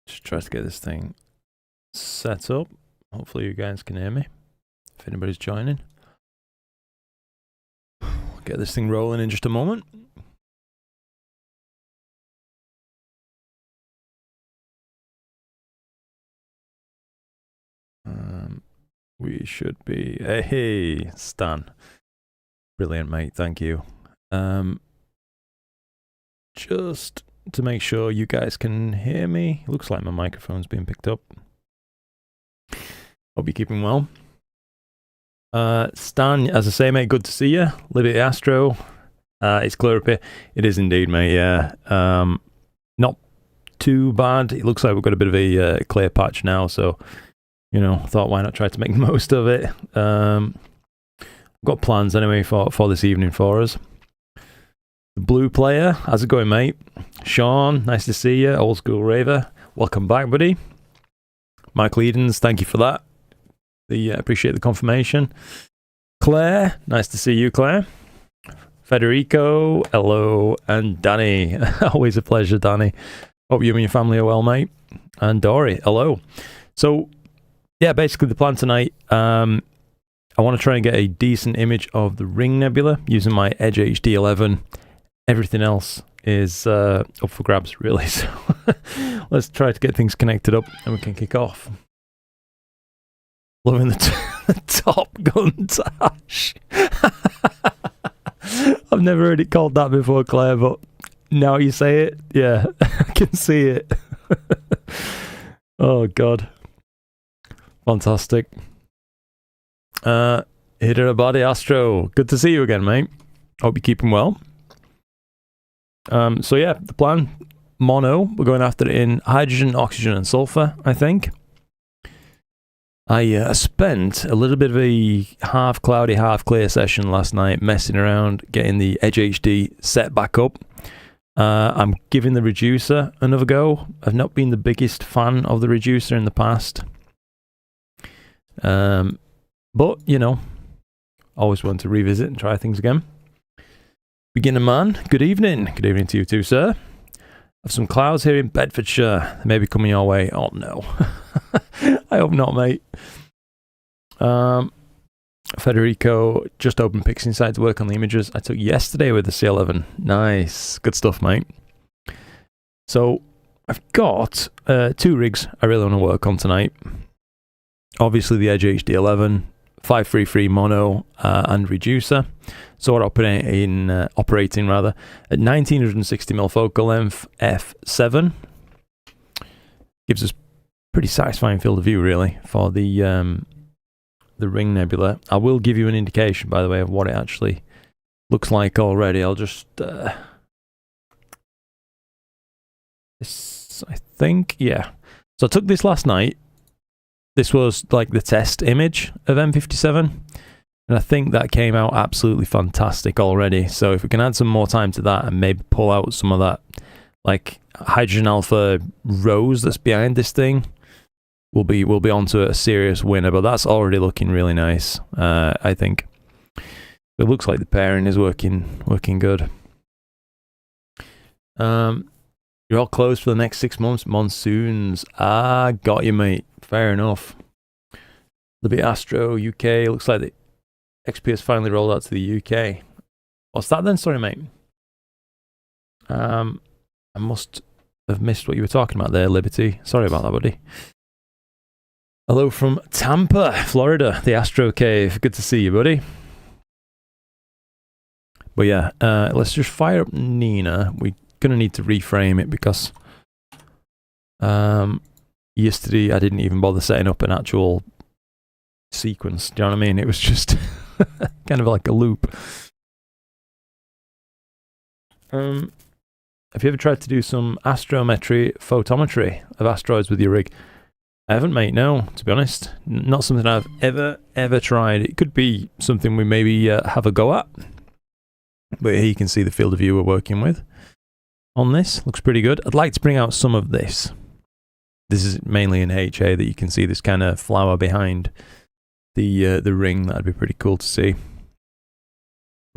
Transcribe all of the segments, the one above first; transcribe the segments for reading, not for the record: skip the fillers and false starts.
Just try to get this thing set up. Hopefully you guys can hear me if anybody's joining. We'll get this thing rolling in just a moment. We should be... Hey, Stan. Brilliant, mate. Thank you. Just to make sure you guys can hear me. Looks like my microphone's being picked up. Hope you're keeping well. Stan, as I say, mate, good to see you. Liberty Astro. It's clear up here. It is indeed, mate, yeah. Not too bad. It looks like we've got a bit of a clear patch now, so... You know, thought why not try to make the most of it. I've got plans anyway for this evening for us. The Blue Player, how's it going, mate? Sean, nice to see you. Old School Raver, welcome back, buddy. Michael Edens, thank you for that. Appreciate the confirmation. Claire, nice to see you, Claire. Federico, hello. And Danny, always a pleasure, Danny. Hope you and your family are well, mate. And Dory, hello. So, yeah, basically the plan tonight, I want to try and get a decent image of the Ring Nebula using my Edge HD 11. Everything else is up for grabs, really. So let's try to get things connected up and we can kick off. Loving the Top Gun Tash. I've never heard it called that before, Claire, but now you say it, yeah, I can see it. Oh, God. Fantastic. Hit a body, Astro. Good to see you again, mate. Hope you're keeping well. So yeah, the plan, mono, we're going after it in hydrogen, oxygen and sulfur, I think. I spent a little bit of a half cloudy, half clear session last night messing around, getting the Edge HD set back up. I'm giving the reducer another go. I've not been the biggest fan of the reducer in the past. But, you know, always want to revisit and try things again. Beginner man, good evening. Good evening to you too, sir. Have some clouds here in Bedfordshire. They may be coming your way. Oh, no. I hope not, mate. Federico just opened PixInsight to work on the images I took yesterday with the C11. Nice. Good stuff, mate. So, I've got 2 rigs I really want to work on tonight. Obviously the Edge HD 11, 533 mono and reducer. So we're operating at 1960mm focal length f7. Gives us pretty satisfying field of view really for the Ring Nebula. I will give you an indication, by the way, of what it actually looks like already. I'll just this, I think, yeah. So I took this last night. This was like the test image of M57, and I think that came out absolutely fantastic already. So if we can add some more time to that and maybe pull out some of that like hydrogen alpha rose that's behind this thing, we'll be onto a serious winner. But that's already looking really nice. I think it looks like the pairing is working good. You're all closed for the next 6 months. Monsoons. Ah, got you, mate. Fair enough. Liberty Astro, UK. Looks like the XP has finally rolled out to the UK. What's that then? Sorry, mate. I must have missed what you were talking about there, Liberty. Sorry about that, buddy. Hello from Tampa, Florida, the Astro Cave. Good to see you, buddy. But yeah, let's just fire up Nina. We're going to need to reframe it because yesterday I didn't even bother setting up an actual sequence. Do you know what I mean? It was just kind of like a loop. Have you ever tried to do some astrometry photometry of asteroids with your rig? I haven't, mate, no, to be honest. Not something I've ever tried. It could be something we maybe have a go at. But here you can see the field of view we're working with on this. Looks pretty good. I'd like to bring out some of this. This is mainly in HA that you can see this kind of flower behind the ring. That'd be pretty cool to see.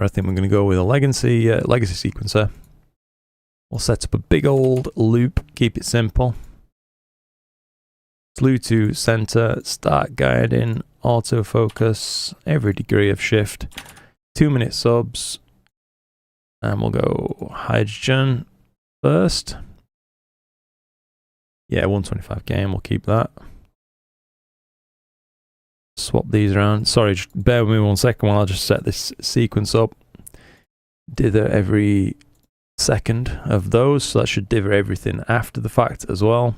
I think we're going to go with a legacy sequencer. We'll set up a big old loop, keep it simple. Slew to center, start guiding, autofocus, every degree of shift, 2-minute subs, and we'll go hydrogen first. Yeah, 125 gain, we'll keep that. Swap these around. Sorry, just bear with me 1 second while I just set this sequence up. Dither every second of those, so that should dither everything after the fact as well.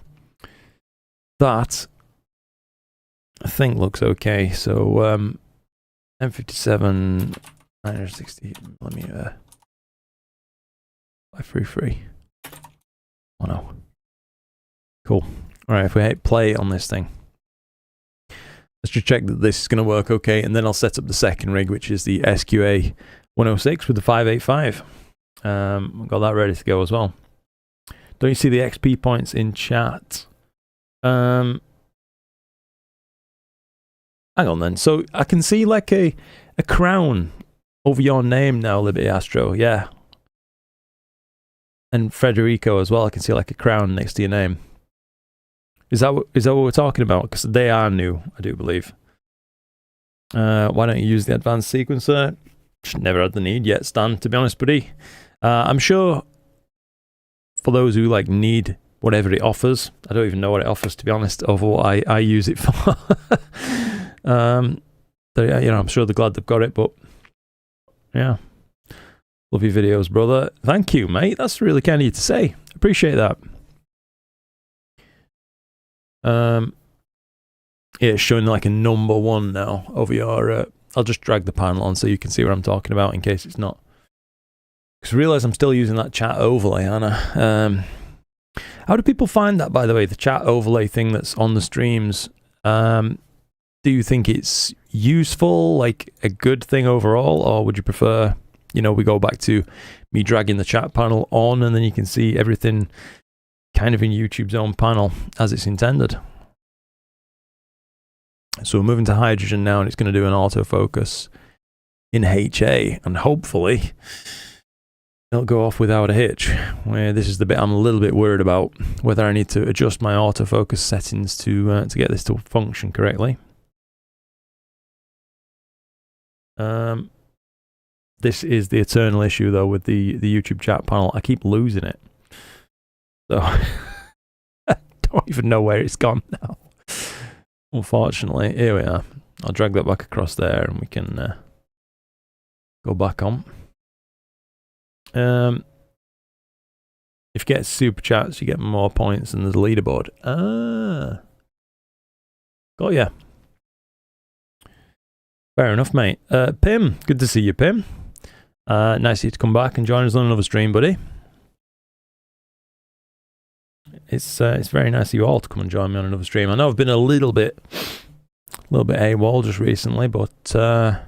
That I think looks okay. So M57 960mm 533. Oh no. Cool. Alright, if we hit play on this thing, let's just check that this is going to work okay, and then I'll set up the second rig, which is the SQA 106 with the 585. I've got that ready to go as well. Don't you see the XP points in chat? Hang on then. So I can see like a crown over your name now, Liberty Astro. Yeah. And Federico as well. I can see like a crown next to your name. Is that what we're talking about? Because they are new, I do believe. Why don't you use the advanced sequencer? Just never had the need yet, Stan, to be honest, buddy. I'm sure for those who like need whatever it offers, I don't even know what it offers, to be honest, of what I use it for. I'm sure they're glad they've got it, but yeah. Love your videos, brother. Thank you, mate. That's really kind of you to say. Appreciate that. Yeah, it's showing like a number 1 now over your, I'll just drag the panel on so you can see what I'm talking about in case it's not. Because I realise I'm still using that chat overlay, aren't I? How do people find that, by the way, the chat overlay thing that's on the streams? Do you think it's useful, like a good thing overall, or would you prefer, we go back to me dragging the chat panel on and then you can see everything kind of in YouTube's own panel as it's intended? So we're moving to hydrogen now, and it's going to do an autofocus in HA, and hopefully it'll go off without a hitch. Where this is the bit I'm a little bit worried about, whether I need to adjust my autofocus settings to get this to function correctly. This is the eternal issue though with the YouTube chat panel. I keep losing it, so I don't even know where it's gone now. Unfortunately, here we are. I'll drag that back across there, and we can go back on. If you get super chats, you get more points than the leaderboard. Got ya. Fair enough, mate. Pim, good to see you, Pim. Nice of you to come back and join us on another stream, buddy. It's very nice of you all to come and join me on another stream. I know I've been a little bit AWOL just recently, but I'll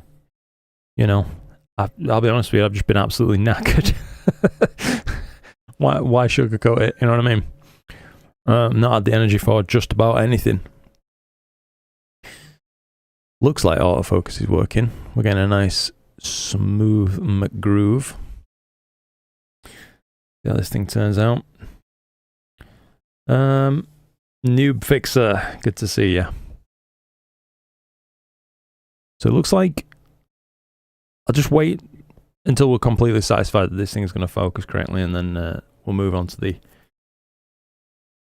be honest with you, I've just been absolutely knackered. Why sugarcoat it? You know what I mean? Not had the energy for just about anything. Looks like autofocus is working. We're getting a nice smooth McGroove. See how this thing turns out. Noob Fixer, good to see you. So it looks like I'll just wait until we're completely satisfied that this thing is going to focus correctly, and then we'll move on to the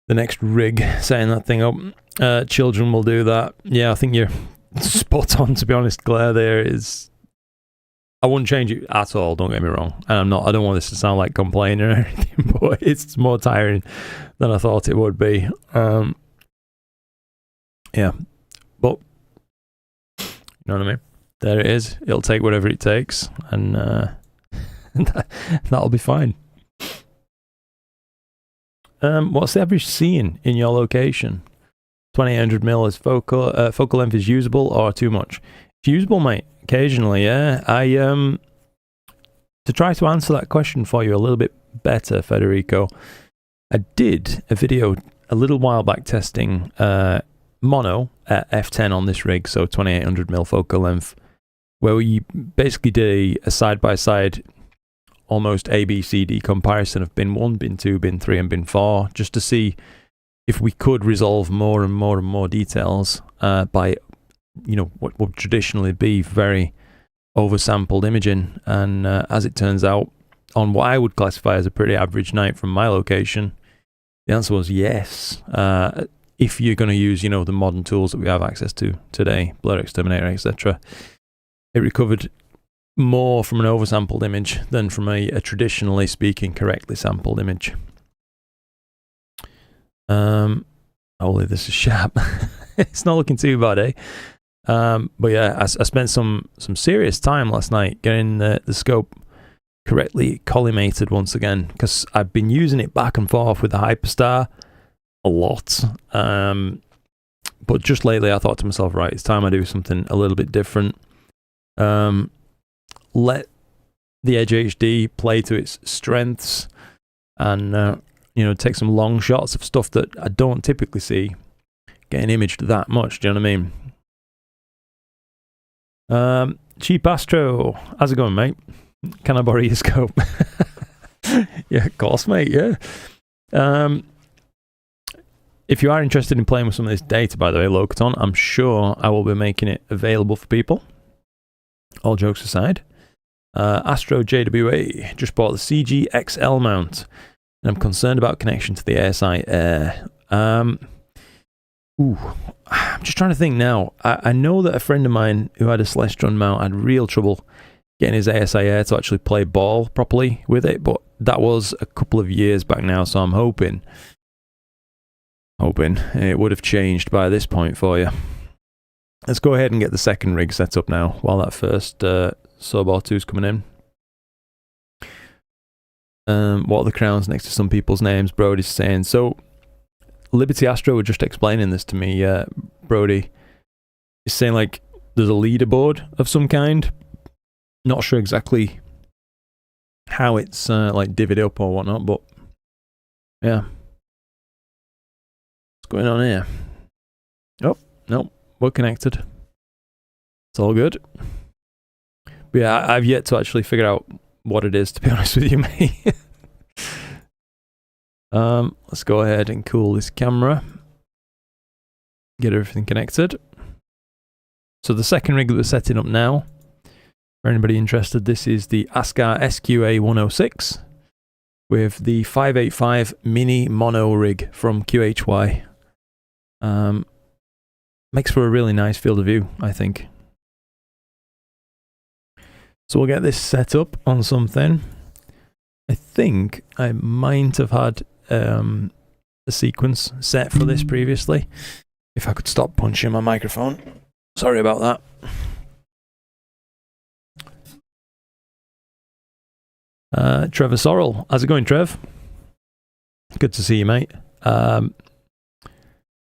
next rig, setting that thing up. Children will do that. Yeah, I think you're spot on, to be honest, Claire. There is, I wouldn't change it at all, don't get me wrong. And I don't want this to sound like complaining or anything, but it's more tiring than I thought it would be. Yeah, but you know what I mean? There it is. It'll take whatever it takes, and that'll be fine. What's the average scene in your location? 2800mm is focal length is usable or too much? It's usable, mate. Occasionally, yeah. To try to answer that question for you a little bit better, Federico, I did a video a little while back testing mono at f10 on this rig, so 2800mm focal length where we basically did a side-by-side almost ABCD comparison of bin 1, bin 2, bin 3 and bin 4, just to see if we could resolve more and more and more details by, what would traditionally be very oversampled imaging. And as it turns out, on what I would classify as a pretty average night from my location, the answer was yes. If you're going to use, the modern tools that we have access to today, BlurXTerminator, etc., it recovered more from an oversampled image than from a traditionally speaking, correctly sampled image. Holy, this is sharp. It's not looking too bad, eh? But yeah, I spent some serious time last night getting the scope correctly collimated once again, because I've been using it back and forth with the Hyperstar a lot. But just lately I thought to myself, right, it's time I do something a little bit different. Let the Edge HD play to its strengths and, take some long shots of stuff that I don't typically see getting imaged that much. Do you know what I mean? Cheap Astro, how's it going, mate? Can I borrow your scope? Yeah, of course, mate, yeah. If you are interested in playing with some of this data, by the way, Locaton, I'm sure I will be making it available for people. All jokes aside. Astro JWA just bought the CG XL mount, and I'm concerned about connection to the ASI Air. I'm just trying to think now. I know that a friend of mine who had a Celestron mount had real trouble getting his ASI Air to actually play ball properly with it, but that was a couple of years back now, so I'm hoping it would have changed by this point for you. Let's go ahead and get the second rig set up now, while that first Sobor 2 is coming in. What are the crowns next to some people's names? Brody's saying. So, Liberty Astro were just explaining this to me. Brody is saying, like, there's a leaderboard of some kind. Not sure exactly how it's, like, divvied up or whatnot, but, yeah. What's going on here? Oh, no. We're connected. It's all good. But yeah, I've yet to actually figure out what it is, to be honest with you, mate. Let's go ahead and cool this camera. Get everything connected. So the second rig that we're setting up now, for anybody interested, this is the ASCAR SQA106 with the 585 mini mono rig from QHY. Makes for a really nice field of view, I think. So we'll get this set up on something. I think I might have had a sequence set for this previously. If I could stop punching my microphone. Sorry about that. Trevor Sorrell. How's it going, Trev? Good to see you, mate.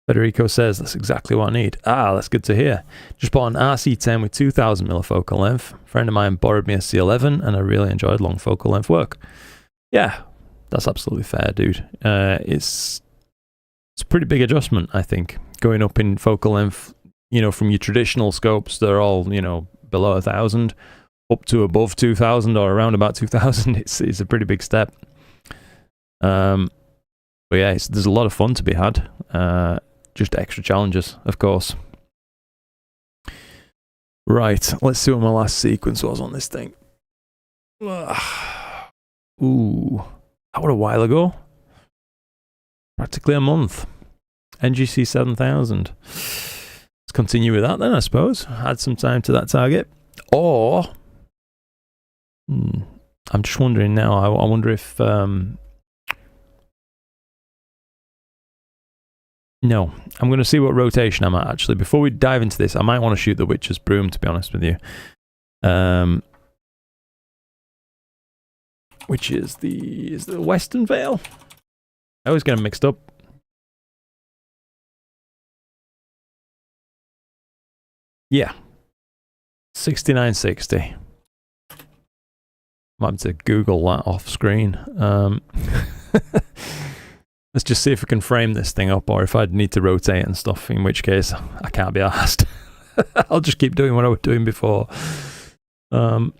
Federico says, that's exactly what I need. That's good to hear. Just bought an RC10 with 2000 millifocal length. A friend of mine borrowed me a C11 and I really enjoyed long focal length work. Yeah, that's absolutely fair, dude. It's a pretty big adjustment, I think. Going up in focal length, from your traditional scopes, they're all, below 1000, up to above 2000 or around about 2000. It's a pretty big step. But yeah, there's a lot of fun to be had. Just extra challenges, of course. Right, let's see what my last sequence was on this thing. Ooh, that was a while ago. Practically a month. NGC 7000. Let's continue with that then, I suppose. Add some time to that target. Or, I'm just wondering now, I wonder if... No, I'm going to see what rotation I'm at, actually. Before we dive into this, I might want to shoot the Witch's Broom, to be honest with you. Which is the Western Vale? I always get them mixed up. Yeah. 6960. I'm having to Google that off screen. Let's just see if we can frame this thing up, or if I'd need to rotate and stuff, in which case I can't be asked. I'll just keep doing what I was doing before. Wow,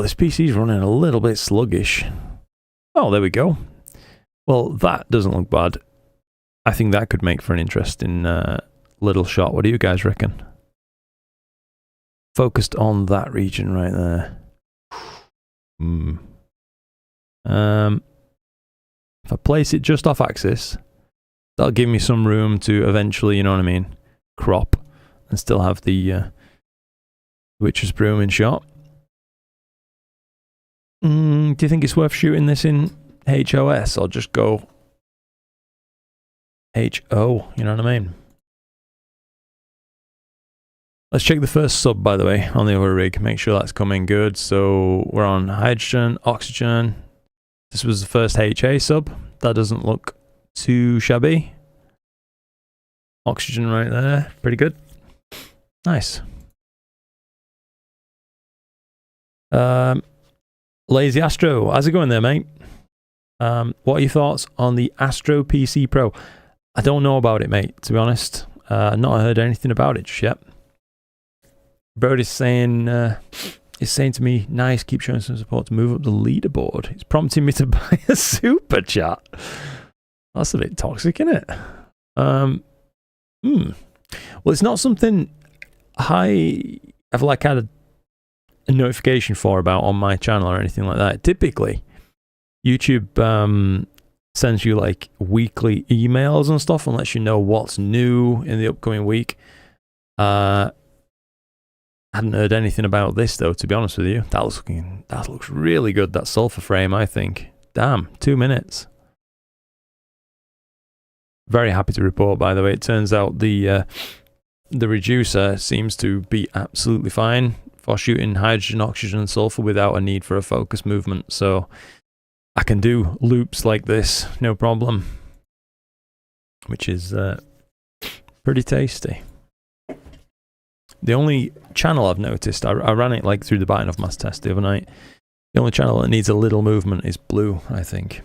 this PC's running a little bit sluggish. Oh, there we go. Well, that doesn't look bad. I think that could make for an interesting little shot. What do you guys reckon? Focused on that region right there. If I place it just off axis, that'll give me some room to eventually, you know what I mean, crop and still have the witch's broom in shot. Do you think it's worth shooting this in HOS or just go HO, you know what I mean? Let's check the first sub, by the way, on the other rig. Make sure that's coming good. So we're on hydrogen, oxygen. This was the first HA sub. That doesn't look too shabby. Oxygen right there. Pretty good. Nice. Lazy Astro. How's it going there, mate? What are your thoughts on the Astro PC Pro? I don't know about it, mate, to be honest. Not heard anything about it just yet. Brody's saying, to me, nice, keep showing some support to move up the leaderboard. It's prompting me to buy a super chat. That's a bit toxic, isn't it? Well, it's not something I've like had a notification for about on my channel or anything like that. Typically, YouTube sends you like weekly emails and stuff and lets you know what's new in the upcoming week. Hadn't heard anything about this though, to be honest with you. That looks really good, that sulfur frame, I think. Damn, 2 minutes. Very happy to report, by the way. It turns out the reducer seems to be absolutely fine for shooting hydrogen, oxygen, and sulfur without a need for a focus movement. So I can do loops like this, no problem. Which is pretty tasty. The only channel I've noticed, I ran it like through the button of mass test the other night. The only channel that needs a little movement is blue, I think.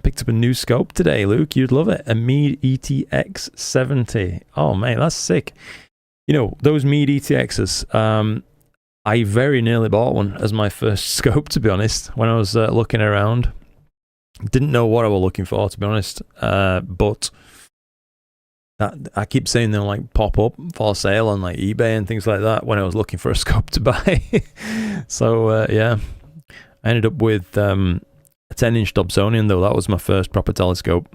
Picked up a new scope today, Luke. You'd love it. A Meade ETX70. Oh, mate, that's sick. You know, those Meade ETXs, I very nearly bought one as my first scope, to be honest, when I was looking around. Didn't know what I was looking for, to be honest, but I keep saying they'll like pop up for sale on like eBay and things like that when I was looking for a scope to buy. So yeah, I ended up with a 10-inch Dobsonian though. That was my first proper telescope,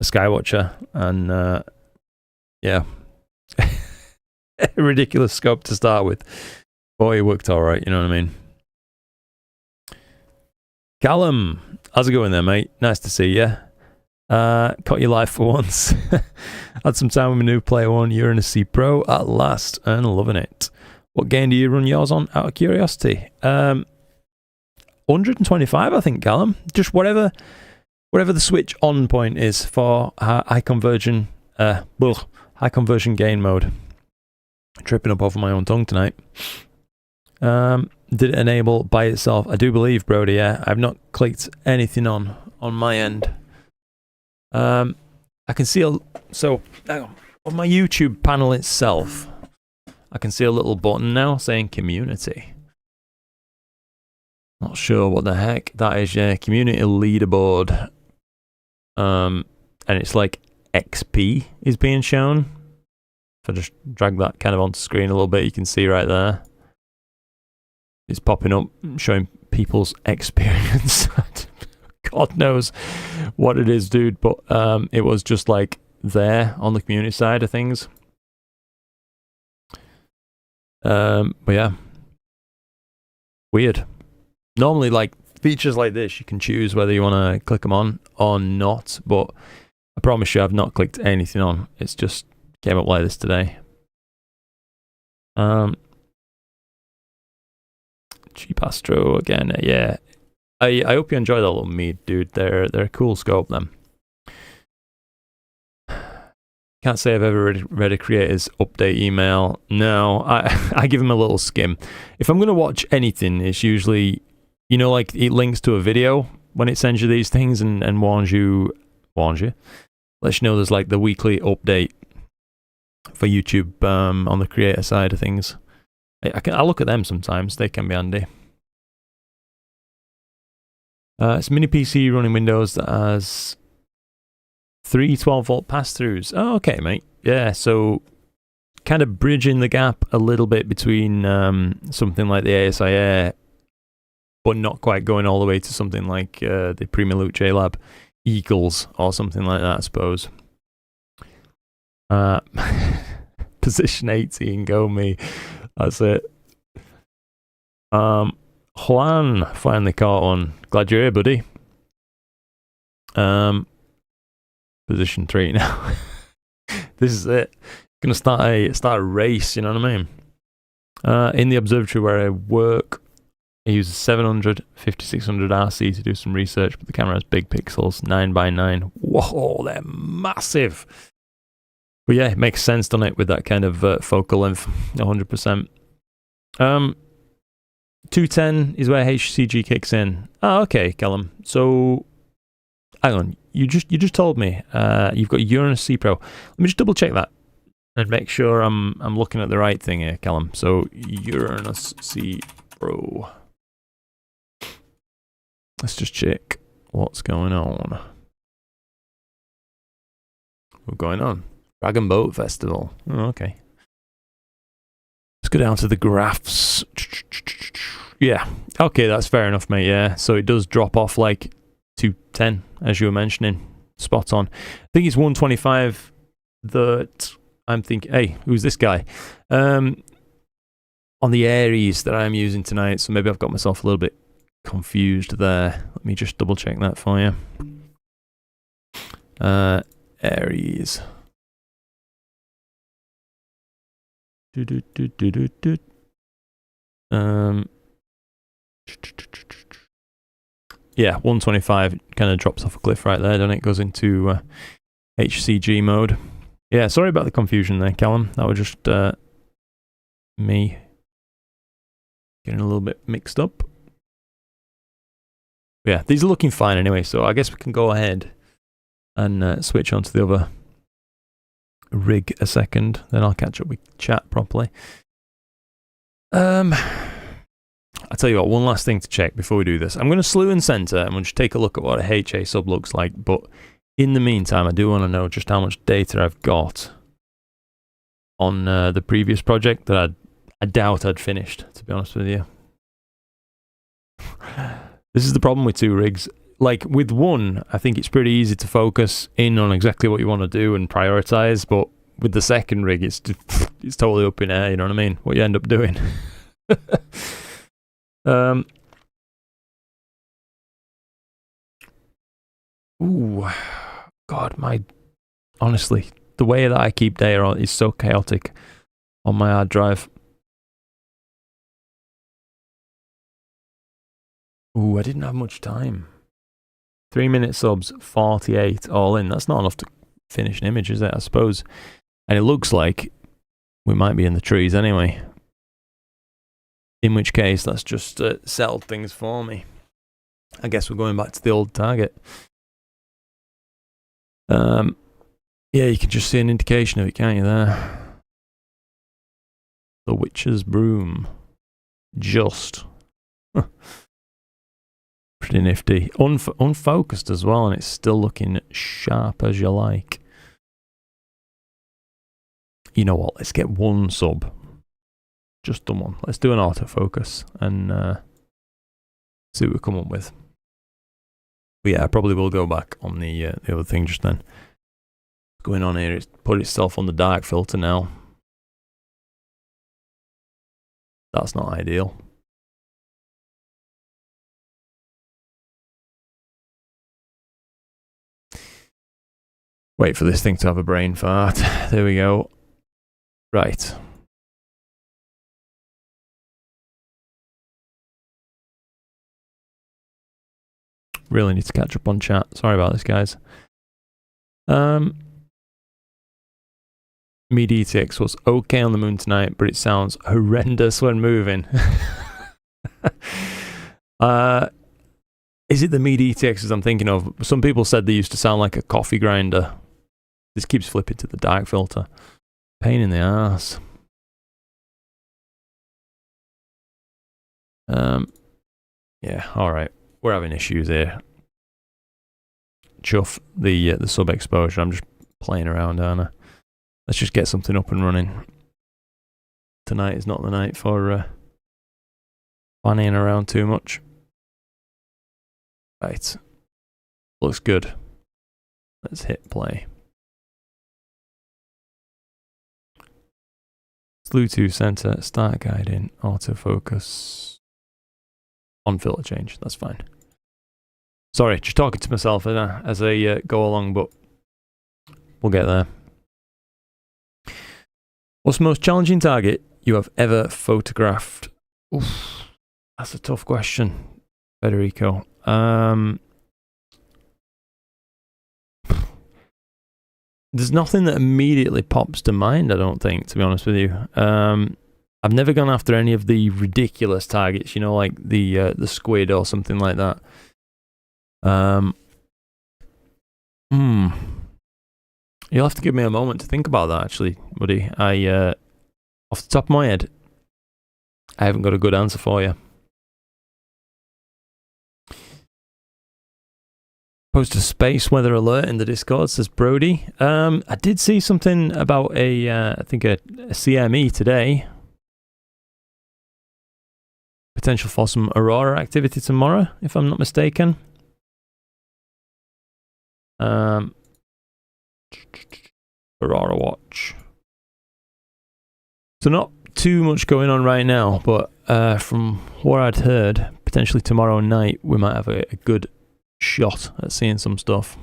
a Skywatcher, and yeah, a ridiculous scope to start with. Boy, it worked all right. You know what I mean? Callum, how's it going there, mate? Nice to see you. Caught your life for once. Had some time with my new Player One Uranus C Pro at last and loving it. What game do you run yours on out of curiosity? 125, I think, Callum. Just whatever the switch on point is for high conversion gain mode. Tripping up over my own tongue tonight. Did it enable by itself? I do believe, Brody, yeah. I've not clicked anything on my end. I can see on my YouTube panel itself, I can see a little button now saying community. Not sure what the heck that is. Yeah, community leaderboard. And it's like XP is being shown. If I just drag that kind of onto screen a little bit, you can see right there. It's popping up, showing people's experience. God knows what it is, dude, but it was just like there on the community side of things. But yeah, weird. Normally, like features like this, you can choose whether you want to click them on or not, but I promise you I've not clicked anything on. It's just came up like this today. Cheap Astro again, yeah. I hope you enjoy that little Meade, dude. They're a cool scope, them. Can't say I've ever read a creator's update email. No, I give them a little skim. If I'm going to watch anything, it's usually, you know, like it links to a video when it sends you these things and warns you, lets Let you know there's like the weekly update for YouTube on the creator side of things. I'll look at them sometimes. They can be handy. It's a mini PC running Windows that has 3 12-volt pass-throughs. Oh, okay, mate. Yeah, so kind of bridging the gap a little bit between something like the ASI Air, but not quite going all the way to something like the Primiloot JLab Eagles or something like that, I suppose. Position 18, go me. That's it. Juan finally caught one. Glad you're here, buddy. Position 3 now. This is it. Gonna start a race, you know what I mean? In the observatory where I work, I use a 700, 5600 RC to do some research, but the camera has big pixels, 9x9. Whoa, they're massive. But yeah, it makes sense, doesn't it, with that kind of focal length, 100%. 210 is where HCG kicks in. Oh, okay, Callum. So, hang on. You just told me you've got Uranus C Pro. Let me just double check that and make sure I'm looking at the right thing here, Callum. So Uranus C Pro. Let's just check what's going on. What's going on? Dragon Boat Festival. Oh, okay. Let's go down to the graphs. Yeah. Okay, that's fair enough, mate. Yeah. So it does drop off like 210, as you were mentioning. Spot on. I think it's 125 that I'm thinking, hey, who's this guy? On the Aries that I'm using tonight, so maybe I've got myself a little bit confused there. Let me just double check that for you. Aries. Yeah, 125 kind of drops off a cliff right there, doesn't it? Goes into HCG mode. Yeah, sorry about the confusion there, Callum. That was just me getting a little bit mixed up. Yeah, these are looking fine anyway, so I guess we can go ahead and switch on to the other rig a second. Then I'll catch up with chat properly. I'll tell you what, one last thing to check before we do this. I'm going to slew and center and we'll just take a look at what a HA sub looks like. But in the meantime, I do want to know just how much data I've got on the previous project that I doubt I'd finished, to be honest with you. This is the problem with 2 rigs. Like with one, I think it's pretty easy to focus in on exactly what you want to do and prioritize. But with the second rig, it's totally up in air, you know what I mean? What you end up doing. Ooh, God, honestly, the way that I keep data on is so chaotic on my hard drive. Ooh, I didn't have much time. 3-minute subs, 48 all in. That's not enough to finish an image, is it? I suppose. And it looks like we might be in the trees anyway. In which case, that's just settled things for me. I guess we're going back to the old target. Yeah, you can just see an indication of it, can't you, there? The Witch's Broom. Just. Pretty nifty. Unfocused as well, and it's still looking sharp as you like. You know what? Let's get one sub. Just the one. Let's do an autofocus and see what we come up with. But yeah, I probably will go back on the other thing just then. What's going on here? It's put itself on the dark filter now. That's not ideal. Wait for this thing to have a brain fart. There we go. Right. Really need to catch up on chat. Sorry about this, guys. MeDTX was okay on the moon tonight, but it sounds horrendous when moving. Is it the MeDTXs I'm thinking of? Some people said they used to sound like a coffee grinder This keeps flipping to the dark filter. Pain in the ass. Yeah, alright. We're having issues here. Chuff the sub exposure. I'm just playing around, aren't I? Let's just get something up and running. Tonight is not the night for fanning around too much. Right. Looks good. Let's hit play. Bluetooth center, start guiding, autofocus, on filter change. That's fine. Sorry, just talking to myself as I go along, but we'll get there. What's the most challenging target you have ever photographed? Oof, that's a tough question, Federico. There's nothing that immediately pops to mind, I don't think, to be honest with you. I've never gone after any of the ridiculous targets, you know, like the squid or something like that. You'll have to give me a moment to think about that, actually, buddy. Off the top of my head, I haven't got a good answer for you. Post a space weather alert in the Discord, says Brody. I did see something about I think a CME today. Potential for some aurora activity tomorrow, if I'm not mistaken. Aurora watch. So not too much going on right now, but from what I'd heard, potentially tomorrow night we might have a good shot at seeing some stuff.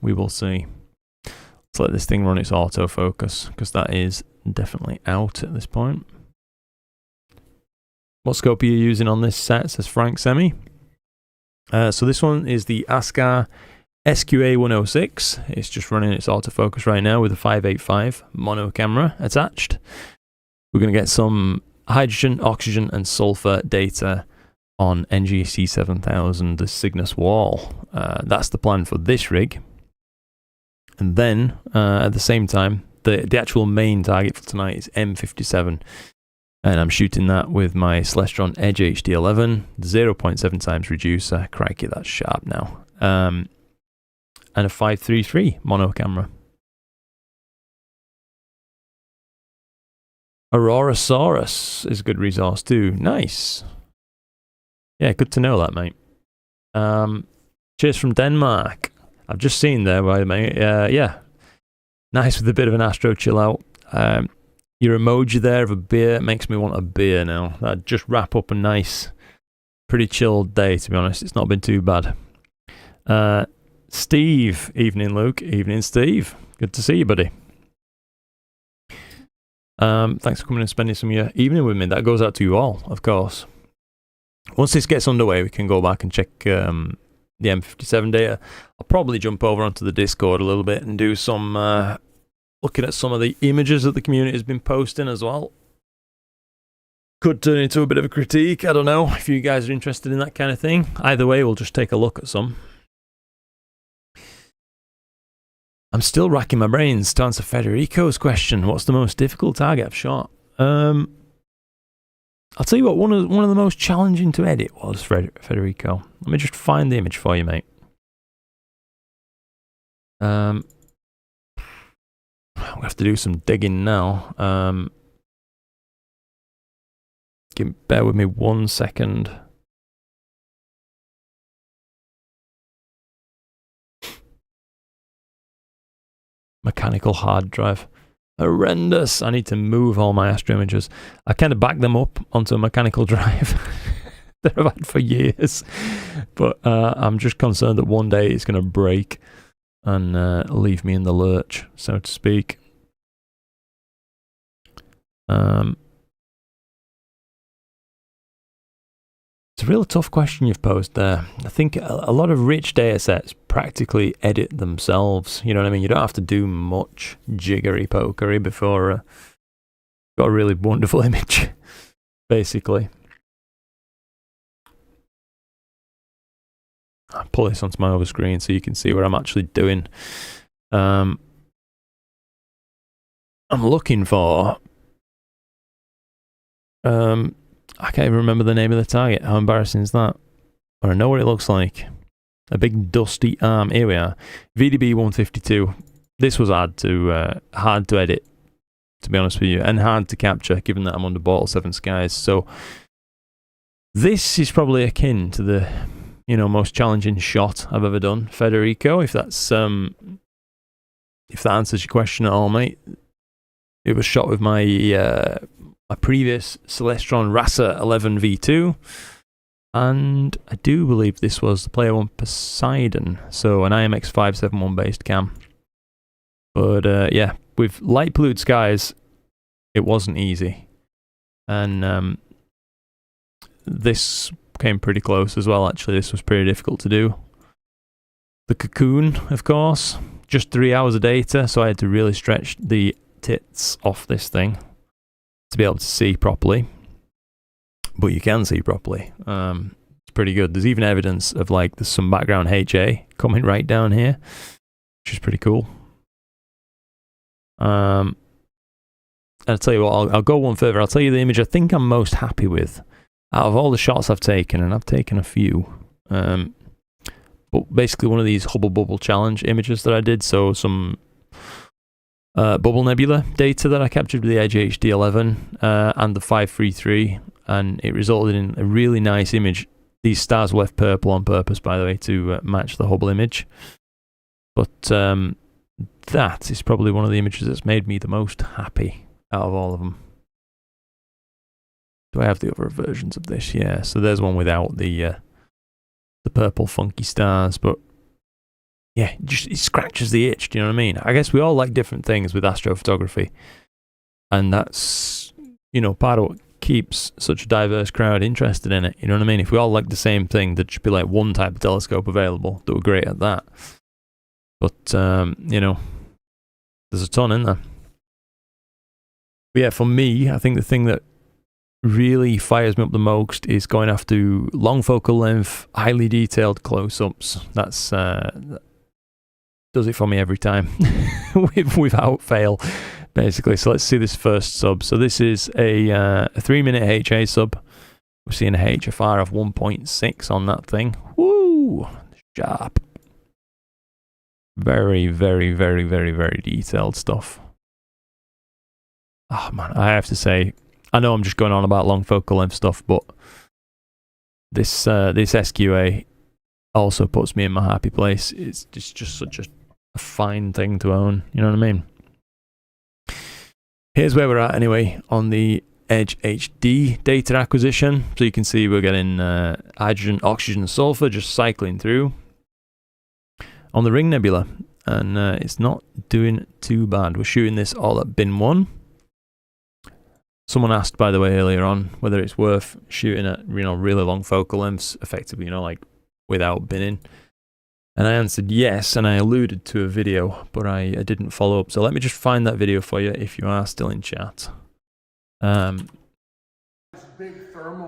We will see. Let's let this thing run its autofocus, because that is definitely out at this point. What scope are you using on this set, says Frank Semi. So this one is the Ascar SQA106. It's just running its autofocus right now with a 585 mono camera attached. We're going to get some hydrogen, oxygen and sulfur data on NGC 7000, the Cygnus wall. That's the plan for this rig. And then, at the same time, the actual main target for tonight is M57. And I'm shooting that with my Celestron Edge HD11, 0.7 times reducer. Crikey, that's sharp now. And a 533 mono camera. Aurorasaurus is a good resource too. Nice. Yeah, good to know that, mate. Cheers from Denmark. I've just seen there, by the way. Yeah, nice with a bit of an Astro chill out. Your emoji there of a beer makes me want a beer now. That'd just wrap up a nice, pretty chilled day, to be honest. It's not been too bad. Steve, evening Luke, evening Steve. Good to see you, buddy. Thanks for coming and spending some of your evening with me. That goes out to you all, of course. Once this gets underway, we can go back and check the M57 data. I'll probably jump over onto the Discord a little bit and do some looking at some of the images that the community has been posting as well. Could turn into a bit of a critique. I don't know if you guys are interested in that kind of thing. Either way, we'll just take a look at some. I'm still racking my brains to answer Federico's question. What's the most difficult target I've shot? I'll tell you what, one of the most challenging to edit was, Federico. Let me just find the image for you, mate. I'm going to have to do some digging now. Bear with me 1 second. Mechanical hard drive. Horrendous. I need to move all my Astro images. I kind of back them up onto a mechanical drive that I've had for years. But I'm just concerned that one day it's going to break and leave me in the lurch, so to speak. It's a real tough question you've posed there. I think a lot of rich data sets practically edit themselves. You know what I mean? You don't have to do much jiggery pokery before got a really wonderful image, basically. I'll pull this onto my other screen so you can see what I'm actually doing. I'm looking for... I can't even remember the name of the target. How embarrassing is that? But I know what it looks like. A big dusty arm. Here we are. VDB 152. This was hard to edit, to be honest with you, and hard to capture, given that I'm under Bottle 7 skies. So this is probably akin to the, most challenging shot I've ever done, Federico. If that's if that answers your question at all, mate. It was shot with my my previous Celestron Rasa 11 V2, and I do believe this was the Player One Poseidon, so an IMX 571 based cam. But yeah, with light polluted skies, it wasn't easy, and this came pretty close as well. Actually, this was pretty difficult to do. The cocoon, of course, just 3 hours of data, so I had to really stretch the tits off this thing to be able to see properly. But you can see properly. It's pretty good. There's even evidence of there's some background HA coming right down here, which is pretty cool. I'll tell you what, I'll go one further. I'll tell you the image I think I'm most happy with out of all the shots I've taken, and I've taken a few. But basically one of these Hubble Bubble Challenge images that I did, so some bubble nebula data that I captured with the Edge HD11 and the 533, and it resulted in a really nice image. These stars were left purple on purpose, by the way, to match the Hubble image. But that is probably one of the images that's made me the most happy out of all of them. Do I have the other versions of this? Yeah, so there's one without the purple funky stars, but yeah, it scratches the itch, do you know what I mean? I guess we all like different things with astrophotography, and that's, part of what keeps such a diverse crowd interested in it, you know what I mean? If we all like the same thing, there should be one type of telescope available that were great at that. But, there's a ton in there. But yeah, for me, I think the thing that really fires me up the most is going after long focal length, highly detailed close-ups. That's does it for me every time, without fail, basically. So let's see this first sub. So this is a 3-minute HA sub. We're seeing a HFR of 1.6 on that thing. Woo! Sharp. Very, very, very, very, very detailed stuff. Oh man, I have to say, I know I'm just going on about long focal length stuff, but this this SQA also puts me in my happy place. It's just such a fine thing to own, you know what I mean? Here's where we're at anyway on the Edge HD data acquisition. So you can see we're getting hydrogen, oxygen, sulfur just cycling through on the Ring Nebula, and it's not doing too bad. We're shooting this all at bin 1. Someone asked, by the way, earlier on whether it's worth shooting at really long focal lengths, effectively, without binning. And I answered yes, and I alluded to a video, but I didn't follow up. So let me just find that video for you if you are still in chat. Big thermal.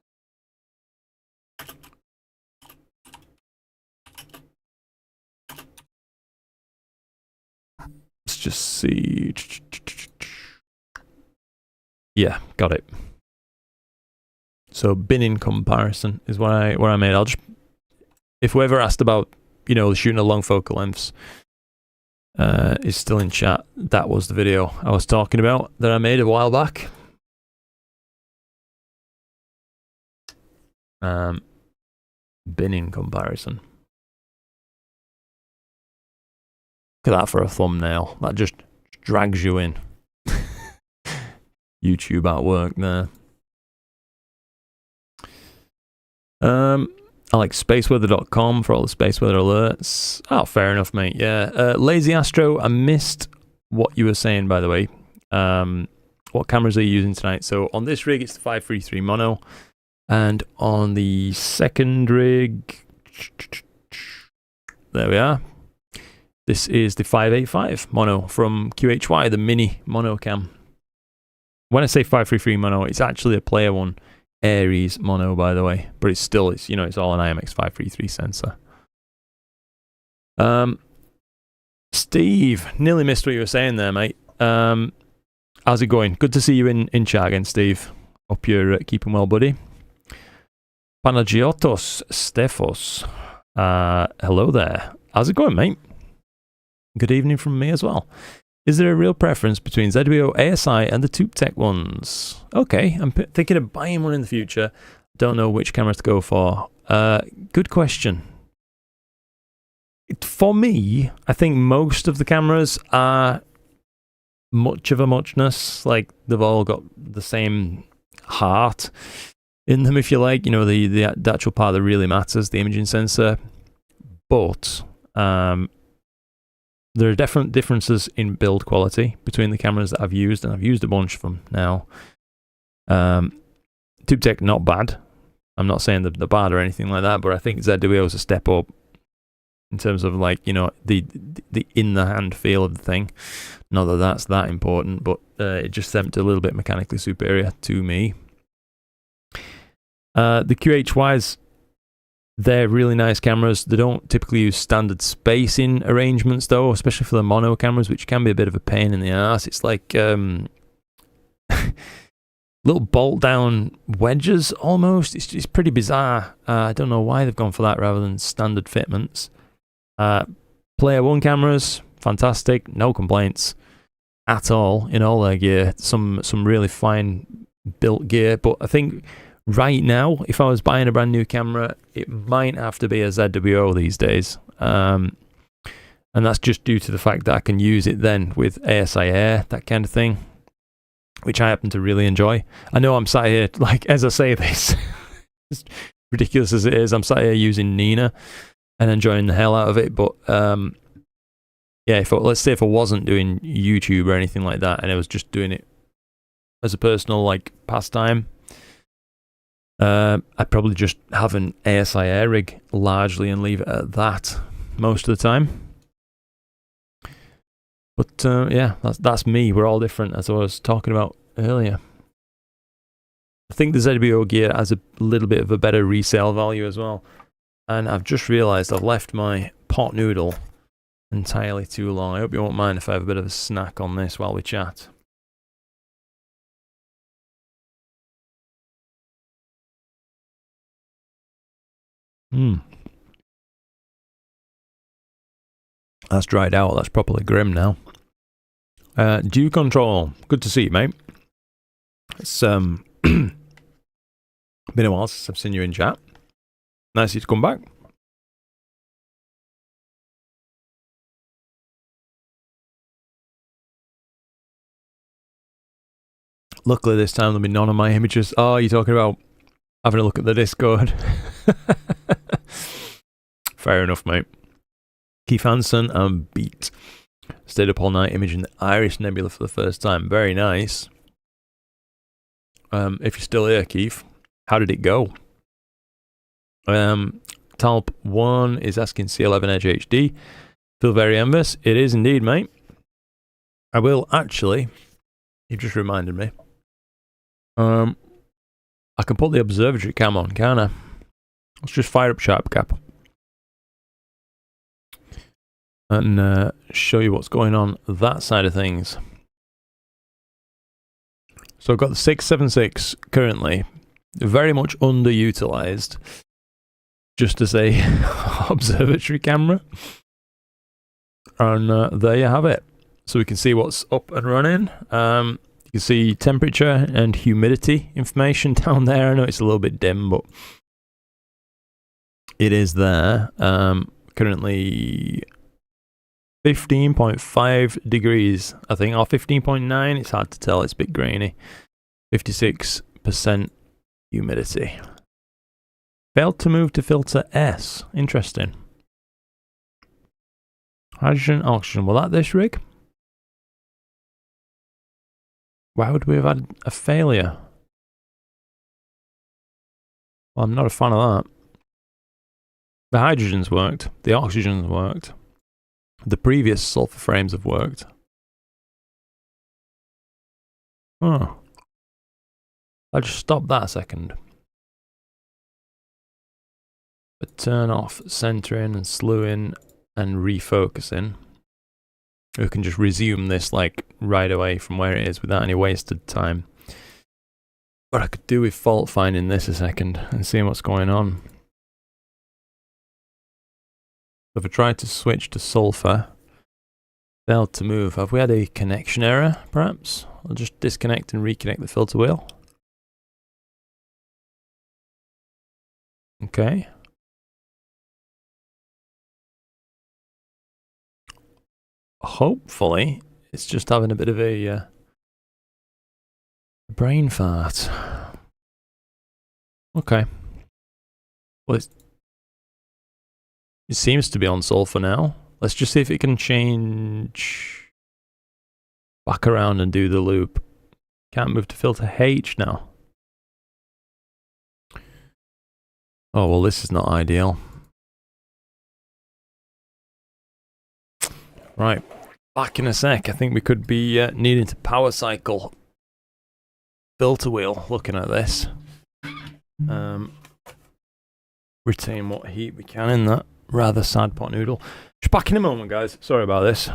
Let's just see. Yeah, got it. So binning comparison is what I made. I'll just, if whoever asked about shooting at long focal lengths is still in chat, that was the video I was talking about that I made a while back. Binning comparison. Look at that for a thumbnail. That just drags you in. YouTube at work there. I like spaceweather.com for all the space weather alerts. Oh, fair enough, mate. Yeah. Lazy Astro, I missed what you were saying, by the way. What cameras are you using tonight? So on this rig, it's the 533 mono. And on the second rig, there we are. This is the 585 mono from QHY, the mini mono cam. When I say 533 mono, it's actually a Player One Aries mono, by the way, but it's still, it's all an IMX 533 sensor. Steve, nearly missed what you were saying there, mate. How's it going? Good to see you in chat again, Steve. Hope you're keeping well, buddy. Panagiotos Stephos. Hello there. How's it going, mate? Good evening from me as well. Is there a real preference between ZWO ASI and the TubeTech ones? Okay, I'm thinking of buying one in the future. Don't know which camera to go for. Good question. For me, I think most of the cameras are much of a muchness. Like, they've all got the same heart in them, if you like. You know, the actual part that really matters, the imaging sensor. But there are definite differences in build quality between the cameras that I've used, and I've used a bunch of them now. TubeTech, not bad. I'm not saying they're bad or anything like that, but I think ZWO is a step up in terms of, like, you know, the in-the-hand feel of the thing. Not that that's that important, but it just seemed a little bit mechanically superior to me. The QHYs, they're really nice cameras. They don't typically use standard spacing arrangements, though, especially for the mono cameras, which can be a bit of a pain in the ass. It's like little bolt-down wedges, almost. It's pretty bizarre. I don't know why they've gone for that rather than standard fitments. Player One cameras, fantastic. No complaints at all in all their gear. Some really fine built gear, but I think right now, if I was buying a brand new camera, it might have to be a ZWO these days. And that's just due to the fact that I can use it then with ASI Air, that kind of thing, which I happen to really enjoy. I know I'm sat here, like, as I say this, as ridiculous as it is, I'm sat here using Nina and enjoying the hell out of it. But yeah, let's say if I wasn't doing YouTube or anything like that, and I was just doing it as a personal, like, pastime, I'd probably just have an ASI Air rig largely and leave it at that most of the time. But yeah, that's me. We're all different, as I was talking about earlier. I think the ZWO gear has a little bit of a better resale value as well. And I've just realised I've left my pot noodle entirely too long. I hope you won't mind if I have a bit of a snack on this while we chat. That's dried out. That's properly grim now. Dew Control. Good to see you, mate. It's been a while since I've seen you in chat. Nice of you to come back. Luckily this time there'll be none of my images. Oh, you're talking about having a look at the Discord. Fair enough, mate. Keith Hansen and Beat. Stayed up all night imaging the Iris Nebula for the first time. Very nice. If you're still here, Keith, how did it go? Talp1 is asking C11 Edge HD. Feel very envious. It is indeed, mate. I will actually, you've just reminded me. I can put the observatory cam on, can't I? Let's just fire up Sharp Cap and show you what's going on that side of things. So I've got the 676 currently, very much underutilized, just as a observatory camera. And there you have it. So we can see what's up and running. You can see temperature and humidity information down there. I know it's a little bit dim, but it is there. Currently 15.5 degrees, I think, or 15.9. It's hard to tell. It's a bit grainy. 56% humidity. Failed to move to filter S. Interesting. Hydrogen, oxygen. Will that this rig? Why would we have had a failure? Well, I'm not a fan of that. The hydrogen's worked. The oxygen's worked. The previous sulfur frames have worked. Oh. I'll just stop that a second. But turn off centering and slewing and refocusing, we can just resume this like right away from where it is without any wasted time. What I could do with fault finding this a second and seeing what's going on. If I tried to switch to sulfur, failed to move. Have we had a connection error, perhaps? I'll just disconnect and reconnect the filter wheel. Okay. Hopefully, it's just having a bit of a brain fart. Okay. Well, it seems to be on sulfur now. Let's just see if it can change back around and do the loop. Can't move to filter H now. Oh, well, this is not ideal. Right, back in a sec. I think we could be needing to power cycle filter wheel looking at this. Retain what heat we can in that rather sad pot noodle. Just back in a moment, guys. Sorry about this.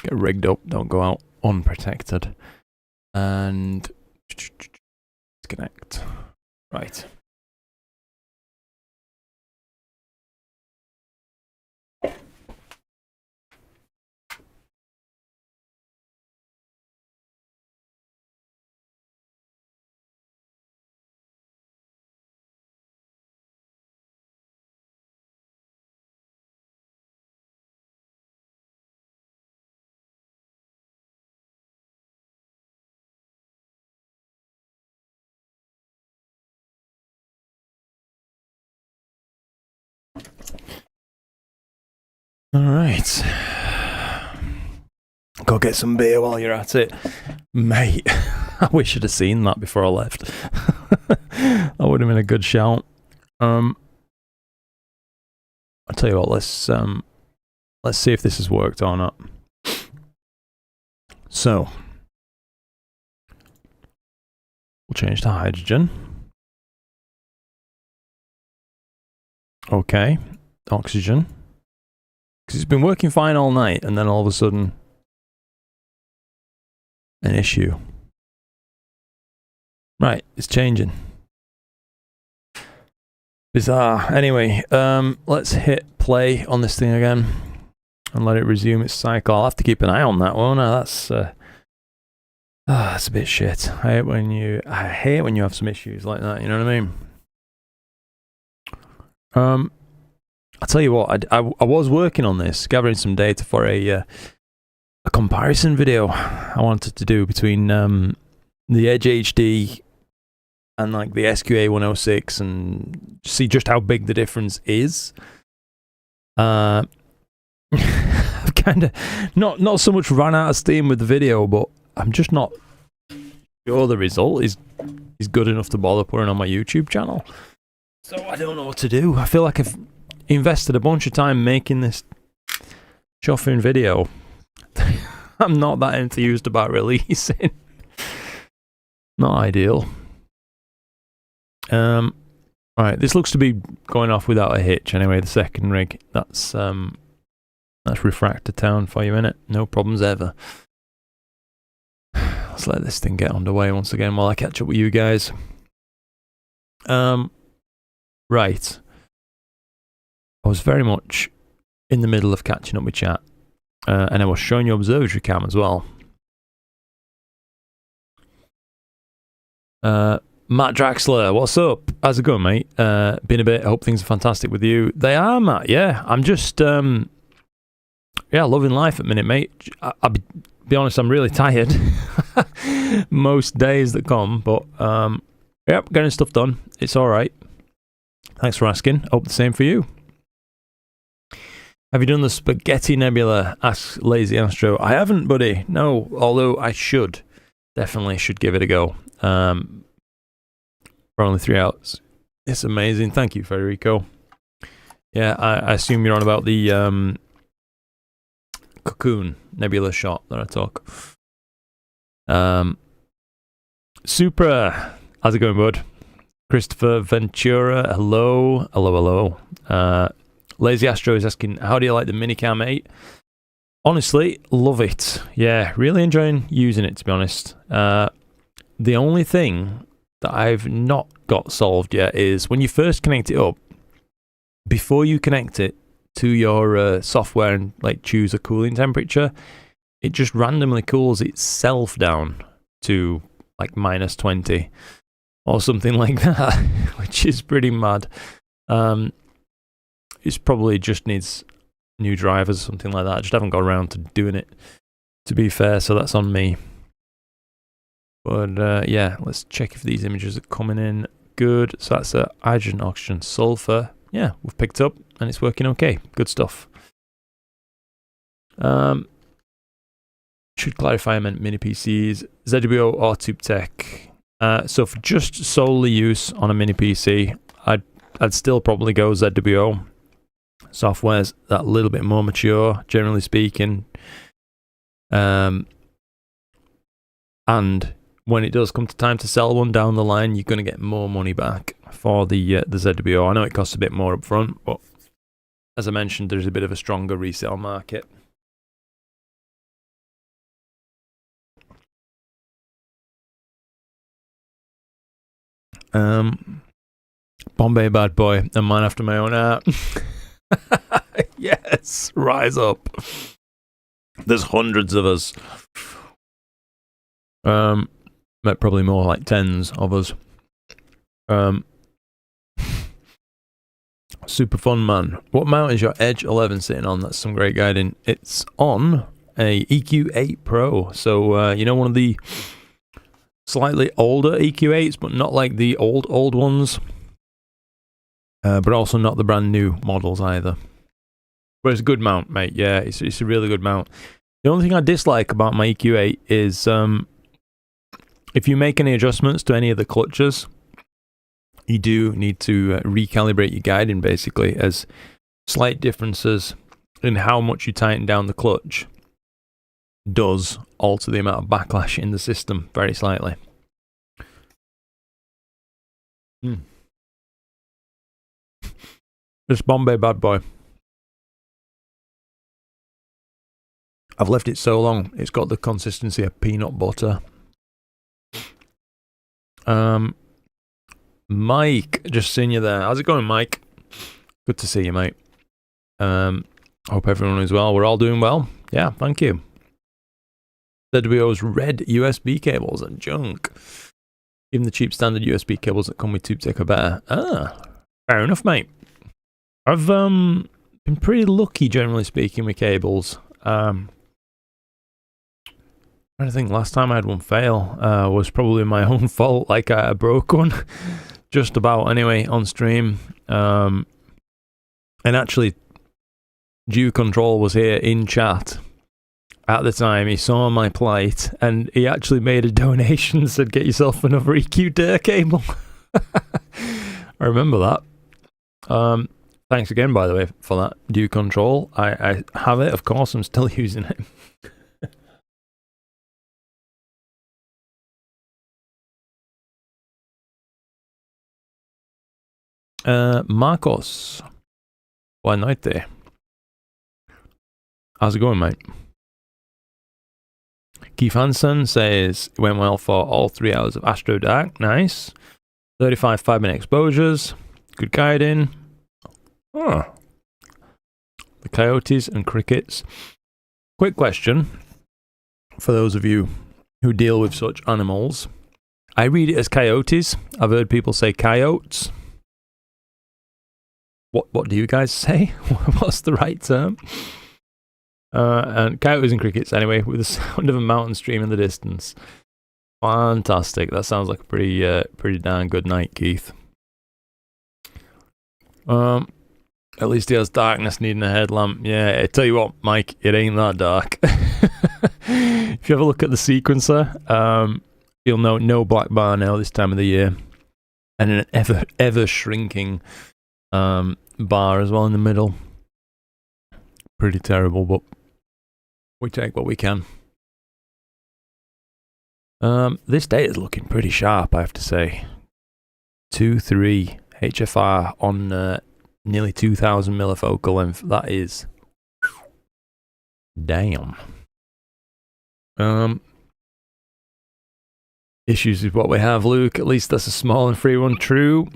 Get rigged up, don't go out unprotected. And disconnect. Right. All right. Go get some beer while you're at it. Mate, I wish I'd have seen that before I left. That would have been a good shout. I'll tell you what, let's see if this has worked or not. So, we'll change to hydrogen. Okay, oxygen. Because it's been working fine all night, and then all of a sudden, an issue. Right, it's changing. Bizarre. Anyway, let's hit play on this thing again and let it resume its cycle. I'll have to keep an eye on that, won't I? That's a bit shit. I hate when you have some issues like that. You know what I mean? I'll tell you what. I was working on this, gathering some data for a comparison video I wanted to do between the Edge HD and like the SQA 106 and see just how big the difference is. I've kind of not so much run out of steam with the video, but I'm just not sure the result is good enough to bother putting on my YouTube channel. So I don't know what to do. I feel like I've invested a bunch of time making this chuffing video. I'm not that enthused about releasing. Not ideal. Right, this looks to be going off without a hitch anyway, the second rig. That's Refractor Town for you, innit? No problems ever. Let's let this thing get underway once again while I catch up with you guys. Right. I was very much in the middle of catching up with chat. And I was showing you observatory cam as well. Matt Draxler, what's up? How's it going, mate? Been a bit. I hope things are fantastic with you. They are, Matt. Yeah, I'm just loving life at the minute, mate. I'll be honest, I'm really tired most days that come, but yep, getting stuff done. It's all right. Thanks for asking. Hope the same for you. Have you done the Spaghetti Nebula? Asks Lazy Astro. I haven't, buddy. No, although I should. Definitely should give it a go. For only 3 hours. It's amazing. Thank you, Federico. Yeah, I assume you're on about the Cocoon Nebula shot that I took. Supra, how's it going, bud? Christopher Ventura, hello. Lazy Astro is asking, how do you like the minicam, mate? Honestly, love it. Yeah, really enjoying using it, to be honest. The only thing that I've not got solved yet is when you first connect it up, before you connect it to your software and like choose a cooling temperature, it just randomly cools itself down to like -20 or something like that, which is pretty mad. It probably just needs new drivers or something like that. I just haven't got around to doing it, to be fair, so that's on me. But yeah, let's check if these images are coming in good. So that's a hydrogen, oxygen, sulfur. Yeah, we've picked up and it's working okay. Good stuff. Should clarify I meant mini PCs, ZWO or TubeTech. So for just solely use on a mini PC, I'd still probably go ZWO. Software's that little bit more mature, generally speaking. And when it does come to time to sell one down the line, you're going to get more money back for the ZWO. I know it costs a bit more up front, but as I mentioned, there's a bit of a stronger resale market. Bombay bad boy, a man after my own heart. Yes, rise up. There's hundreds of us. Probably more like tens of us. Super fun, man. What mount is your Edge 11 sitting on? That's some great guiding. It's on a EQ8 Pro. So, you know, one of the slightly older EQ8s, but not like the old ones. But also not the brand new models either. But it's a good mount, mate. Yeah, it's a really good mount. The only thing I dislike about my EQ8 is if you make any adjustments to any of the clutches, you do need to recalibrate your guiding, basically, as slight differences in how much you tighten down the clutch does alter the amount of backlash in the system very slightly. This Bombay bad boy. I've left it so long, it's got the consistency of peanut butter. Mike, just seeing you there. How's it going, Mike? Good to see you, mate. Hope everyone is well. We're all doing well. Yeah, thank you. ZWO's red USB cables and junk. Even the cheap standard USB cables that come with TubeTech are better. Ah, fair enough, mate. I've been pretty lucky, generally speaking, with cables. I think last time I had one fail was probably my own fault. Like I broke one, just about anyway, on stream. And actually, Due Control was here in chat at the time. He saw my plight and he actually made a donation, said get yourself another EQ Dare cable. I remember that. Thanks again, by the way, for that, Due Control. I have it, of course, I'm still using it. Marcos, buona notte. How's it going, mate? Keith Hansen says it went well for all 3 hours of Astro Dark. Nice. 35 5-minute exposures. Good guiding. Oh. The coyotes and crickets. Quick question for those of you who deal with such animals. I read it as coyotes. I've heard people say coyotes. What do you guys say? What's the right term? And coyotes and crickets, anyway, with the sound of a mountain stream in the distance. Fantastic. That sounds like a pretty darn good night, Keith. At least he has darkness needing a headlamp. Yeah, I tell you what, Mike, it ain't that dark. If you have a look at the sequencer, you'll know no black bar now this time of the year. And an ever shrinking bar as well in the middle. Pretty terrible, but we take what we can. This data is looking pretty sharp, I have to say. 2.3 HFR on nearly 2000 millifocal length. That is damn. Issues with what we have, Luke. At least that's a small and free one. True.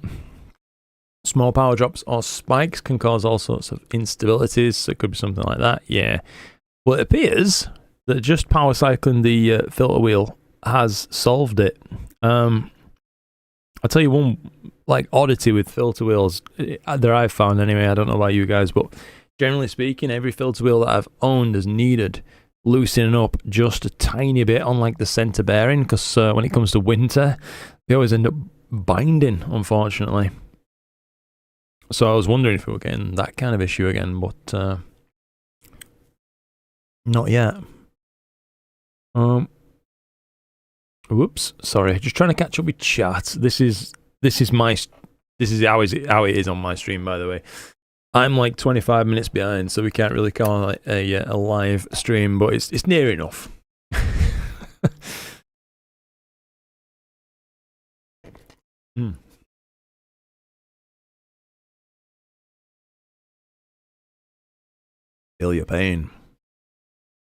Small power drops or spikes can cause all sorts of instabilities. So it could be something like that. Yeah. Well, it appears that just power cycling the filter wheel has solved it. I'll tell you one like oddity with filter wheels that I've found anyway. I don't know about you guys, but generally speaking, every filter wheel that I've owned has needed loosening up just a tiny bit on like the center bearing, because when it comes to winter, they always end up binding, unfortunately. So I was wondering if we were getting that kind of issue again, but not yet. Whoops, sorry, just trying to catch up with chat. This is how it is on my stream, by the way. I'm like 25 minutes behind, so we can't really call it a live stream, but it's near enough. Feel your pain.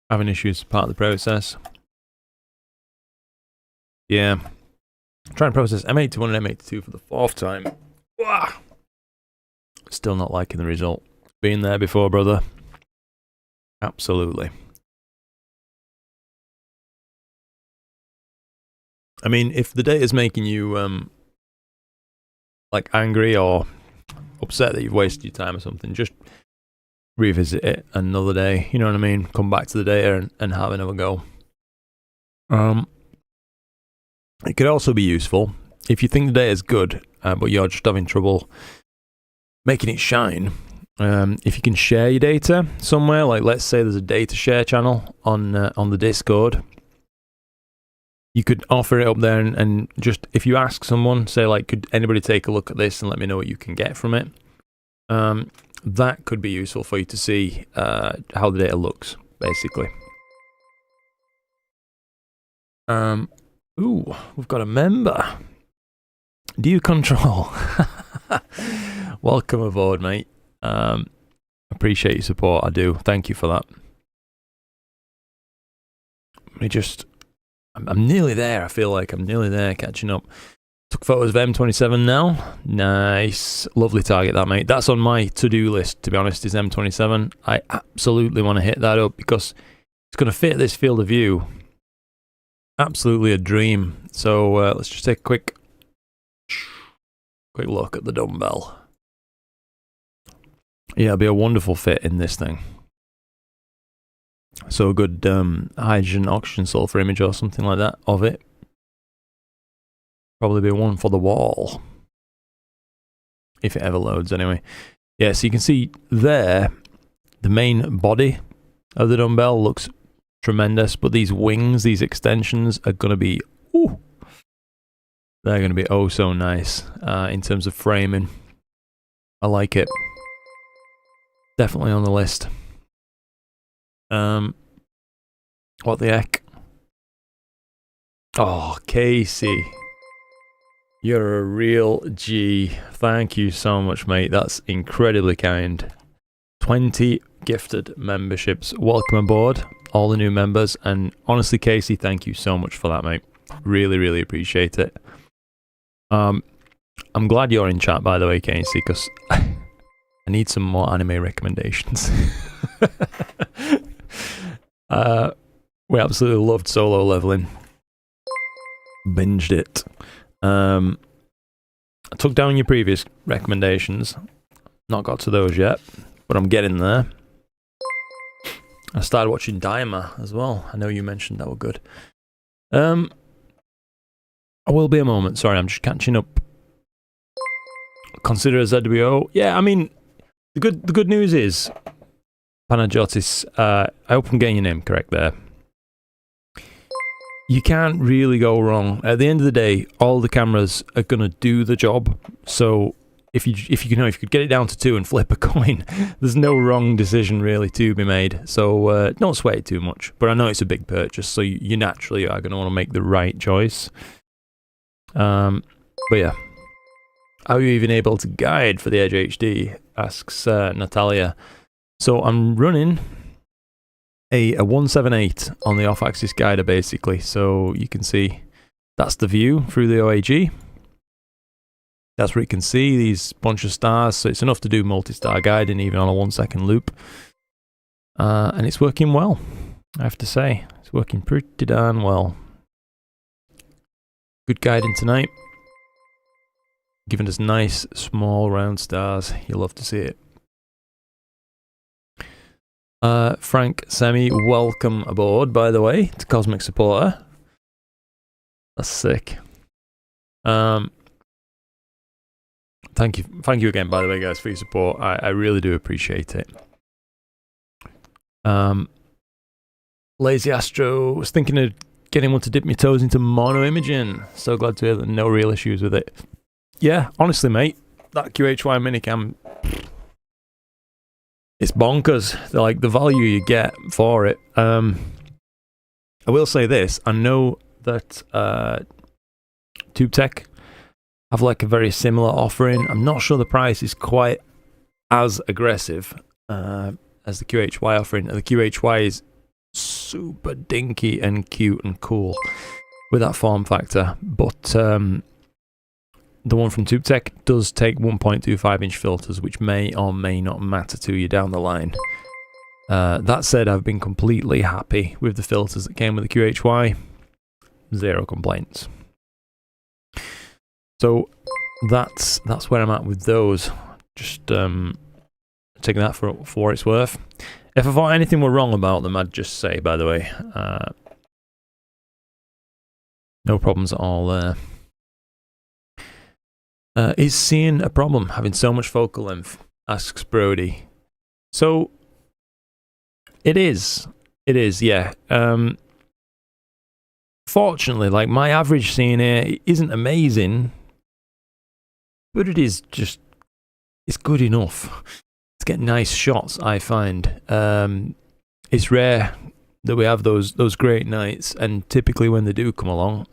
Having issues is part of the process. Yeah. Trying to process M81 and M82 for the 4th time. Wah! Still not liking the result. Been there before, brother. Absolutely. I mean, if the data's making you like angry or upset that you've wasted your time or something, just revisit it another day. You know what I mean? Come back to the data and have another go. It could also be useful if you think the data is good, but you're just having trouble making it shine. If you can share your data somewhere, like let's say there's a data share channel on the Discord, you could offer it up there and just, if you ask someone, say like, could anybody take a look at this and let me know what you can get from it? That could be useful for you to see how the data looks, basically. Ooh, we've got a member. Do you control? Welcome aboard, mate. Appreciate your support. I do. Thank you for that. I'm nearly there. I feel like I'm nearly there, catching up. Took photos of M27 now. Nice. Lovely target, that, mate. That's on my to-do list, to be honest, is M27. I absolutely want to hit that up because it's going to fit this field of view. Absolutely a dream. So let's just take a quick look at the dumbbell. Yeah, it'll be a wonderful fit in this thing. So a good hydrogen, oxygen, sulfur image or something like that of it. Probably be one for the wall. If it ever loads, anyway. Yeah, so you can see there, the main body of the dumbbell looks tremendous, but these wings, these extensions are going to be, ooh, they're going to be oh so nice in terms of framing. I like it. Definitely on the list. What the heck? Oh, Casey. You're a real G. Thank you so much, mate. That's incredibly kind. 20 gifted memberships. Welcome aboard, all the new members. And honestly, Casey, thank you so much for that, mate. Really, really appreciate it. I'm glad you're in chat, by the way, Casey, because I need some more anime recommendations. We absolutely loved Solo Leveling. Binged it. I took down your previous recommendations. Not got to those yet, but I'm getting there. I started watching Daima as well. I know you mentioned that were good. I will be a moment. Sorry, I'm just catching up. Consider a ZWO. Yeah, I mean, the good news is, Panajotis, I hope I'm getting your name correct there. You can't really go wrong. At the end of the day, all the cameras are going to do the job. So if you know, if you could get it down to 2 and flip a coin, there's no wrong decision really to be made. So don't sweat it too much. But I know it's a big purchase, so you naturally are going to want to make the right choice. But yeah, are you even able to guide for the Edge HD? Asks Natalia. So I'm running a 178 on the off-axis guider basically. So you can see that's the view through the OAG. That's where you can see these bunch of stars, so it's enough to do multi-star guiding even on a 1 second loop. And it's working well, I have to say. It's working pretty darn well. Good guiding tonight. Giving us nice, small, round stars. You'll love to see it. Frank Semi, welcome aboard, by the way, to Cosmic Supporter. That's sick. Thank you again, by the way, guys, for your support. I really do appreciate it. Lazy Astro was thinking of getting one to dip my toes into mono imaging. So glad to hear that no real issues with it. Yeah, honestly, mate, that QHY minicam, it's bonkers. Like the value you get for it. I will say this: I know that TubeTech have like a very similar offering. I'm not sure the price is quite as aggressive as the QHY offering. The QHY is super dinky and cute and cool with that form factor, but the one from TubeTech does take 1.25 inch filters, which may or may not matter to you down the line. That said, I've been completely happy with the filters that came with the QHY. Zero complaints. So that's where I'm at with those. Just taking that for what it's worth. If I thought anything were wrong about them, I'd just say, by the way. No problems at all there. Is seeing a problem having so much focal length? Asks Brody. So it is, yeah. Fortunately, like my average seeing here isn't amazing, but it is just, it's good enough to get nice shots, I find. It's rare that we have those great nights, and typically when they do come along,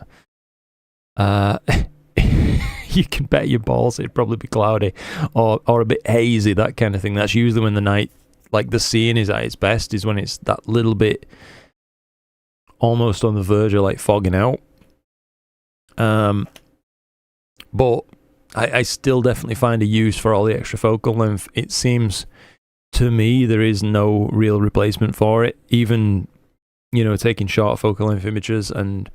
you can bet your balls it'd probably be cloudy or a bit hazy, that kind of thing. That's usually when the night, like the seeing is at its best, is when it's that little bit almost on the verge of like fogging out. But I still definitely find a use for all the extra focal length. It seems to me there is no real replacement for it. Even, you know, taking short focal length images and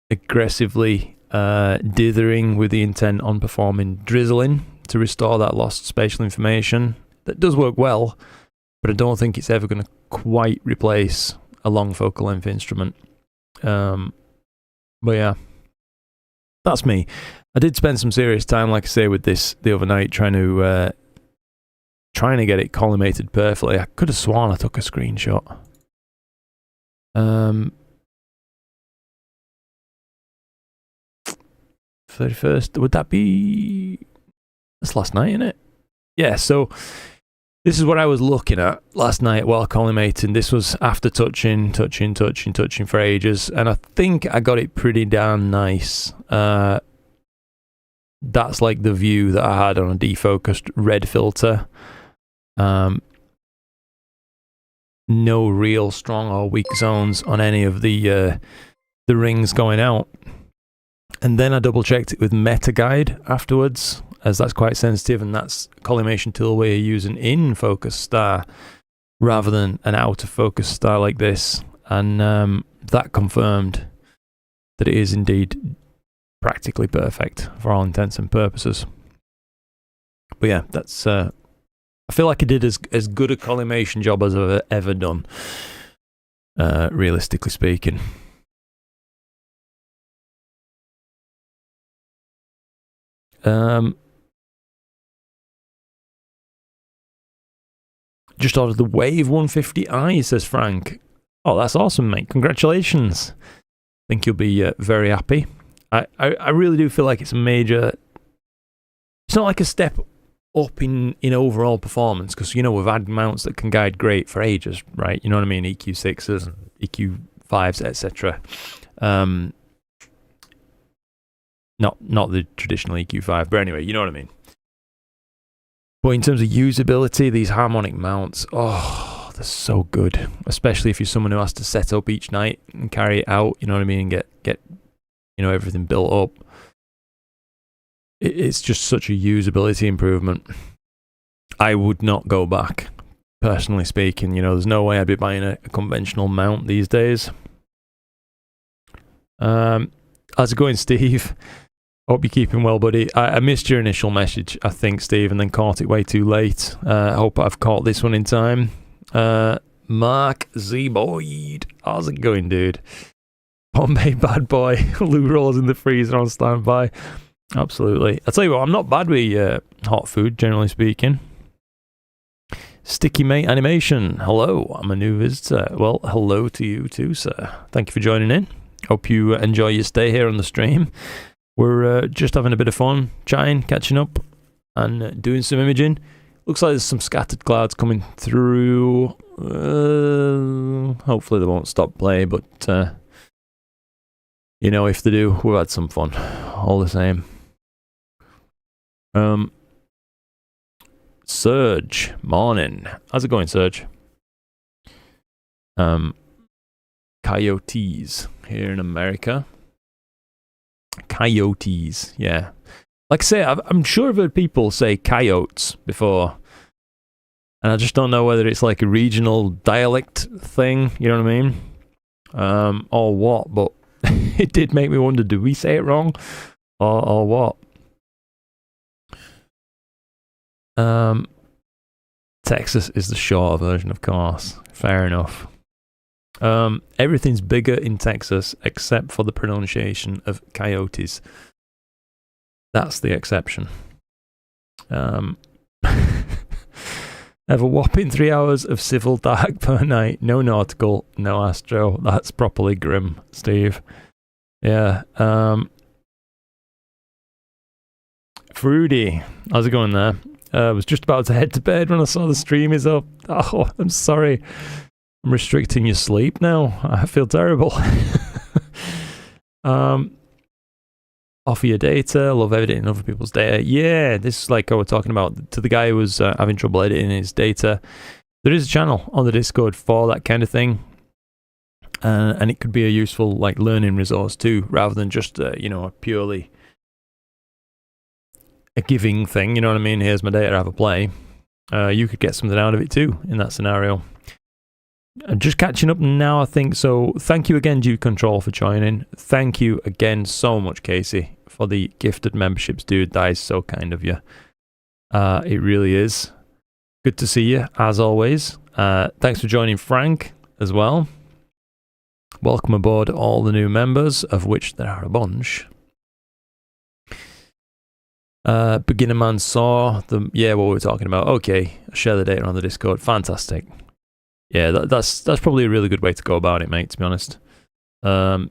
aggressively dithering with the intent on performing drizzling to restore that lost spatial information. That does work well, but I don't think it's ever going to quite replace a long focal length instrument. But yeah, that's me. I did spend some serious time, like I say, with this the other night, trying to get it collimated perfectly. I could have sworn I took a screenshot. 31st, would that be... That's last night, isn't it? Yeah, so this is what I was looking at last night while collimating. This was after touching for ages, and I think I got it pretty darn nice. That's like the view that I had on a defocused red filter. No real strong or weak zones on any of the rings going out. And then I double checked it with MetaGuide afterwards, as that's quite sensitive, and that's a collimation tool where you're using in focus star rather than an out of focus star like this. And that confirmed that it is indeed practically perfect for all intents and purposes. But yeah, that's I feel like I did as good a collimation job as I've ever done, realistically speaking. Just ordered the Wave 150i, says Frank. Oh, that's awesome, mate. Congratulations. Think you'll be very happy. I really do feel like it's a major... It's not like a step up in overall performance, because, you know, we've had mounts that can guide great for ages, right? You know what I mean? EQ6s and EQ5s, etc. Not the traditional EQ5, but anyway, you know what I mean. But in terms of usability, these harmonic mounts, oh, they're so good, especially if you're someone who has to set up each night and carry it out, you know what I mean, and get you know, everything built up. It's just such a usability improvement. I would not go back, personally speaking. You know, there's no way I'd be buying a conventional mount these days. How's it going, Steve? Hope you're keeping well, buddy. I missed your initial message, I think, Steve, and then caught it way too late. Hope I've caught this one in time. Mark Z. Boyd. How's it going, dude? Bombay bad boy. Lou rolls in the freezer on standby. Absolutely. I'll tell you what, I'm not bad with hot food, generally speaking. Sticky Mate Animation. Hello, I'm a new visitor. Well, hello to you too, sir. Thank you for joining in. Hope you enjoy your stay here on the stream. We're just having a bit of fun, chatting, catching up, and doing some imaging. Looks like there's some scattered clouds coming through. Hopefully they won't stop play, but you know, if they do, we've had some fun all the same. Serge, morning. How's it going, Serge? Coyotes here in America. Coyotes, yeah. Like I say, I'm sure I've heard people say coyotes before, and I just don't know whether it's like a regional dialect thing, you know what I mean? Or what, but it did make me wonder, do we say it wrong? Or what? Texas is the shorter version, of course. Fair enough. Everything's bigger in Texas except for the pronunciation of coyotes. That's the exception. Have a whopping 3 hours of civil dark per night. No nautical, no Astro. That's properly grim, Steve. Yeah. Fruity, how's it going there? I was just about to head to bed when I saw the stream is up. Oh, I'm sorry. I'm restricting your sleep now. I feel terrible. Offer your data. Love editing other people's data. Yeah, this is like I was talking about to the guy who was having trouble editing his data. There is a channel on the Discord for that kind of thing. And it could be a useful like learning resource too, rather than just you know, a purely a giving thing, you know what I mean? Here's my data, have a play. You could get something out of it too in that scenario. I'm just catching up now, I think. So thank you again, Dude Control, for joining. Thank you again so much, Casey, for the gifted memberships, dude. That is so kind of you. It really is. Good to see you, as always. Thanks for joining, Frank, as well. Welcome aboard all the new members, of which there are a bunch. Beginner Man saw the what we were talking about. Okay, share the data on the Discord. Fantastic. Yeah, that's probably a really good way to go about it, mate, to be honest. Debo,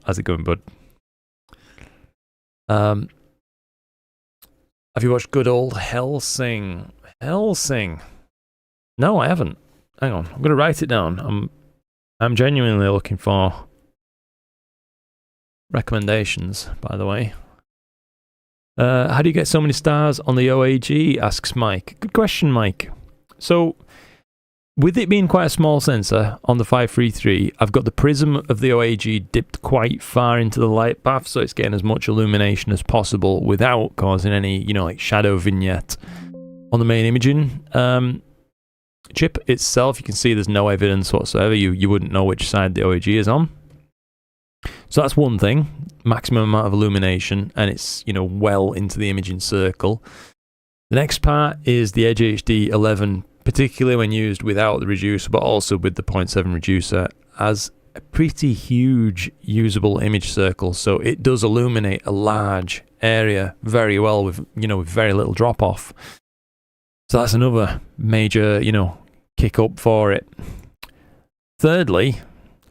how's it going, bud? Have you watched good old Hellsing? Hellsing? No, I haven't. Hang on, I'm gonna write it down. I'm genuinely looking for recommendations, by the way. How do you get so many stars on the OAG? Asks Mike. Good question, Mike. So, with it being quite a small sensor on the 533, I've got the prism of the OAG dipped quite far into the light path, so it's getting as much illumination as possible without causing any, you know, like shadow vignette on the main imaging chip itself. You can see there's no evidence whatsoever. You wouldn't know which side the OAG is on. So that's one thing, maximum amount of illumination, and it's, you know, well into the imaging circle. The next part is the Edge HD 11, particularly when used without the reducer, but also with the 0.7 reducer, as a pretty huge usable image circle. So it does illuminate a large area very well with, you know, with very little drop off. So that's another major, you know, kick up for it. Thirdly,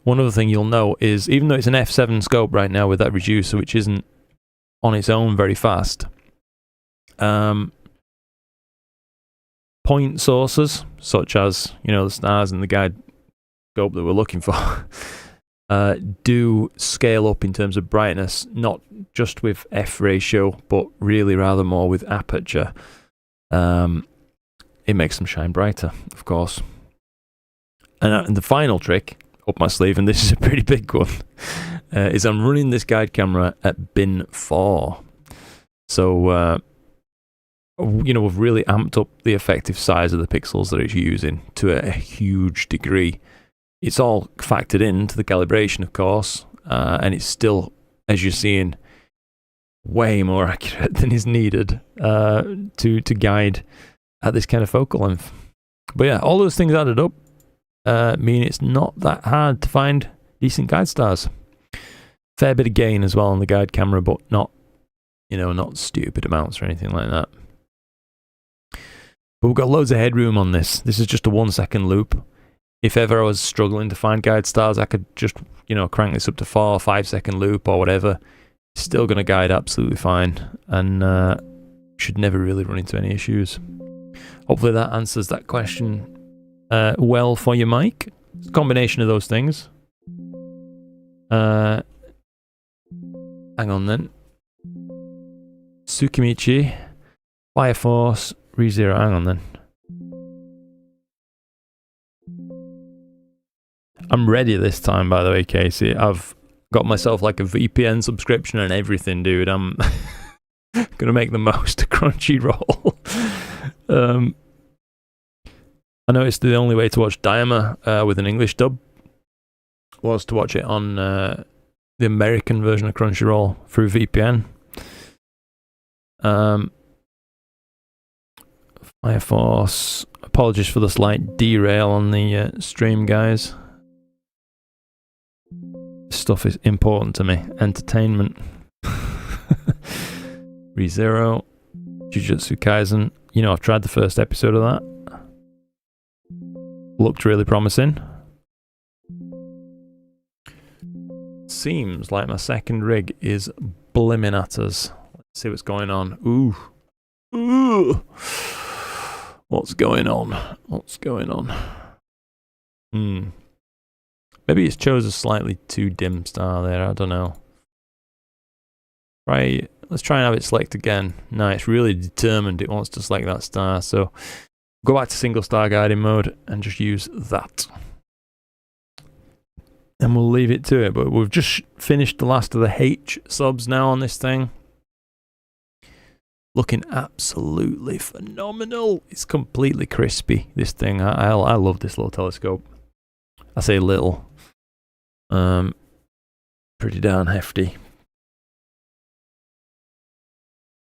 one other thing you'll know is, even though it's an f7 scope right now with that reducer, which isn't on its own very fast, Point sources, such as, you know, the stars in the guide scope that we're looking for, do scale up in terms of brightness, not just with f ratio, but really rather more with aperture. It makes them shine brighter, of course. And the final trick up my sleeve, and this is a pretty big one, is I'm running this guide camera at bin 4. So, you know, we've really amped up the effective size of the pixels that it's using to a huge degree. It's all factored into the calibration, of course, and it's still, as you're seeing, way more accurate than is needed to guide at this kind of focal length. But yeah, all those things added up mean it's not that hard to find decent guide stars. Fair bit of gain as well on the guide camera, but not, you know, not stupid amounts or anything like that. But we've got loads of headroom on this. This is just a 1 second loop. If ever I was struggling to find guide stars, I could just, you know, crank this up to 4 or 5 second loop or whatever. It's still going to guide absolutely fine, and should never really run into any issues. Hopefully that answers that question well for you, Mike. It's a combination of those things. Hang on then. Tsukimichi, Fire Force, ReZero. Hang on then. I'm ready this time, by the way, Casey. I've got myself like a VPN subscription and everything, dude. I'm gonna make the most of Crunchyroll. I noticed the only way to watch Diama with an English dub was to watch it on the American version of Crunchyroll through VPN. Fire Force. Apologies for the slight derail on the stream, guys. This stuff is important to me. Entertainment. ReZero. Jujutsu Kaisen. You know, I've tried the first episode of that. Looked really promising. Seems like my second rig is blimming at us. Let's see what's going on. Ooh. Ooh. What's going on? What's going on? Maybe it's chose a slightly too dim star there. I don't know. Right. Let's try and have it select again. No, it's really determined it wants to select that star. So go back to single star guiding mode and just use that. And we'll leave it to it. But we've just finished the last of the H subs now on this thing. Looking absolutely phenomenal. It's completely crispy, this thing. I love this little telescope. I say little. Pretty darn hefty.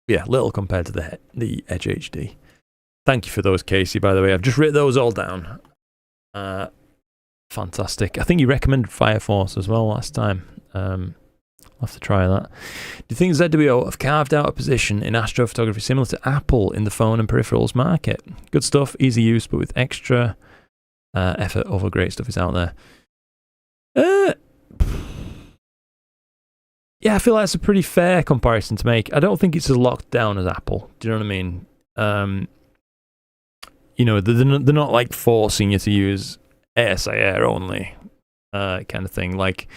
Yeah, little compared to the Edge HD. Thank you for those, Casey, by the way. I've just written those all down. Fantastic. I think you recommended Fire Force as well last time. I'll have to try that. Do you think ZWO have carved out a position in astrophotography similar to Apple in the phone and peripherals market? Good stuff, easy use, but with extra effort, other great stuff is out there. Yeah, I feel like that's a pretty fair comparison to make. I don't think it's as locked down as Apple. Do you know what I mean? You know, they're not like forcing you to use ASI Air only kind of thing. Like,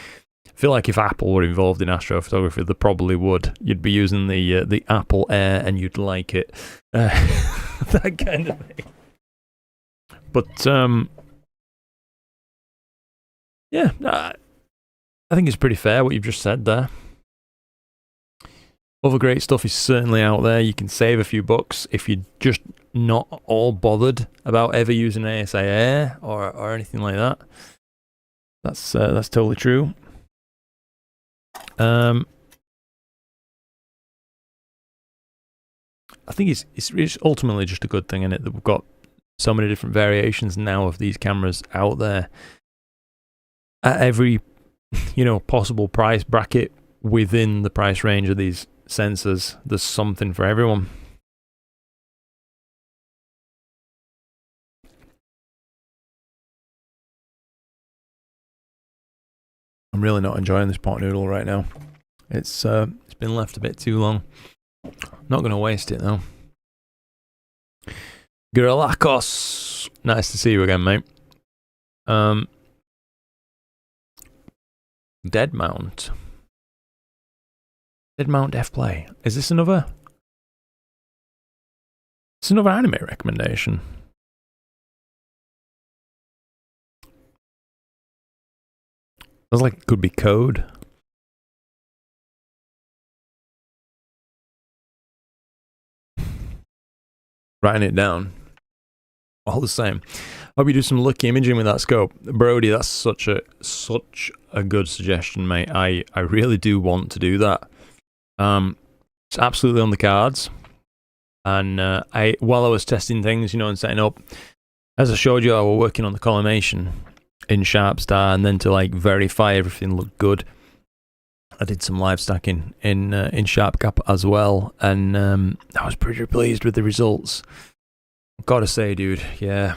I feel like if Apple were involved in astrophotography, they probably would. You'd be using the Apple Air and you'd like it. That kind of thing. But, yeah, I think it's pretty fair what you've just said there. Other great stuff is certainly out there. You can save a few bucks if you're just not all bothered about ever using ASI Air or anything like that. That's totally true. I think it's ultimately just a good thing, isn't it, that we've got so many different variations now of these cameras out there at every, you know, possible price bracket within the price range of these sensors. There's something for everyone. I'm really not enjoying this pot noodle right now. It's been left a bit too long. Not going to waste it though. Girlakos, nice to see you again, mate. Dead Mount F Play. Is this another? It's another anime recommendation. Sounds like it could be code. Writing it down. All the same. Hope you do some lucky imaging with that scope. Brody, that's such a good suggestion, mate. I really do want to do that. It's absolutely on the cards. And while I was testing things, you know, and setting up, as I showed you, I was working on the colimation in SharpStar, and then to like verify everything looked good, I did some live stacking in SharpCap as well, and I was pretty pleased with the results. Gotta say, dude, yeah.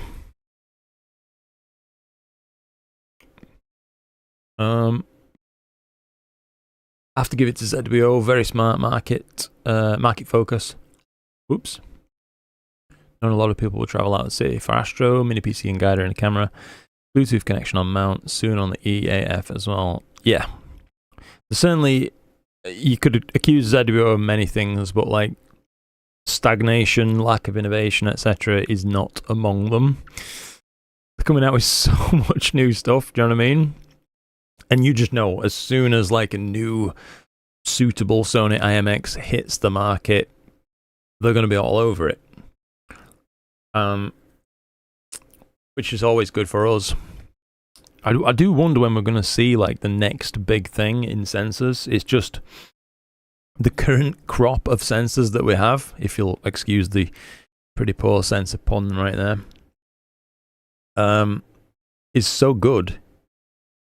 I have to give it to ZWO. Very smart market focus. Oops. Known a lot of people will travel out of the city for Astro, mini PC and guider and a camera. Bluetooth connection on mount, soon on the EAF as well. Yeah. Certainly, you could accuse ZWO of many things, but like stagnation, lack of innovation, etc. is not among them. They're coming out with so much new stuff, do you know what I mean? And you just know, as soon as like a new suitable Sony IMX hits the market, they're going to be all over it. Which is always good for us. I do wonder when we're going to see like the next big thing in sensors. It's just the current crop of sensors that we have, if you'll excuse the pretty poor sensor pun right there, is so good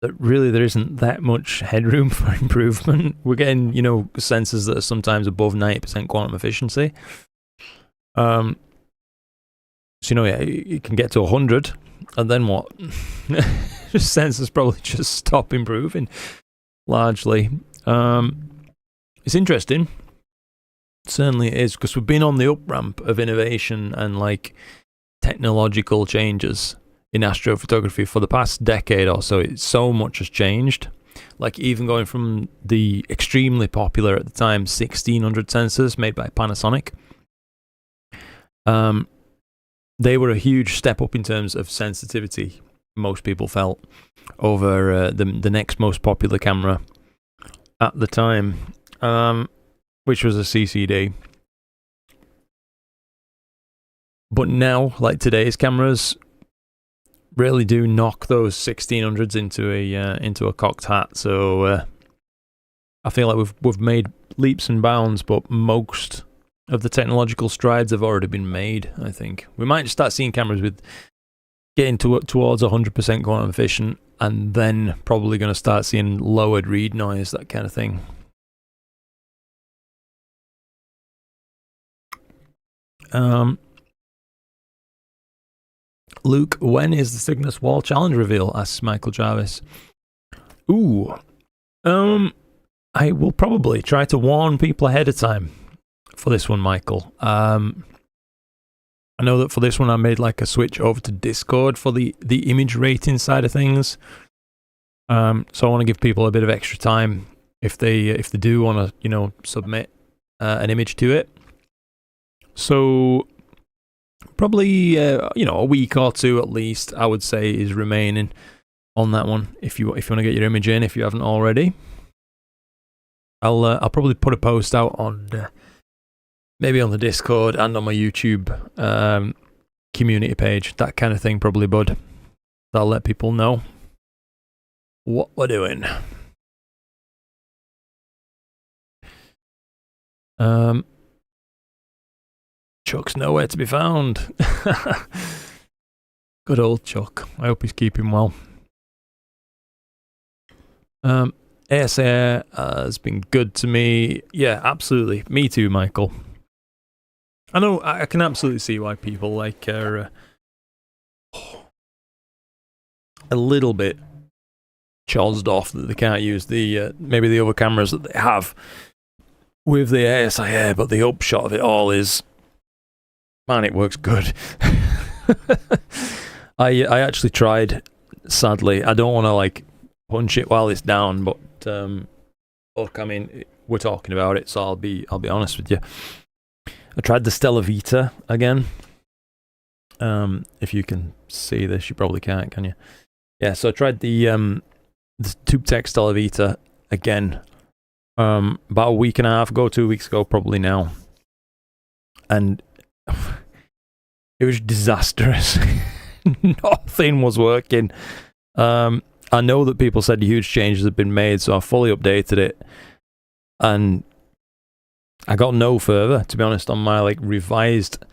that really there isn't that much headroom for improvement. We're getting, you know, sensors that are sometimes above 90% quantum efficiency. So, you know, yeah, you can get to 100, and then what? Sensors probably just stop improving, largely. It's interesting. Certainly it is, because we've been on the up-ramp of innovation and, like, technological changes in astrophotography for the past decade or so. So much has changed. Like, even going from the extremely popular at the time 1600 sensors made by Panasonic. They were a huge step up in terms of sensitivity, most people felt, over the next most popular camera at the time, which was a CCD. But now, like today's cameras, really do knock those 1600s into a cocked hat. So I feel like we've made leaps and bounds, but most of the technological strides have already been made. I think we might start seeing cameras with getting towards 100% quantum efficient, and then probably going to start seeing lowered read noise, that kind of thing. Luke, when is the Cygnus Wall Challenge reveal? Asks Michael Jarvis. Ooh, I will probably try to warn people ahead of time for this one, Michael. I know that for this one I made like a switch over to Discord for the image rating side of things. So I want to give people a bit of extra time if they do want to, you know, submit an image to it. So probably you know, a week or two at least, I would say, is remaining on that one. If you want to get your image in, if you haven't already, I'll probably put a post out on maybe on the Discord and on my YouTube community page, that kind of thing, probably, bud. That'll let people know what we're doing. Chuck's nowhere to be found. Good old Chuck. I hope he's keeping well. ASA has been good to me. Yeah, absolutely. Me too, Michael. I know, I can absolutely see why people like are a little bit chosed off that they can't use the maybe the other cameras that they have with the ASIA, but the upshot of it all is Man, it works good. I actually tried, sadly. I don't want to like punch it while it's down, but look, I mean, we're talking about it, so I'll be honest with you. I tried the Stella Vita again. If you can see this, you probably can't, can you? Yeah, so I tried the TubeTech Stella Vita again about a week and a half ago, 2 weeks ago, probably now. And it was disastrous. Nothing was working. I know that people said huge changes have been made, so I fully updated it. And I got no further, to be honest, on my like revised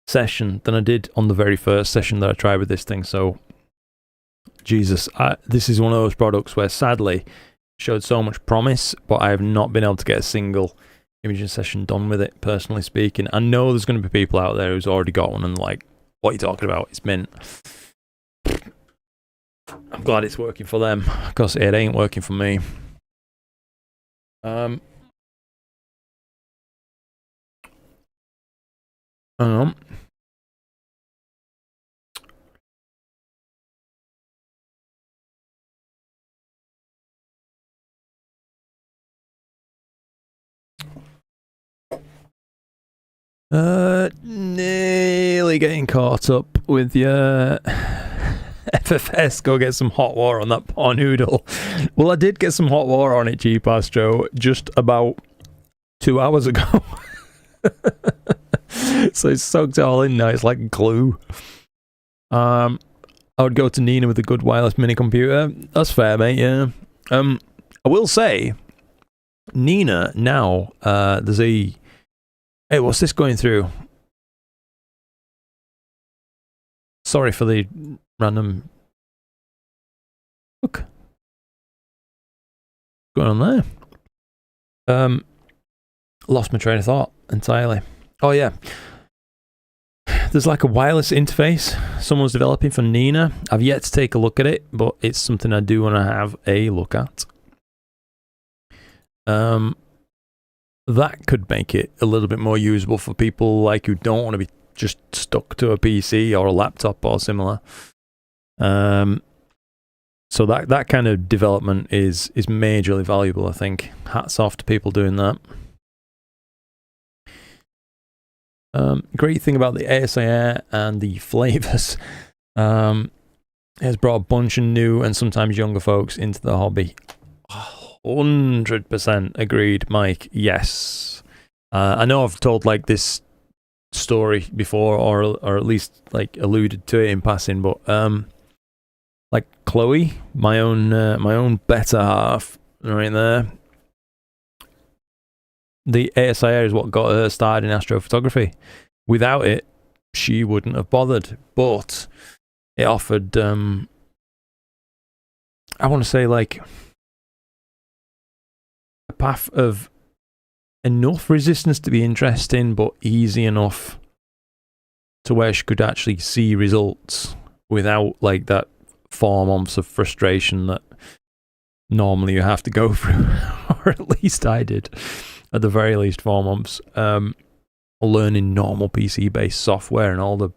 session than I did on the very first session that I tried with this thing. So, Jesus, this is one of those products where sadly showed so much promise, but I have not been able to get a single imaging session done with it, personally speaking. I know there's going to be people out there who's already got one and like, what are you talking about? It's mint. I'm glad it's working for them, because it ain't working for me. I don't know. Nearly getting caught up with your FFS. Go get some hot water on that poor noodle. Well, I did get some hot water on it, cheap Astro, just about 2 hours ago. So it's soaked all in now. It's like glue. I would go to Nina with a good wireless mini computer. That's fair, mate. Yeah. I will say, Nina now. There's a. Hey, what's this going through? Sorry for the random. Look. What's going on there? Lost my train of thought entirely. Oh yeah. There's like a wireless interface someone's developing for Nina. I've yet to take a look at it, but it's something I do want to have a look at. That could make it a little bit more usable for people like who don't want to be just stuck to a PC or a laptop or similar. So that kind of development is majorly valuable, I think. Hats off to people doing that. Great thing about the ASIR and the flavors has brought a bunch of new and sometimes younger folks into the hobby. 100% agreed, Mike. Yes. I know I've told like this story before, or at least like alluded to it in passing, but like Chloe, my own better half, right there. The ASIR is what got her started in astrophotography. Without it, she wouldn't have bothered. But it offered, I want to say, like a path of enough resistance to be interesting, but easy enough to where she could actually see results without like that 4 months of frustration that normally you have to go through, or at least I did. At the very least 4 months, learning normal PC-based software and all the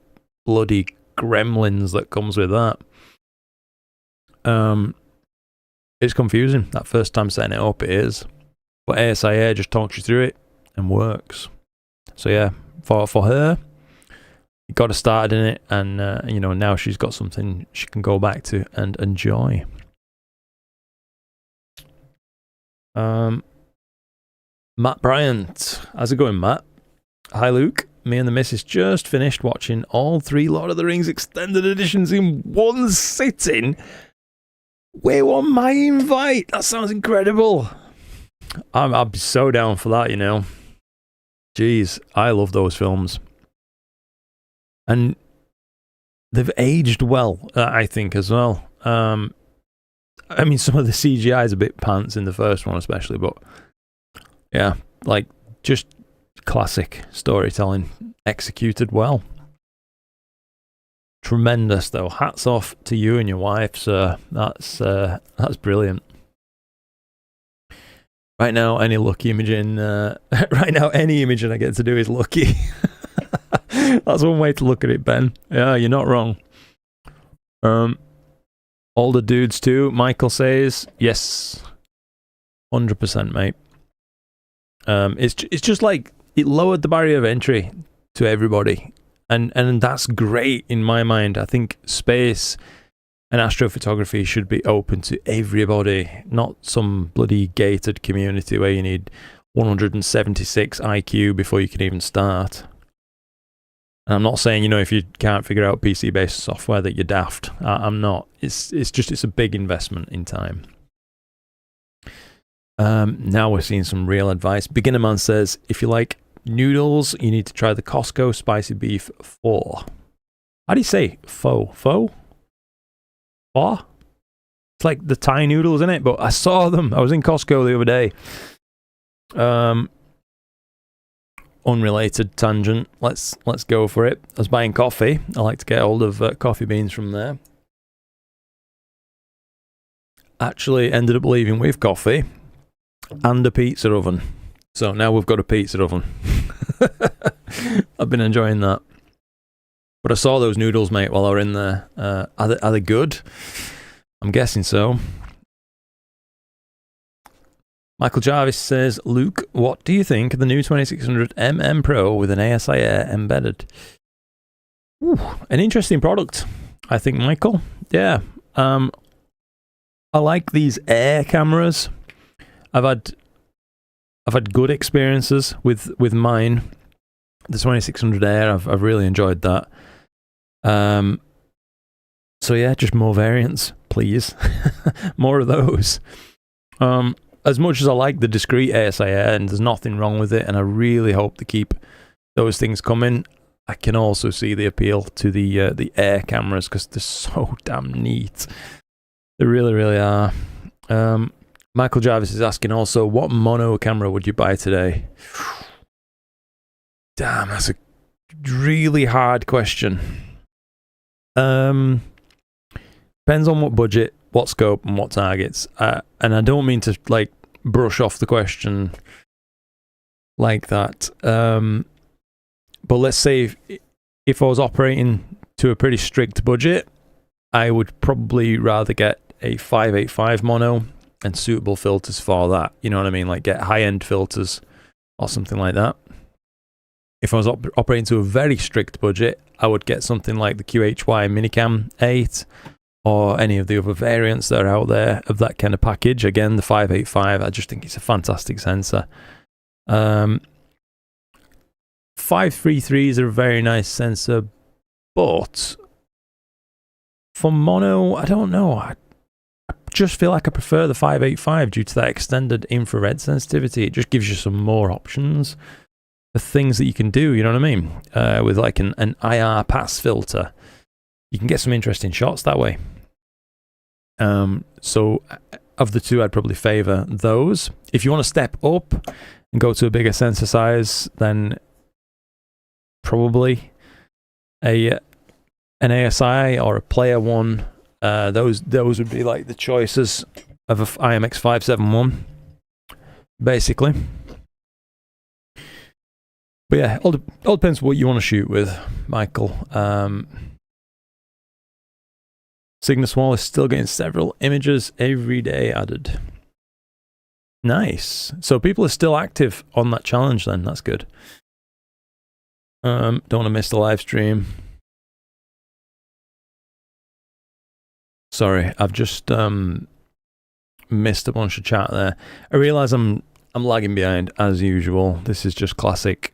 bloody gremlins that comes with that. It's confusing. That first time setting it up, it is. But ASIR just talks you through it and works. So yeah, for her, you got her started in it, and now she's got something she can go back to and enjoy. Matt Bryant. How's it going, Matt? Hi, Luke. Me and the missus just finished watching all 3 Lord of the Rings extended editions in one sitting. Where on my invite? That sounds incredible. I'll be so down for that, Jeez, I love those films. And they've aged well, I think, as well. I mean, some of the CGI is a bit pants in the first one, especially, but yeah, like just classic storytelling executed well. Tremendous, though. Hats off to you and your wife, sir. That's brilliant. Right now, any lucky imaging. Right now, any imaging I get to do is lucky. That's one way to look at it, Ben. Yeah, you're not wrong. Older dudes too, Michael says. Yes. 100%, mate. It's just like, it lowered the barrier of entry to everybody. And that's great in my mind. I think space and astrophotography should be open to everybody, not some bloody gated community where you need 176 IQ before you can even start. And I'm not saying, you know, if you can't figure out PC-based software that you're daft. I'm not. It's a big investment in time. Now we're seeing some real advice. Beginner Man says, if you like noodles, you need to try the Costco spicy beef pho. How do you say pho? Pho? Pho? It's like the Thai noodles, isn't it? But I saw them. I was in Costco the other day. Unrelated tangent. Let's go for it. I was buying coffee. I like to get hold of coffee beans from there. Actually ended up leaving with coffee and a pizza oven. So now we've got a pizza oven. I've been enjoying that. But I saw those noodles, mate, while I were in there. Are they good? I'm guessing so. Michael Jarvis says, Luke, what do you think of the new 2600mm Pro with an ASI Air embedded? Ooh, an interesting product, I think, Michael. Yeah. I like these Air cameras. I've had good experiences with mine. The 2600 Air, I've really enjoyed that. So yeah, just more variants, please. More of those. As much as I like the discrete ASI Air, and there's nothing wrong with it, and I really hope to keep those things coming, I can also see the appeal to the Air cameras because they're so damn neat. They really, really are. Michael Jarvis is asking also, what mono camera would you buy today? Damn, that's a really hard question. Depends on what budget, what scope, and what targets. And I don't mean to like brush off the question like that. But let's say if I was operating to a pretty strict budget, I would probably rather get a 585 mono and suitable filters for that. You know what I mean? Like get high-end filters or something like that. If I was operating to a very strict budget, I would get something like the QHY Minicam 8 or any of the other variants that are out there of that kind of package. Again, the 585, I just think it's a fantastic sensor. 533s are a very nice sensor, but for mono, I don't know. I just feel like I prefer the 585 due to that extended infrared sensitivity. It just gives you some more options for things that you can do, you know what I mean? With like an IR pass filter, you can get some interesting shots that way. So of the two, I'd probably favor those. If you want to step up and go to a bigger sensor size, then probably an ASI or a Player One. Those would be like the choices of a IMX571, basically. But yeah, all depends what you want to shoot with, Michael. Cygnus Wall is still getting several images every day added. Nice. So people are still active on that challenge then. That's good. Don't want to miss the live stream. Sorry, I've just missed a bunch of chat there. I realise I'm lagging behind as usual. This is just classic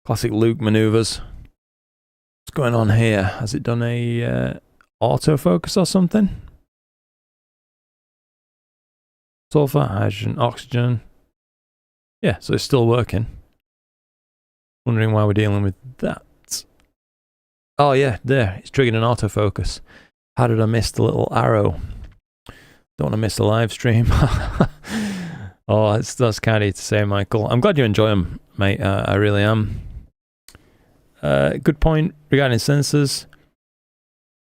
Luke maneuvers. What's going on here? Has it done a autofocus or something? Sulfur, hydrogen, oxygen. Yeah, so it's still working. Wondering why we're dealing with that. Oh yeah, there. It's triggered an autofocus. How did I miss the little arrow? Don't want to miss the live stream. Oh, that's kind of to say, Michael. I'm glad you enjoy them, mate. I really am. Good point regarding sensors.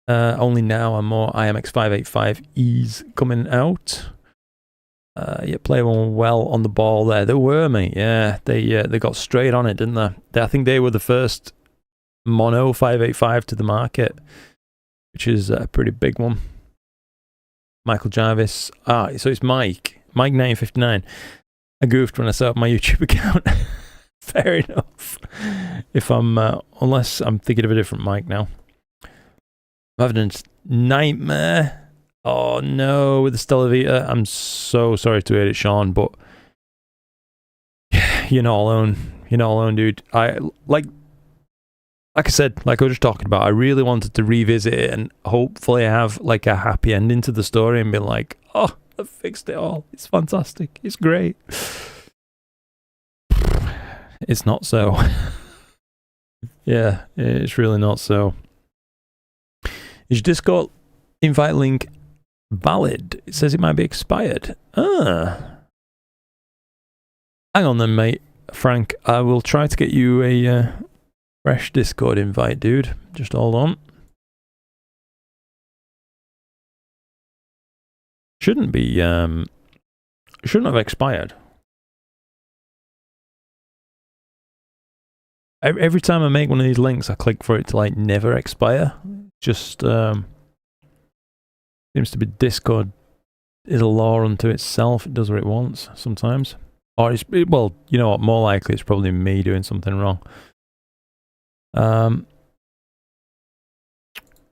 Only now are more IMX585Es coming out. Yeah, play one well on the ball there. They were, mate. Yeah, they got straight on it, didn't they? I think they were the first Mono 585 to the market, which is a pretty big one. Michael Jarvis. So it's Mike 1959. I goofed when I set up my YouTube account. Fair enough. If I'm unless I'm thinking of a different Mike now. I'm having a nightmare. Oh no, with the Stellavita. I'm so sorry to hear it, Sean, but you're not alone. You're not alone, dude. Like I said, like I was just talking about, I really wanted to revisit it and hopefully have like a happy ending to the story and be like, oh, I fixed it all. It's fantastic. It's great. It's not so. Yeah, it's really not so. Is your Discord invite link valid? It says it might be expired. Hang on then, mate. Frank, I will try to get you a fresh Discord invite, dude. Just hold on. Shouldn't have expired. Every time I make one of these links, I click for it to like never expire. Just seems to be Discord is a law unto itself. It does what it wants sometimes. Or well, you know what? More likely, it's probably me doing something wrong.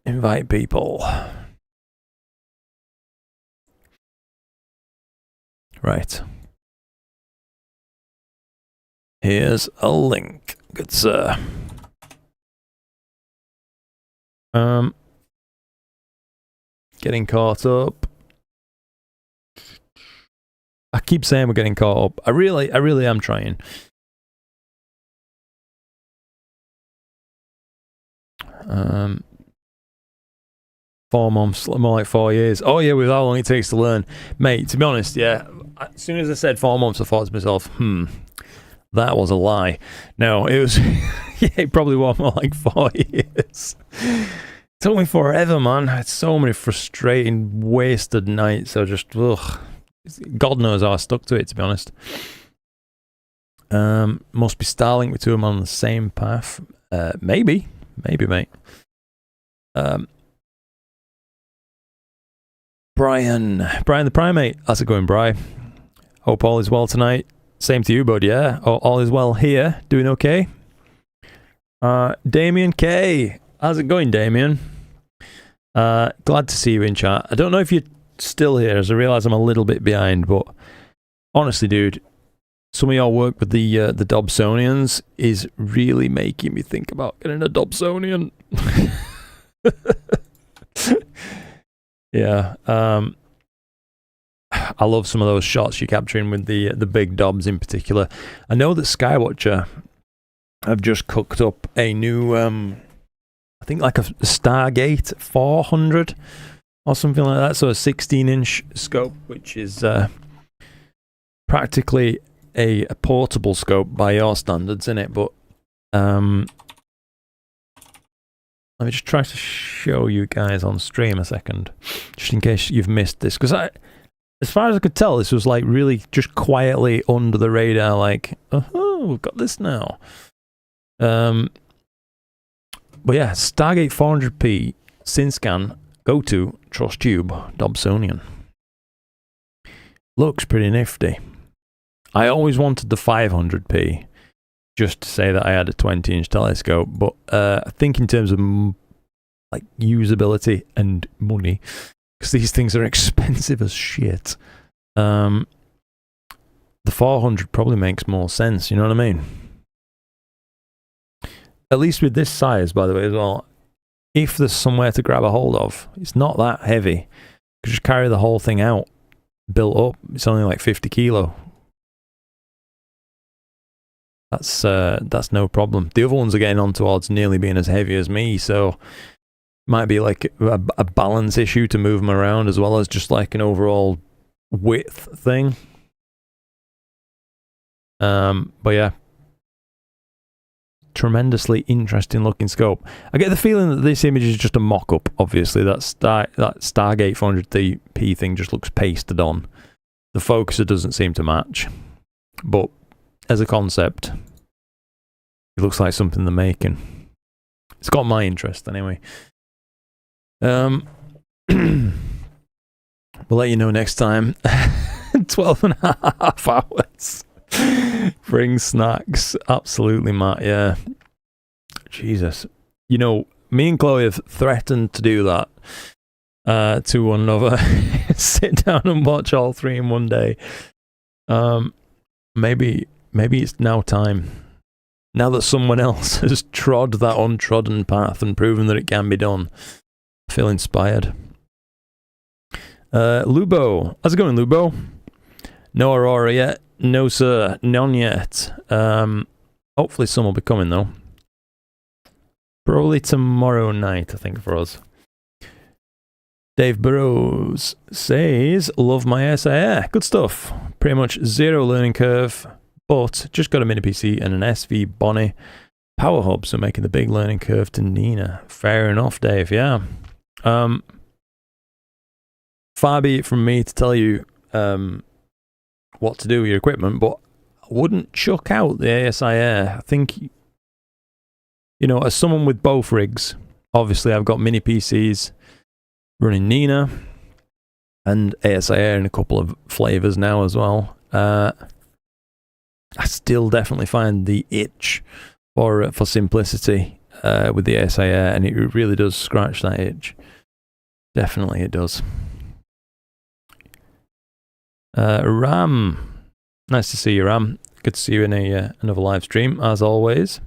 Invite people. Right. Here's a link. Good sir. Getting caught up. I keep saying we're getting caught up. I really am trying. 4 months, more like 4 years. Oh yeah, with how long it takes to learn. Mate, to be honest, yeah. As soon as I said 4 months, I thought to myself, that was a lie. No, it was, yeah, it probably was more like 4 years. It took me forever, man. I had so many frustrating, wasted nights. I just, ugh. God knows how I stuck to it, to be honest. Must be Starlink with 2 of them on the same path. Maybe, mate. Brian the Primate. How's it going, Bri? Hope all is well tonight. Same to you, bud, yeah? All is well here. Doing okay? Damien K. How's it going, Damien? Glad to see you in chat. I don't know if you're still here, as I realise I'm a little bit behind, but honestly, dude, some of your work with the Dobsonians is really making me think about getting a Dobsonian. Yeah, I love some of those shots you're capturing with the big Dobs in particular. I know that Skywatcher have just cooked up a new, I think like a Stargate 400 or something like that. So a 16-inch scope, which is practically a portable scope by your standards, in it. But let me just try to show you guys on stream a second, just in case you've missed this. Because as far as I could tell, this was like really just quietly under the radar, like, oh, we've got this now. But yeah, Stargate 400p, SynScan, go to TrustTube, Dobsonian. Looks pretty nifty. I always wanted the 500p, just to say that I had a 20-inch telescope, but I think in terms of like usability and money, because these things are expensive as shit, the 400 probably makes more sense, you know what I mean? At least with this size, by the way, as well, if there's somewhere to grab a hold of, it's not that heavy. You can just carry the whole thing out, built up. It's only like 50 kilo. That's no problem. The other ones are getting on towards nearly being as heavy as me, so might be like a balance issue to move them around, as well as just like an overall width thing. But yeah, tremendously interesting looking scope. I get the feeling that this image is just a mock-up. Obviously, that Stargate 400p thing just looks pasted on. The focuser doesn't seem to match, but as a concept, it looks like something they're making. It's got my interest anyway. We'll let you know next time. 12.5 hours. Bring snacks. Absolutely, Matt. Yeah. Jesus. You know, me and Chloe have threatened to do that to one another. Sit down and watch all three in one day. Maybe it's now time. Now that someone else has trod that untrodden path and proven that it can be done. I feel inspired. Lubo. How's it going, Lubo? No Aurora yet. No, sir. None yet. Hopefully some will be coming, though. Probably tomorrow night, I think, for us. Dave Burrows says, love my SIR. Good stuff. Pretty much zero learning curve, but just got a mini PC and an SV Bonnie power hub, so making the big learning curve to Nina. Fair enough, Dave, yeah. Far be it from me to tell you what to do with your equipment, but I wouldn't chuck out the ASIR. I think, you know, as someone with both rigs, obviously I've got mini PCs running Nina and ASIR in a couple of flavors now as well. I still definitely find the itch for simplicity with the ASIR, and it really does scratch that itch. Definitely it does. Ram, nice to see you, Ram. Good to see you in another live stream as always.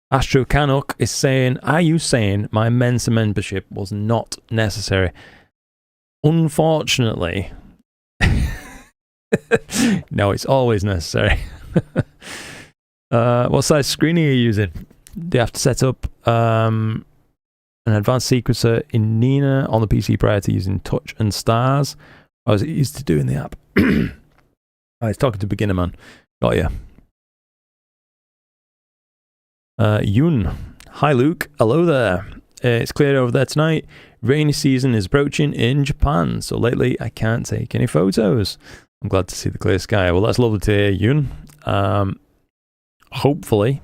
Astro Canuck is saying, are you saying my Mensa membership was not necessary? Unfortunately, no, it's always necessary. What size screen are you using? Do you have to set up an advanced sequencer in Nina on the PC prior to using touch and stars? Or is it easy to do in the app? Oh, he's talking to beginner man. Got ya. Yun. Hi Luke. Hello there. It's clear over there tonight. Rainy season is approaching in Japan, so lately I can't take any photos. I'm glad to see the clear sky. Well, that's lovely to hear, Yun. Hopefully,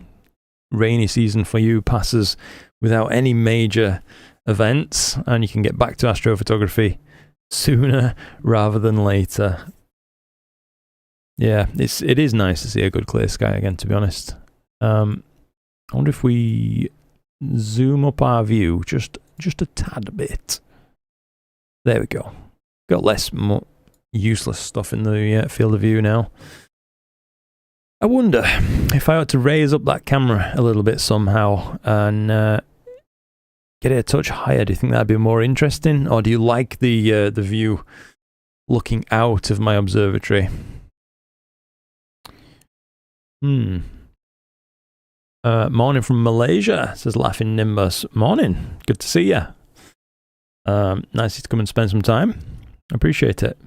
rainy season for you passes without any major events, and you can get back to astrophotography sooner rather than later. Yeah, it is nice to see a good clear sky again, to be honest. I wonder if we zoom up our view just a tad bit. There we go. Got less useless stuff in the field of view now. I wonder if I ought to raise up that camera a little bit somehow and get it a touch higher. Do you think that'd be more interesting, or do you like the view looking out of my observatory? Morning from Malaysia, says Laughing Nimbus. Morning, good to see you. Nice to come and spend some time. Appreciate it.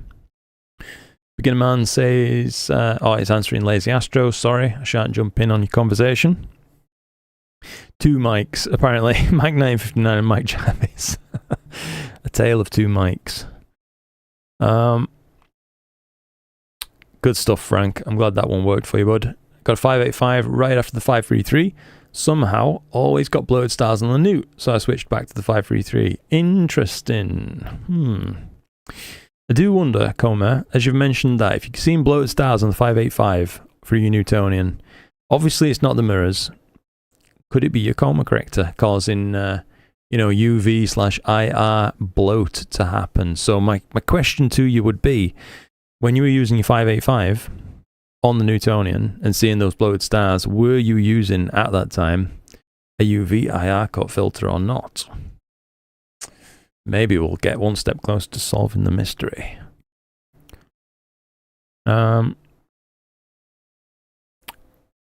Beginner man says, it's answering Lazy Astro. Sorry, I shan't jump in on your conversation. Two mics, apparently. Mike 959 and Mike Jarvis. A tale of two mics. Good stuff, Frank. I'm glad that one worked for you, bud. Got a 585 right after the 533. Somehow, always got blurred stars on the Newt, so I switched back to the 533. Interesting. I do wonder, Comer, as you've mentioned that, if you've seen blurred stars on the 585 for your Newtonian, obviously it's not the mirrors. Could it be your coma corrector causing, UV/IR bloat to happen? So my question to you would be, when you were using your 585 on the Newtonian and seeing those bloated stars, were you using at that time a UV/IR cut filter or not? Maybe we'll get one step closer to solving the mystery.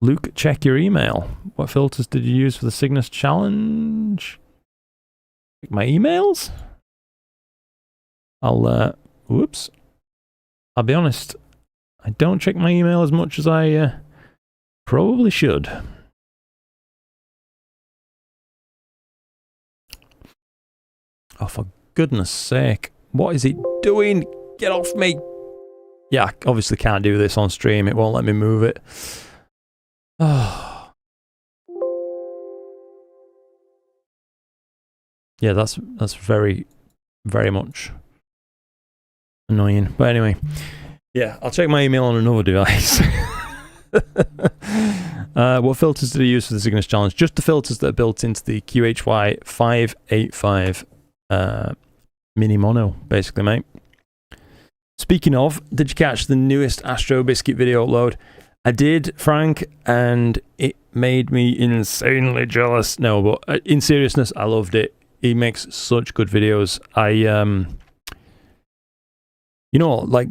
Luke, check your email. What filters did you use for the Cygnus challenge? Check my emails? I'll be honest. I don't check my email as much as I probably should. Oh, for goodness sake. What is it doing? Get off me. Yeah, I obviously can't do this on stream. It won't let me move it. Oh. yeah, that's very, very much annoying. But anyway, yeah, I'll check my email on another device. What filters did I use for the Cygnus challenge? Just the filters that are built into the QHY 585 mini mono, basically, mate. Speaking of, did you catch the newest Astro Biscuit video upload? I did, Frank, and it made me insanely jealous. No, but in seriousness, I loved it. He makes such good videos. You know, like,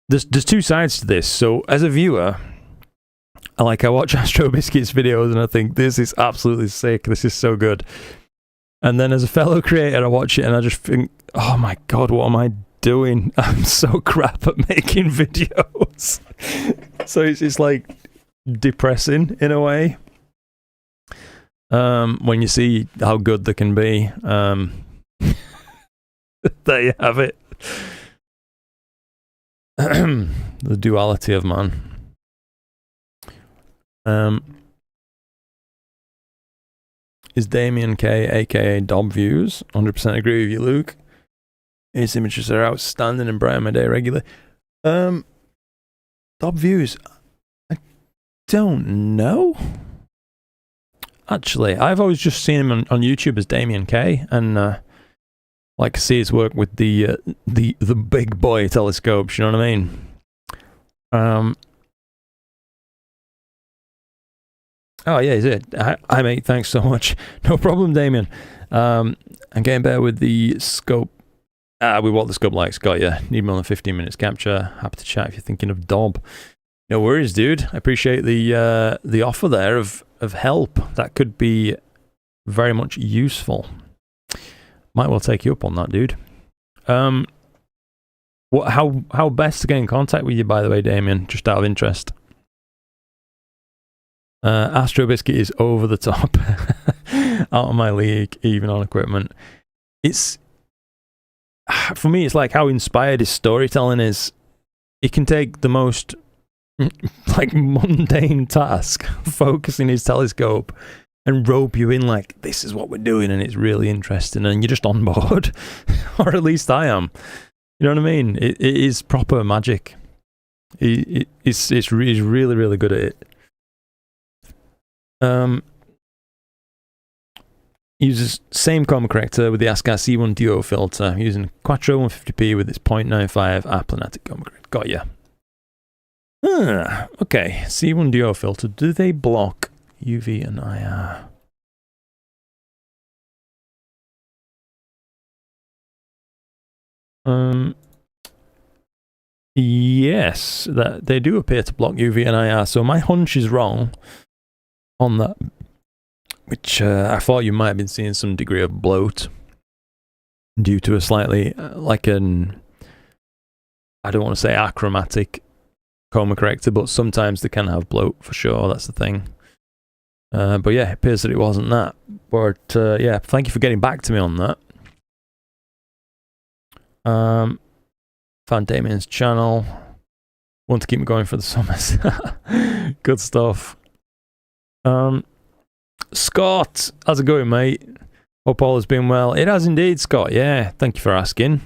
there's two sides to this. So as a viewer, I watch Astro Biscuit's videos and I think, this is absolutely sick. This is so good. And then as a fellow creator, I watch it and I just think, oh my God, what am I doing? I'm so crap at making videos. So it's like depressing in a way. When you see how good they can be. There you have it. The duality of man. Is Damien K, aka Dob Views? 100% agree with you, Luke. His images are outstanding and brighten my day regularly. Dob Views, I don't know. Actually, I've always just seen him on YouTube as Damien K, and like to see his work with the big boy telescopes. You know what I mean? Oh yeah, is it? Hi mate, thanks so much. No problem, Damien. I'm getting better with the scope. With what the scope likes. Got you. Need more than 15 minutes capture. Happy to chat if you're thinking of Dob. No worries, dude. I appreciate the offer there of help. That could be very much useful. Might well take you up on that, dude. How best to get in contact with you, by the way, Damien? Just out of interest. Astro Biscuit is over the top. Out of my league, even on equipment. For me, it's like how inspired his storytelling is. He can take the most like mundane task, focusing his telescope, and rope you in like, this is what we're doing, and it's really interesting, and you're just on board. Or at least I am. You know what I mean? It is proper magic. He's really, really good at it. Uses same chroma corrector with the ASCII C1 Duo filter, using Quattro 150p with its 0.95 aplanatic chroma corrector. Got ya. Okay, C1 Duo filter. Do they block UV and IR? Yes, that they do appear to block UV and IR. So my hunch is wrong on that, which I thought you might have been seeing some degree of bloat due to a slightly like an, I don't want to say achromatic chroma corrector, but sometimes they can have bloat for sure. That's the thing. But yeah, it appears that it wasn't that. But yeah, thank you for getting back to me on that. Found Damien's channel. Want to keep me going for the summers. Good stuff. Scott, how's it going, mate? Hope all has been well. It has indeed, Scott. Yeah, thank you for asking.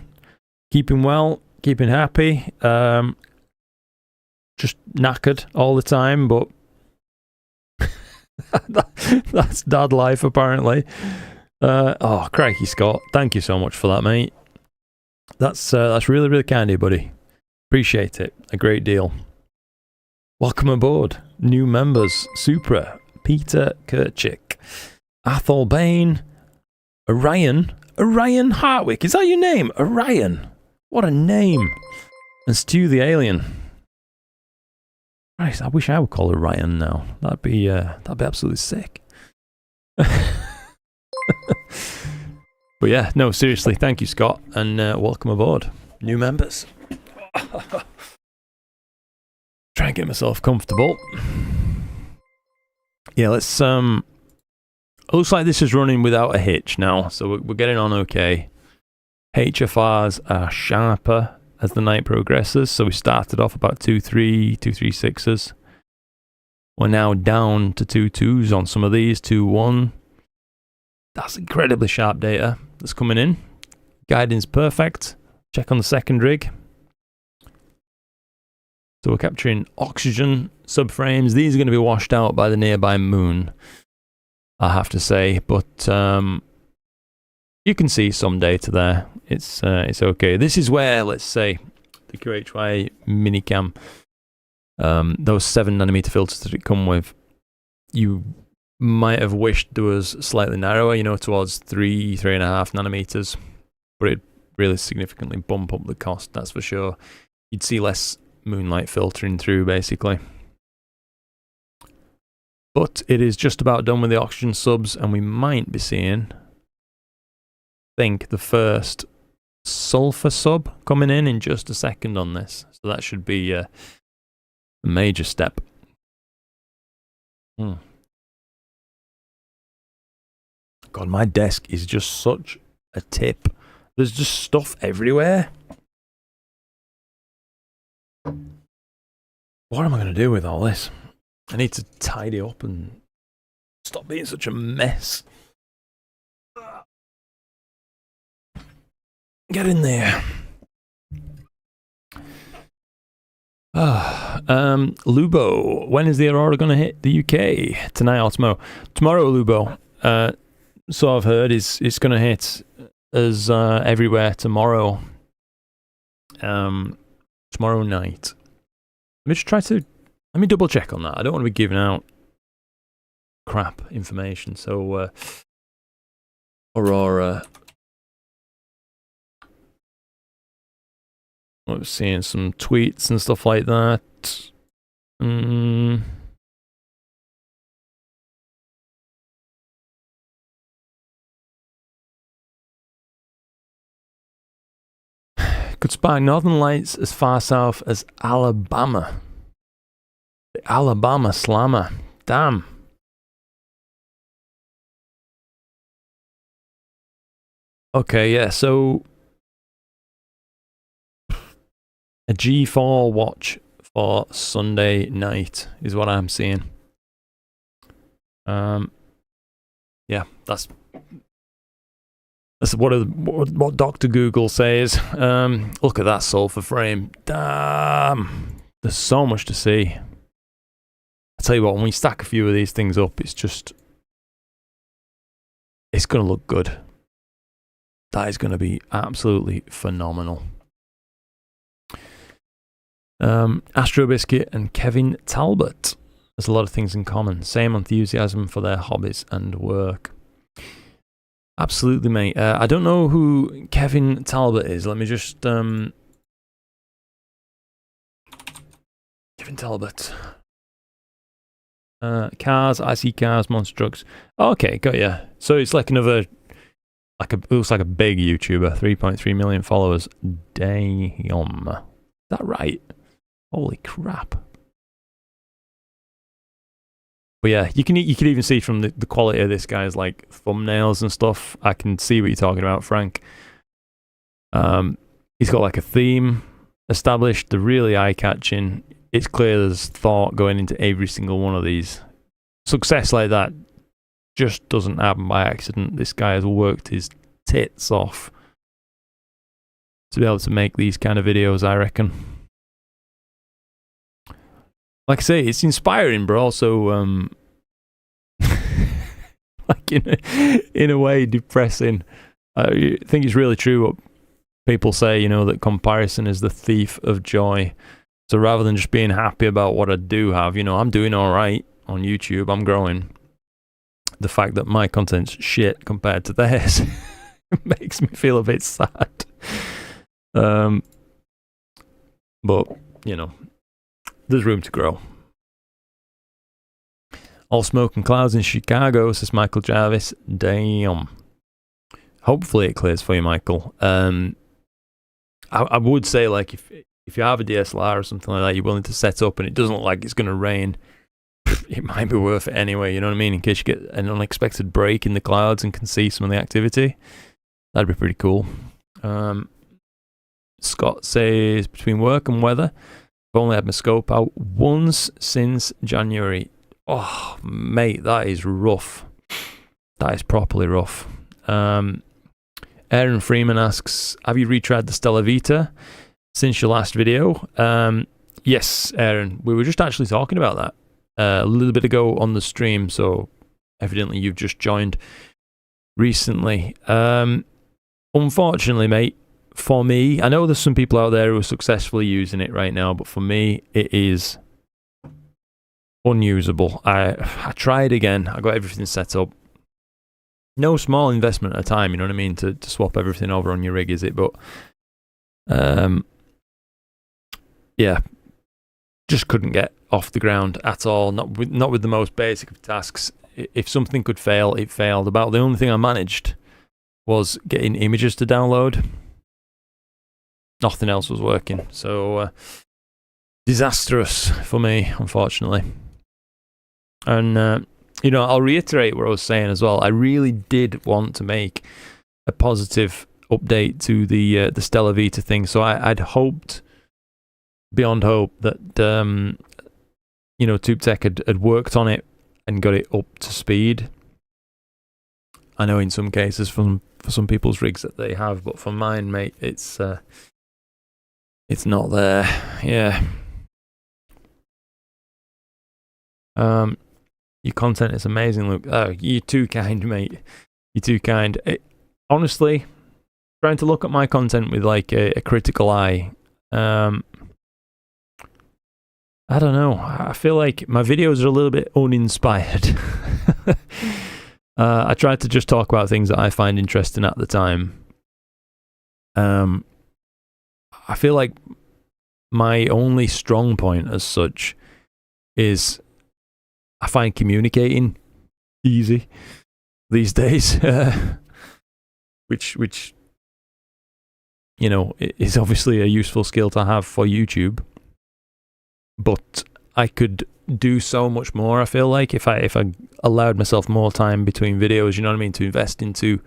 Keeping well, keeping happy. Just knackered all the time, but that's dad life apparently. Oh, crikey, Scott. Thank you so much for that, mate. That's really, really kind of you, buddy. Appreciate it a great deal. Welcome aboard, new members: Supra, Peter Kirchick, Athol Bain, Orion Hartwick. Is that your name? Orion. What a name. And Stu the Alien. Christ, I wish I would call her Ryan now. That'd be absolutely sick. But yeah, no, seriously, thank you, Scott, and welcome aboard, new members. Try and get myself comfortable. Yeah, let's it looks like this is running without a hitch now, so we're getting on okay. HFRs are sharper as the night progresses, so we started off about 2.3, 2.36s. We're now down to 2.2s on some of these, 2.1. That's incredibly sharp data that's coming in. Guiding's perfect. Check on the second rig. So we're capturing oxygen subframes. These are going to be washed out by the nearby moon, I have to say, but you can see some data there. It's okay. This is where, let's say, the QHY minicam, those 7nm filters that it come with, you might have wished there was slightly narrower, you know, towards 3.5 nanometers, but it really significantly bump up the cost, that's for sure. You'd see less moonlight filtering through, basically. But it is just about done with the oxygen subs, and we might be seeing, I think, the first sulfur sub coming in just a second on this. So that should be a major step. God, my desk is just such a tip. There's just stuff everywhere. What am I going to do with all this? I need to tidy up and stop being such a mess. Get in there. Lubo, when is the Aurora going to hit the UK? Tonight or tomorrow? Tomorrow, Lubo. So I've heard it's going to hit us everywhere tomorrow. Tomorrow night. Let me double check on that. I don't want to be giving out crap information. So Aurora. I was seeing some tweets and stuff like that. Could spy northern lights as far south as Alabama. The Alabama Slammer. Damn. Okay, yeah, so a G4 watch for Sunday night is what I'm seeing. Yeah, that's what Dr. Google says. Look at that sulfur frame. Damn, there's so much to see. I tell you what, when we stack a few of these things up, it's going to look good. That is going to be absolutely phenomenal. Astro Biscuit and Kevin Talbot. There's a lot of things in common. Same enthusiasm for their hobbies and work. Absolutely, mate. I don't know who Kevin Talbot is. Let me just... Kevin Talbot. Cars, IC cars, monster trucks. Okay, got ya. So it's like another... it looks like a big YouTuber. 3.3 million followers. Damn. Is that right? Holy crap. But yeah, you can even see from the quality of this guy's like thumbnails and stuff. I can see what you're talking about, Frank. He's got like a theme established. They're really eye-catching. It's clear there's thought going into every single one of these. Success like that just doesn't happen by accident. This guy has worked his tits off to be able to make these kind of videos, I reckon. Like I say, it's inspiring, but also, like in a way, depressing. I think it's really true what people say, you know, that comparison is the thief of joy. So rather than just being happy about what I do have, you know, I'm doing all right on YouTube, I'm growing. The fact that my content's shit compared to theirs makes me feel a bit sad. But, you know, there's room to grow. All smoke and clouds in Chicago, says Michael Jarvis. Damn. Hopefully it clears for you, Michael. I would say, like, if you have a DSLR or something like that, you're willing to set up and it doesn't look like it's going to rain, it might be worth it anyway, you know what I mean? In case you get an unexpected break in the clouds and can see some of the activity. That'd be pretty cool. Scott says, between work and weather, I've only had my scope out once since January. Oh, mate, that is rough. That is properly rough. Aaron Freeman asks, have you retried the Stellar Vita since your last video? Yes, Aaron. We were just actually talking about that a little bit ago on the stream, so evidently you've just joined recently. Unfortunately, mate, for me, I know there's some people out there who are successfully using it right now, but for me, it is unusable. I tried again. I got everything set up. No small investment at a time, you know what I mean, to swap everything over on your rig, is it? But yeah, just couldn't get off the ground at all. Not with the most basic of tasks. If something could fail, it failed. About the only thing I managed was getting images to download. Nothing else was working. So disastrous for me, unfortunately. And you know, I'll reiterate what I was saying as well. I really did want to make a positive update to the Stellar Vita thing. So I'd hoped, beyond hope, that you know, TubeTech had worked on it and got it up to speed. I know in some cases for some people's rigs that they have, but for mine, mate, it's not there. Yeah. Your content is amazing, Luke. Oh, you're too kind, mate. You're too kind. Honestly, trying to look at my content with like a critical eye. I don't know. I feel like my videos are a little bit uninspired. I tried to just talk about things that I find interesting at the time. I feel like my only strong point as such is I find communicating easy these days, which you know, is obviously a useful skill to have for YouTube. But I could do so much more, I feel like, if I allowed myself more time between videos, you know what I mean, to invest into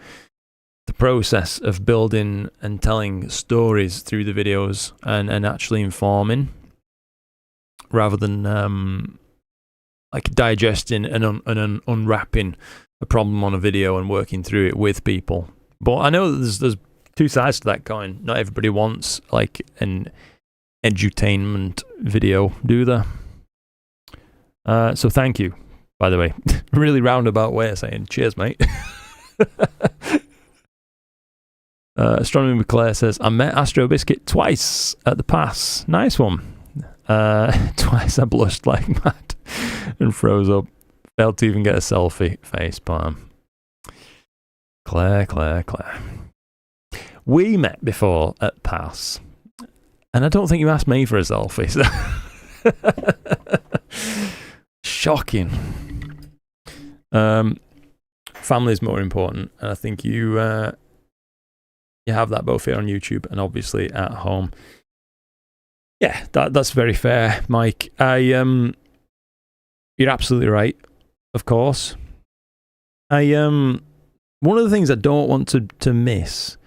the process of building and telling stories through the videos and actually informing, rather than like digesting and unwrapping a problem on a video and working through it with people. But I know that there's two sides to that coin. Not everybody wants like an edutainment video, do they? So thank you, by the way. Really roundabout way of saying cheers, mate. Astronomy with Claire says, I met Astro Biscuit twice at the pass. Nice one. Twice I blushed like mad and froze up. Failed to even get a selfie. Facepalm. Claire. We met before at pass. And I don't think you asked me for a selfie. So shocking. Family is more important. And I think you have that both here on YouTube and obviously at home. Yeah, that's very fair, Mike. You're absolutely right, of course. One of the things I don't want to miss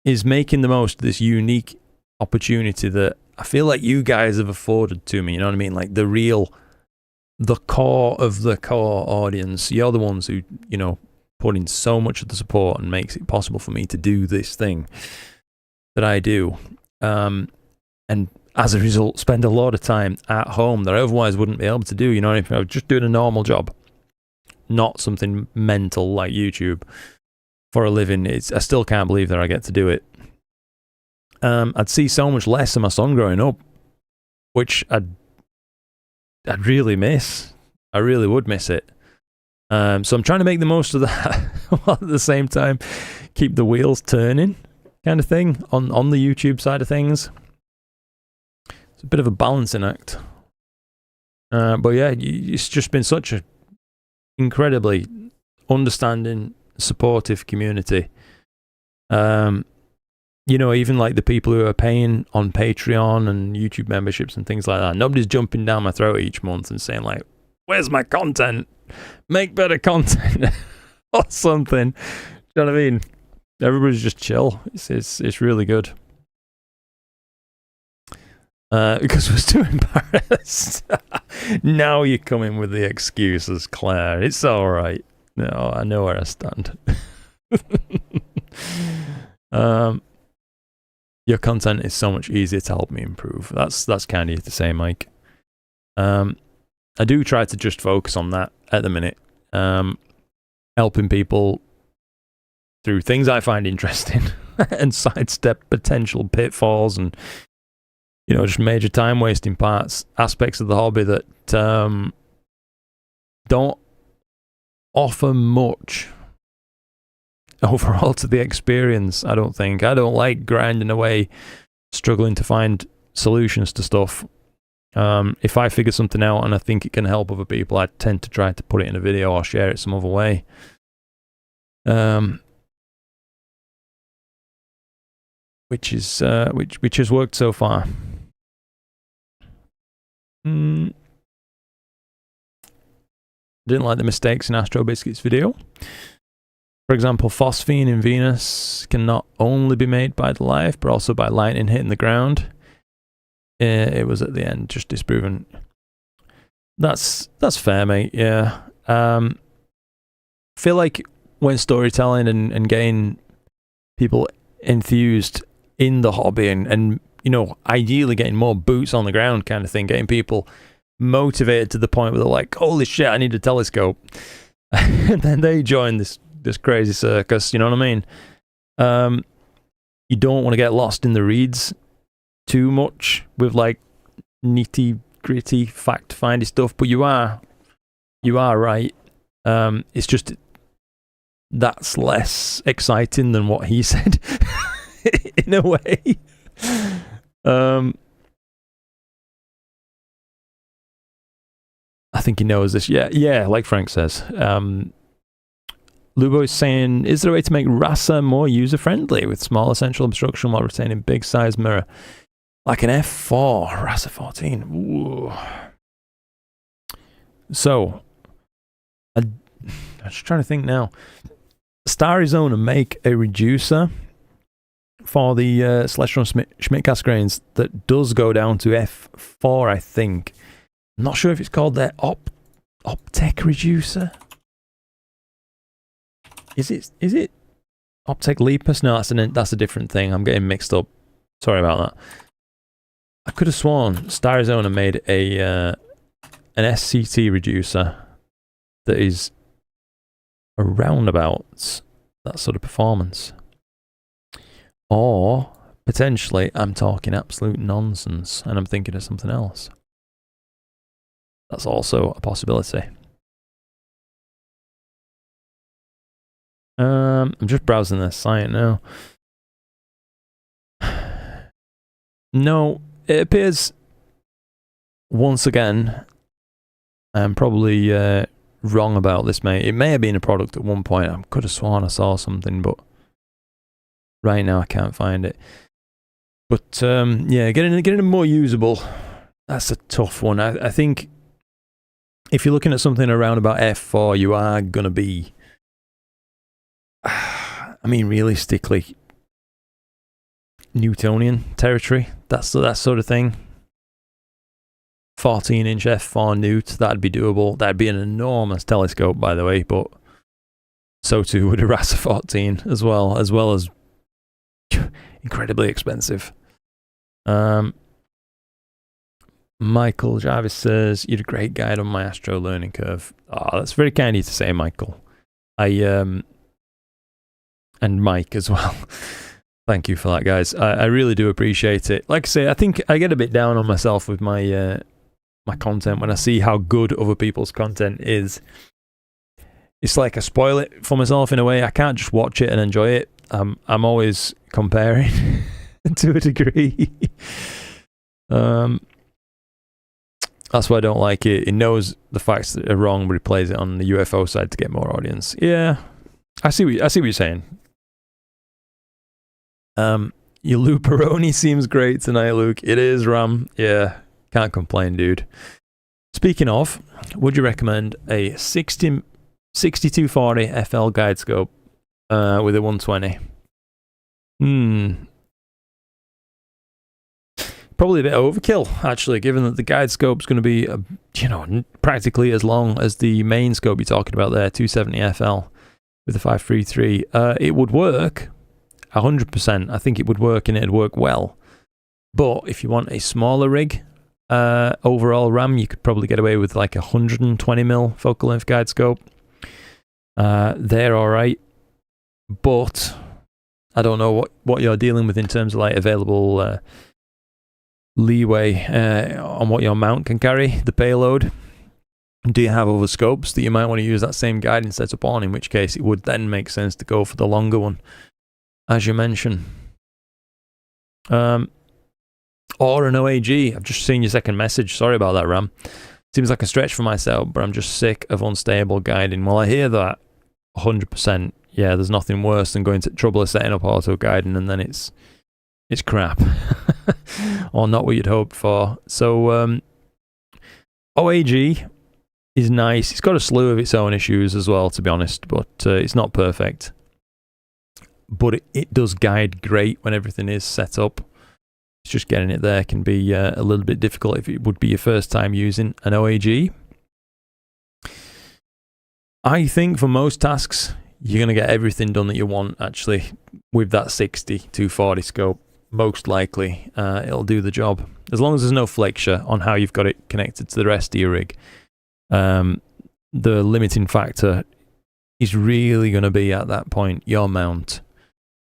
is making the most of this unique opportunity that I feel like you guys have afforded to me, you know what I mean? Like the core of the core audience. You're the ones who, you know, put in so much of the support and makes it possible for me to do this thing that I do. And as a result, spend a lot of time at home that I otherwise wouldn't be able to do, you know, if I was just doing a normal job, not something mental like YouTube for a living. I still can't believe that I get to do it. I'd see so much less of my son growing up, which I'd really miss. I really would miss it. So I'm trying to make the most of that while at the same time keep the wheels turning kind of thing on the YouTube side of things. It's a bit of a balancing act. But yeah, it's just been such an incredibly understanding, supportive community. You know, even like the people who are paying on Patreon and YouTube memberships and things like that. Nobody's jumping down my throat each month and saying like, where's my content? Make better content or something. Do you know what I mean? Everybody's just chill. It's really good. Because we're too embarrassed. Now you're coming with the excuses, Claire. It's all right. No, I know where I stand. Your content is so much easier to help me improve. That's kind of to say, Mike. I do try to just focus on that at the minute. Helping people through things I find interesting and sidestep potential pitfalls and, you know, just major time wasting aspects of the hobby that don't offer much overall to the experience. I don't think. I don't like grinding away, struggling to find solutions to stuff. If I figure something out and I think it can help other people, I tend to try to put it in a video or share it some other way. Which has worked so far. Didn't like the mistakes in Astro Biscuit's video. For example, phosphine in Venus can not only be made by the life, but also by lightning hitting the ground. It was at the end, just disproven. That's fair, mate. Yeah. Feel like when storytelling and getting people enthused in the hobby and you know, ideally getting more boots on the ground kind of thing, getting people motivated to the point where they're like, holy shit, I need a telescope. And then they join this crazy circus, you know what I mean? You don't want to get lost in the reeds too much with like nitty gritty fact findy stuff, but you are right. It's just that's less exciting than what he said in a way. I think he knows this. Yeah, like Frank says. Lubo is saying, is there a way to make RASA more user-friendly with small essential obstruction while retaining big size mirror? Like an F4, RASA 14. Ooh. So, I'm just trying to think now. StarXTerminator make a reducer for the Celestron Schmidt-Cast grains that does go down to F4, I think. I'm not sure if it's called their Optec reducer. Is it Optec Lepus? No, that's a different thing. I'm getting mixed up. Sorry about that. I could have sworn StarXTerminator made an SCT reducer that is around about that sort of performance. Or potentially I'm talking absolute nonsense and I'm thinking of something else. That's also a possibility. I'm just browsing their site now. No, it appears once again I'm probably wrong about this, mate. It may have been a product at one point. I could have sworn I saw something, but right now I can't find it. But yeah, getting them more usable, that's a tough one. I think if you're looking at something around about F4, you are going to be, I mean, realistically, Newtonian territory. That's that sort of thing. 14-inch F4 Newt, that'd be doable. That'd be an enormous telescope, by the way, but so too would a RASA 14 as well as incredibly expensive. Michael Jarvis says, you're a great guide on my Astro learning curve. Oh, that's very kind of you to say, Michael. And Mike as well. Thank you for that, guys. I really do appreciate it. Like I say, I think I get a bit down on myself with my my content when I see how good other people's content is. It's like I spoil it for myself in a way. I can't just watch it and enjoy it. I'm always comparing to a degree. That's why I don't like it. It knows the facts that are wrong, but it plays it on the UFO side to get more audience. Yeah, I see what you're saying. Your Luperoni seems great tonight, Luke. It is, Ram. Yeah, can't complain, dude. Speaking of, would you recommend a 6240 FL guide scope with a 120? probably a bit overkill, actually, given that the guide scope's going to be, you know, practically as long as the main scope you're talking about there, 270 FL with the 533. It would work 100%. I think it would work, and it'd work well. But if you want a smaller rig, overall RAM, you could probably get away with like 120mm focal length guide scope. They're all right, but I don't know what you're dealing with in terms of like available leeway on what your mount can carry, the payload. Do you have other scopes that you might want to use that same guiding setup on, in which case it would then make sense to go for the longer one, as you mentioned. Or an OAG. I've just seen your second message. Sorry about that, Ram. Seems like a stretch for myself, but I'm just sick of unstable guiding. Well, I hear that 100%. Yeah, there's nothing worse than going to trouble of setting up auto guiding and then it's crap. Or not what you'd hoped for. So OAG is nice. It's got a slew of its own issues as well, to be honest, but it's not perfect. But it does guide great when everything is set up. It's just getting it there can be a little bit difficult if it would be your first time using an OAG. I think for most tasks, you're going to get everything done that you want, actually, with that 60-240 scope. Most likely, it'll do the job. As long as there's no flexure on how you've got it connected to the rest of your rig. The limiting factor is really going to be, at that point, your mount.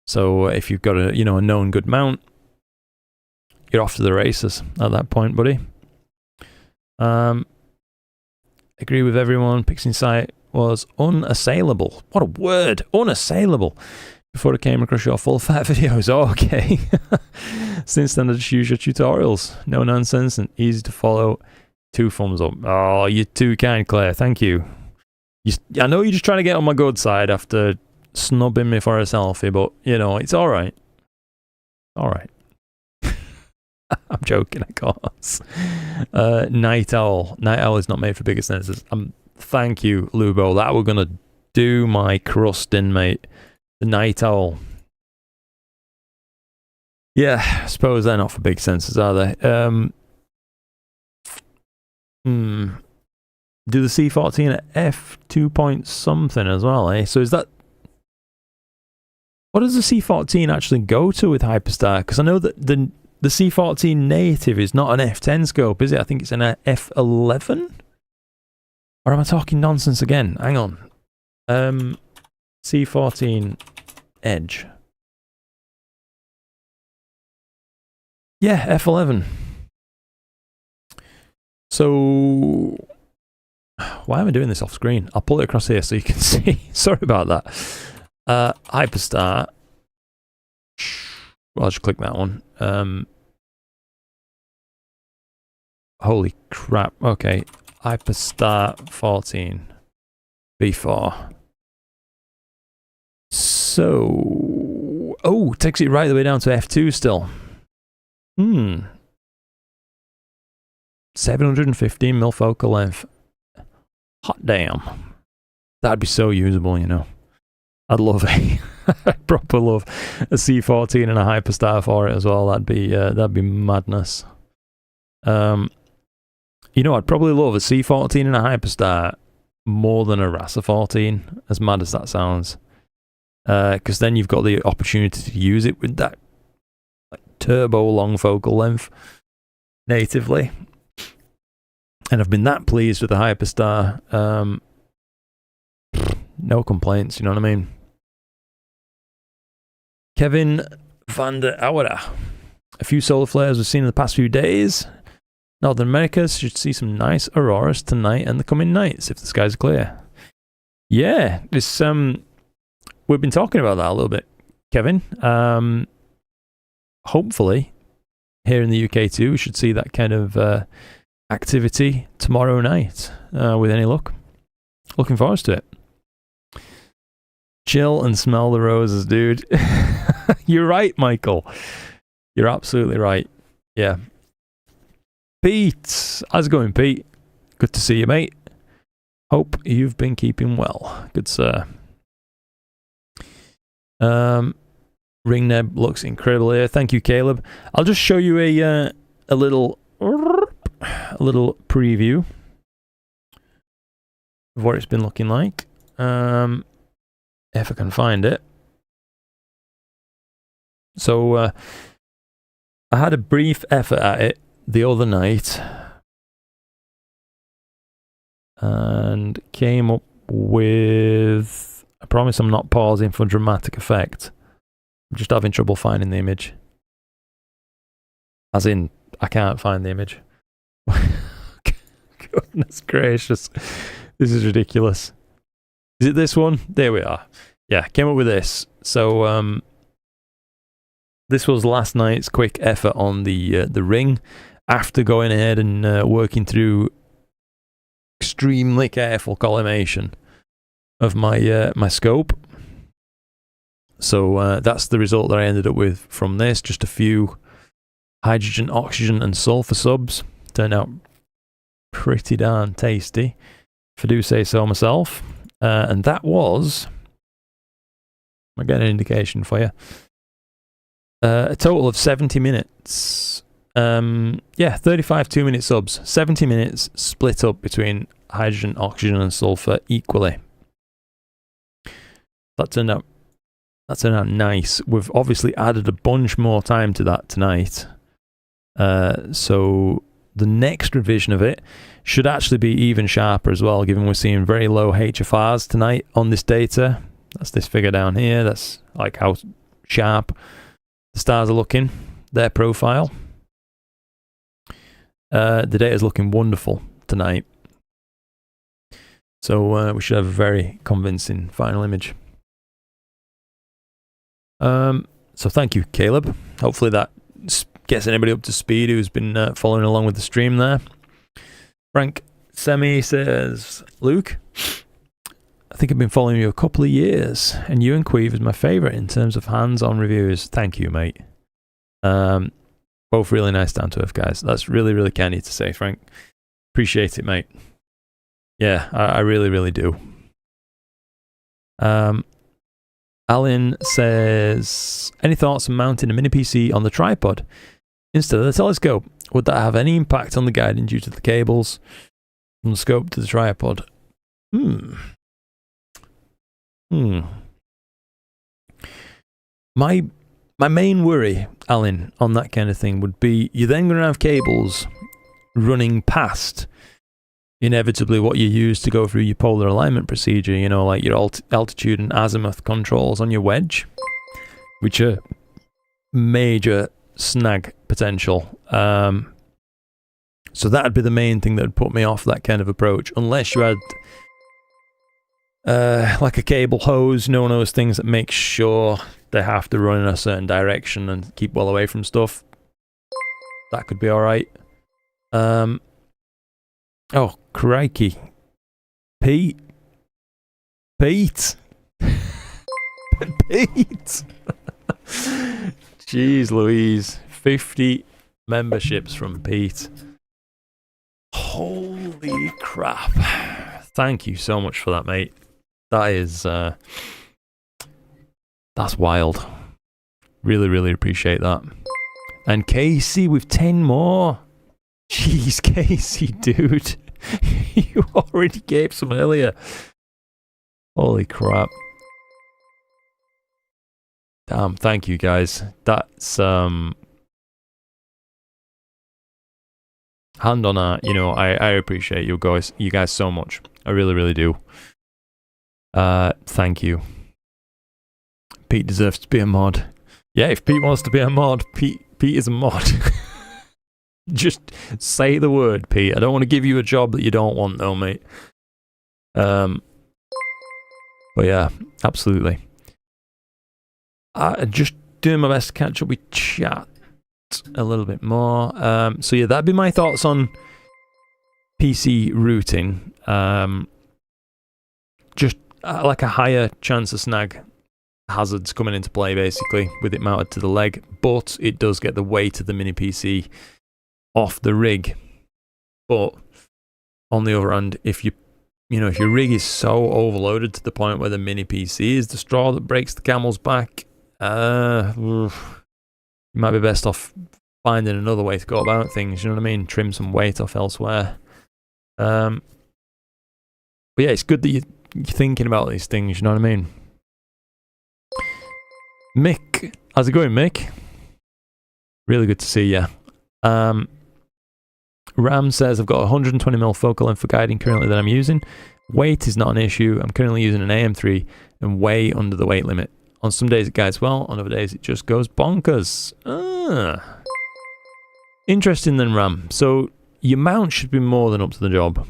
So if you've got a known good mount, you're off to the races at that point, buddy. Agree with everyone. Pixie Sight was unassailable. What a word! Unassailable. Before I came across your full fat videos. Oh, okay. Since then, I just use your tutorials. No nonsense and easy to follow. 2 thumbs up. Oh, you're too kind, Claire. Thank you. I know you're just trying to get on my good side after snubbing me for a selfie, but, you know, it's all right. All right. I'm joking, of course. Night Owl. Night Owl is not made for bigger sensors. Thank you, Lubo. That we're going to do my crust in, mate. The Night Owl. Yeah, I suppose they're not for big sensors, are they? Do the C14 at F2 point something as well, eh? So is that... What does the C14 actually go to with Hyperstar? Because I know that the C14 native is not an F10 scope, is it? I think it's an F11? Or am I talking nonsense again? Hang on. C14 Edge. Yeah, F11. So, why am I doing this off screen? I'll pull it across here so you can see. Sorry about that. Hyperstar. Well, I'll just click that one. Holy crap. Okay. Hyperstar 14. B4. So... Oh, takes it right the way down to F2 still. 715mm focal length. Hot damn. That'd be so usable, you know. I'd love a... I'd proper love a C14 and a Hyperstar for it as well. That'd be madness. You know, I'd probably love a C14 and a Hyperstar more than a RASA 14, as mad as that sounds. Because then you've got the opportunity to use it with that like, turbo long focal length natively. And I've been that pleased with the Hyperstar. No complaints, you know what I mean? Kevin van der Aura. A few solar flares we've seen in the past few days. Northern America should see some nice auroras tonight and the coming nights if the skies are clear. Yeah, this we've been talking about that a little bit, Kevin. Hopefully, here in the UK too, we should see that kind of activity tomorrow night, with any luck. Looking forward to it. Chill and smell the roses, dude. You're right, Michael. You're absolutely right. Yeah. Pete, how's it going, Pete? Good to see you, mate. Hope you've been keeping well. Good, sir. Ring Neb looks incredible here. Thank you, Caleb. I'll just show you a little preview of what it's been looking like. If I can find it. So I had a brief effort at it the other night and came up with, I promise I'm not pausing for dramatic effect. I'm just having trouble finding the image. As in, I can't find the image. Goodness gracious. This is ridiculous. Is it this one? There we are. Yeah, came up with this. So, this was last night's quick effort on the ring. After going ahead and working through extremely careful colimation of my my scope. So that's the result that I ended up with from this. Just a few hydrogen, oxygen, and sulfur subs. Turned out pretty darn tasty, if I do say so myself. And that was, I get an indication for you. A total of 70 minutes. Yeah, 35 2-minute subs. 70 minutes split up between hydrogen, oxygen, and sulfur equally. That turned out nice. We've obviously added a bunch more time to that tonight. So the next revision of it should actually be even sharper as well, given we're seeing very low HFRs tonight on this data. That's this figure down here. That's like how sharp the stars are looking, their profile. The data is looking wonderful tonight. So we should have a very convincing final image. So thank you, Caleb. Hopefully that gets anybody up to speed who's been following along with the stream there. Frank Semi says, Luke, I think I've been following you a couple of years, and you and Queeve is my favourite in terms of hands-on reviews. Thank you, mate. Both really nice down-to-earth guys. That's really, really kind of you to say, Frank. Appreciate it, mate. Yeah, I really, really do. Alan says, any thoughts on mounting a mini PC on the tripod instead of the telescope? Would that have any impact on the guiding due to the cables from the scope to the tripod? My main worry, Alan, on that kind of thing would be you're then going to have cables running past inevitably what you use to go through your polar alignment procedure, you know, like your altitude and azimuth controls on your wedge, which are major snag potential. So that'd be the main thing that would put me off that kind of approach, unless you had like a cable hose, one of those things that makes sure they have to run in a certain direction and keep well away from stuff. That could be alright. Oh, crikey. Pete. Pete. Jeez Louise. 50 memberships from Pete. Holy crap. Thank you so much for that, mate. That is, that's wild. Really, really appreciate that. And Casey with 10 more. Jeez, Casey, dude. You already gave some earlier. Holy crap. Damn, thank you guys. That's, hand on heart, you know, I appreciate you guys so much. I really, really do. Thank you. Pete deserves to be a mod. Yeah, if Pete wants to be a mod, Pete is a mod. Just say the word, Pete. I don't want to give you a job that you don't want, though, mate. But yeah, absolutely. Just doing my best to catch up with chat a little bit more. So yeah, that'd be my thoughts on PC routing. Just like a higher chance of snag hazards coming into play, basically, with it mounted to the leg, but it does get the weight of the mini PC off the rig. But on the other hand, if your rig is so overloaded to the point where the mini PC is the straw that breaks the camel's back, you might be best off finding another way to go about things, you know what I mean? Trim some weight off elsewhere. But yeah, it's good that you're thinking about these things, you know what I mean? Mick, how's it going, Mick? Really good to see you. Ram says, I've got 120mm focal length for guiding currently that I'm using. Weight is not an issue. I'm currently using an AM3 and way under the weight limit. On some days it guides well, on other days it just goes bonkers. Interesting then, Ram. So your mount should be more than up to the job,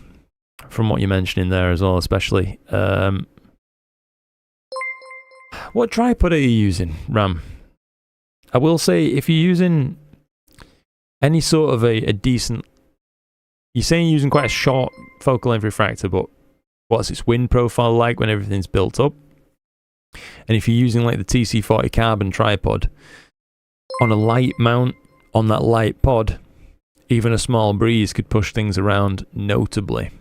from what you're mentioning there as well, especially. What tripod are you using, Ram? I will say, if you're using any sort of a decent... You're saying you're using quite a short focal length refractor, but what's its wind profile like when everything's built up? And if you're using like the TC40 carbon tripod, on a light mount, on that light pod, even a small breeze could push things around notably,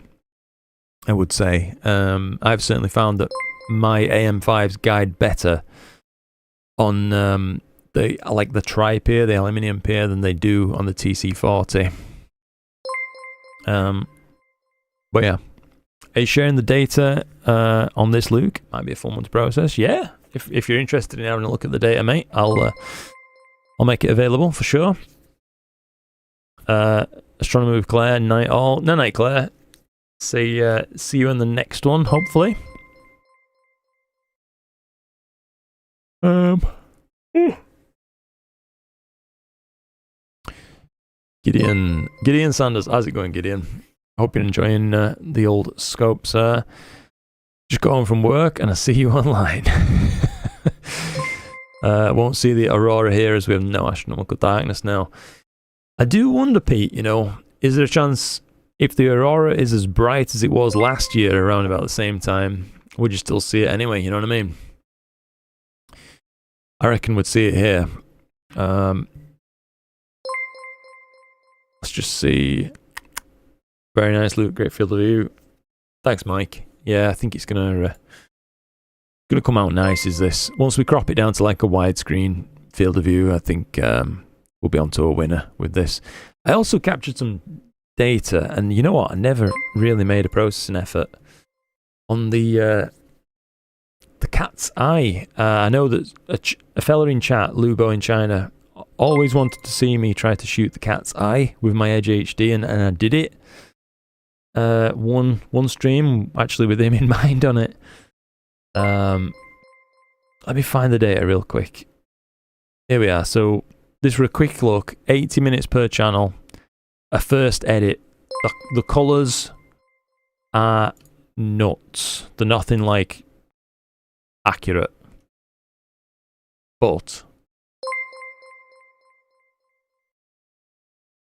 I would say. I've certainly found that my AM5s guide better on the tri-pier, the aluminium pier, than they do on the TC40. But yeah, are you sharing the data on this, Luke? Might be a fun one to process. Yeah, if you're interested in having a look at the data, mate, I'll make it available for sure. Astronomer with Claire, night all. No night, Claire. See you in the next one, hopefully. Gideon Sanders, how's it going, Gideon? Hope you're enjoying the old scopes. Just got home from work and I see you online. Won't see the aurora here as we have no astronomical darkness now. I do wonder, Pete, you know, is there a chance if the aurora is as bright as it was last year around about the same time, would you still see it anyway, you know what I mean? I reckon we'd see it here. Let's just see. Very nice, Luke. Great field of view. Thanks, Mike. Yeah, I think it's gonna come out nice. Is this once we crop it down to like a widescreen field of view? I think we'll be onto a winner with this. I also captured some data, and you know what? I never really made a processing effort on the cat's eye. I know that a fella in chat, Lubo in China, always wanted to see me try to shoot the cat's eye with my Edge HD, and I did it. One stream actually with him in mind on it. Let me find the data real quick. Here we are. So this was a quick look. 80 minutes per channel. A first edit. The colours are nuts. They're nothing like accurate. But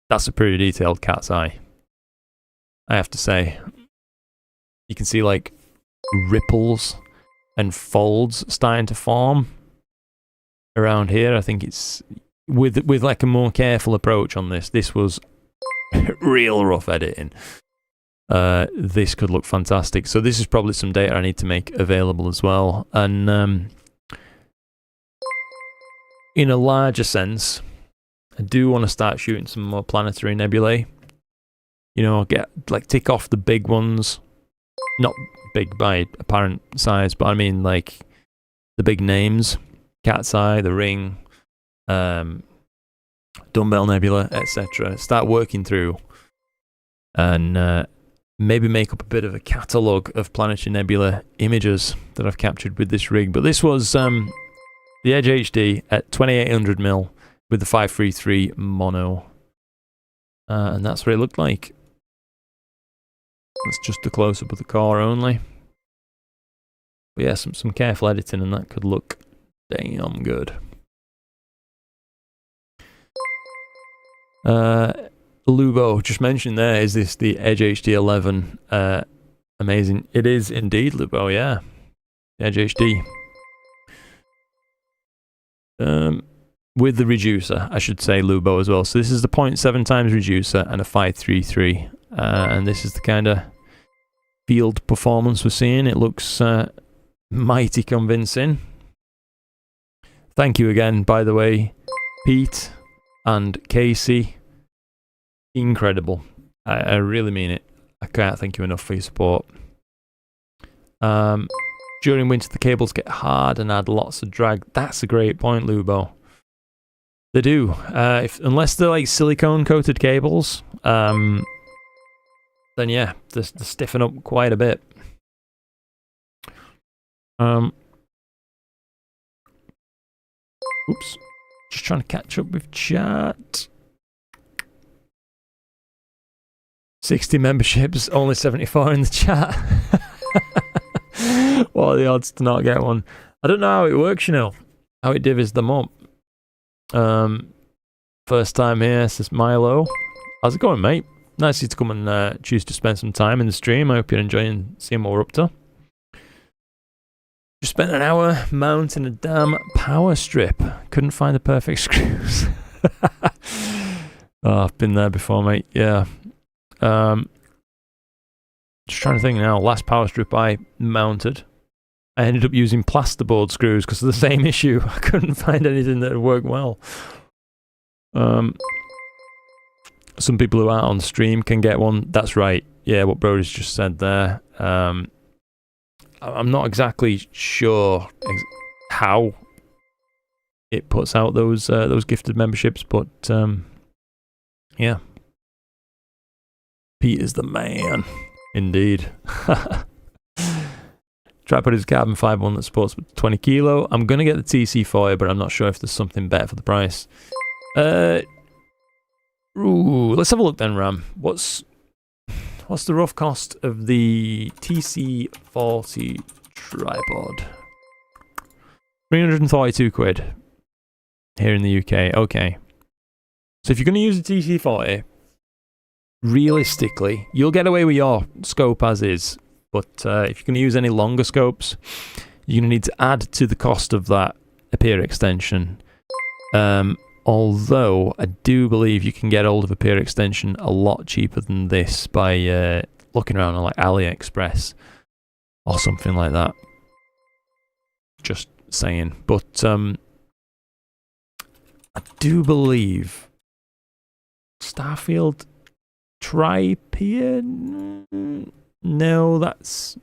that's a pretty detailed cat's eye, I have to say. You can see like ripples and folds starting to form around here. I think it's with like a more careful approach on this. This was real rough editing. This could look fantastic. So this is probably some data I need to make available as well. And in a larger sense, I do want to start shooting some more planetary nebulae. You know, tick off the big ones. Not big by apparent size, but I mean like the big names. Cat's Eye, the Ring, Dumbbell Nebula, etc. Start working through and maybe make up a bit of a catalogue of planetary nebula images that I've captured with this rig. But this was the Edge HD at 2800mm with the 533 mono. And that's what it looked like. That's just a close-up of the core only. But yeah, some careful editing and that could look damn good. Lubo, just mentioned there, is this the Edge HD 11? Amazing. It is indeed, Lubo, yeah. Edge HD. With the reducer, I should say, Lubo, as well. So this is the 0.7 times reducer and a 533. And this is the kind of field performance we're seeing. It looks mighty convincing. Thank you again, by the way, Pete. and Casey, incredible. I really mean it. I can't thank you enough for your support. During winter, the cables get hard and add lots of drag. That's a great point, Lubo. They do. Unless they're like silicone-coated cables, then yeah, they stiffen up quite a bit. Oops. Just trying to catch up with chat. 60 memberships, only 74 in the chat. What are the odds to not get one? I don't know how it works, you know. How it divvies them up. First time here, says Milo. How's it going, mate? Nice of you to come and choose to spend some time in the stream. I hope you're enjoying seeing what we're up to. Just spent an hour mounting a damn power strip. Couldn't find the perfect screws. Oh, I've been there before, mate. Yeah. Just trying to think now. Last power strip I mounted, I ended up using plasterboard screws because of the same issue. I couldn't find anything that would work well. Some people who aren't on stream can get one. That's right. Yeah, what Brody's just said there. I'm not exactly sure how it puts out those gifted memberships, but yeah. Pete is the man, indeed. Tripod is a carbon fibre one that supports 20 kilo. I'm gonna get the TC40, but I'm not sure if there's something better for the price. Ooh, let's have a look then, Ram. What's the rough cost of the TC40 tripod? 342 quid here in the UK. Okay. So if you're going to use a TC40, realistically, you'll get away with your scope as is. But if you're going to use any longer scopes, you're going to need to add to the cost of that a peer extension. Although I do believe you can get hold of a peer extension a lot cheaper than this by looking around on like AliExpress or something like that. Just saying. But I do believe Starfield Tri-Peer. No, that's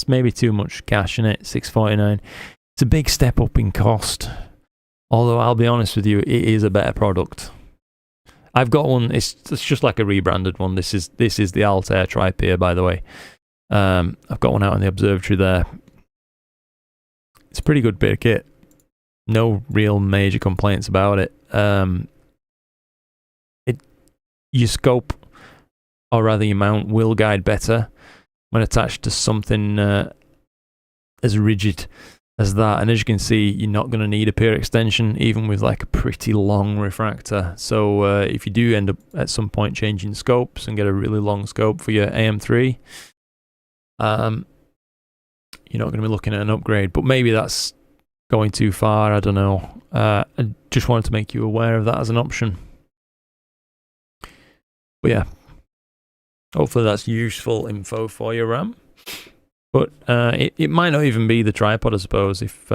maybe too much cash in it. $649. It's a big step up in cost. Although I'll be honest with you, it is a better product. I've got one. It's just like a rebranded one. This is the Altair Tri-Peer, by the way. I've got one out in the observatory there. It's a pretty good bit of kit. No real major complaints about it. Your scope, or rather your mount, will guide better when attached to something as rigid as that. And as you can see, you're not going to need a peer extension, even with like a pretty long refractor. So if you do end up at some point changing scopes and get a really long scope for your AM3, you're not going to be looking at an upgrade. But maybe that's going too far. I don't know. I just wanted to make you aware of that as an option. But yeah, hopefully that's useful info for you, Ram. But it might not even be the tripod, I suppose. If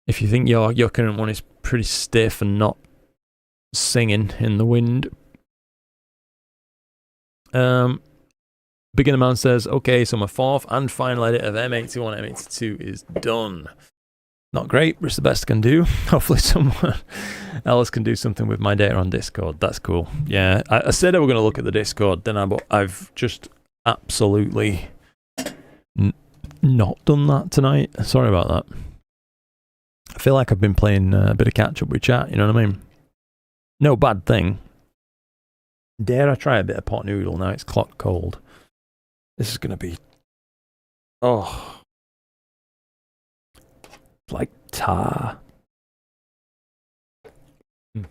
you think your current one is pretty stiff and not singing in the wind. Beginner Man says, okay, so my fourth and final edit of M81, M82 is done. Not great, but it's the best I can do. Hopefully someone else can do something with my data on Discord. That's cool. Yeah, I said I were going to look at the Discord, then I've just absolutely not done that tonight. Sorry about that. I feel like I've been playing a bit of catch up with chat, you know what I mean? No bad thing. Dare I try a bit of pot noodle now? It's clock cold. This is going to be... Oh... like tar. You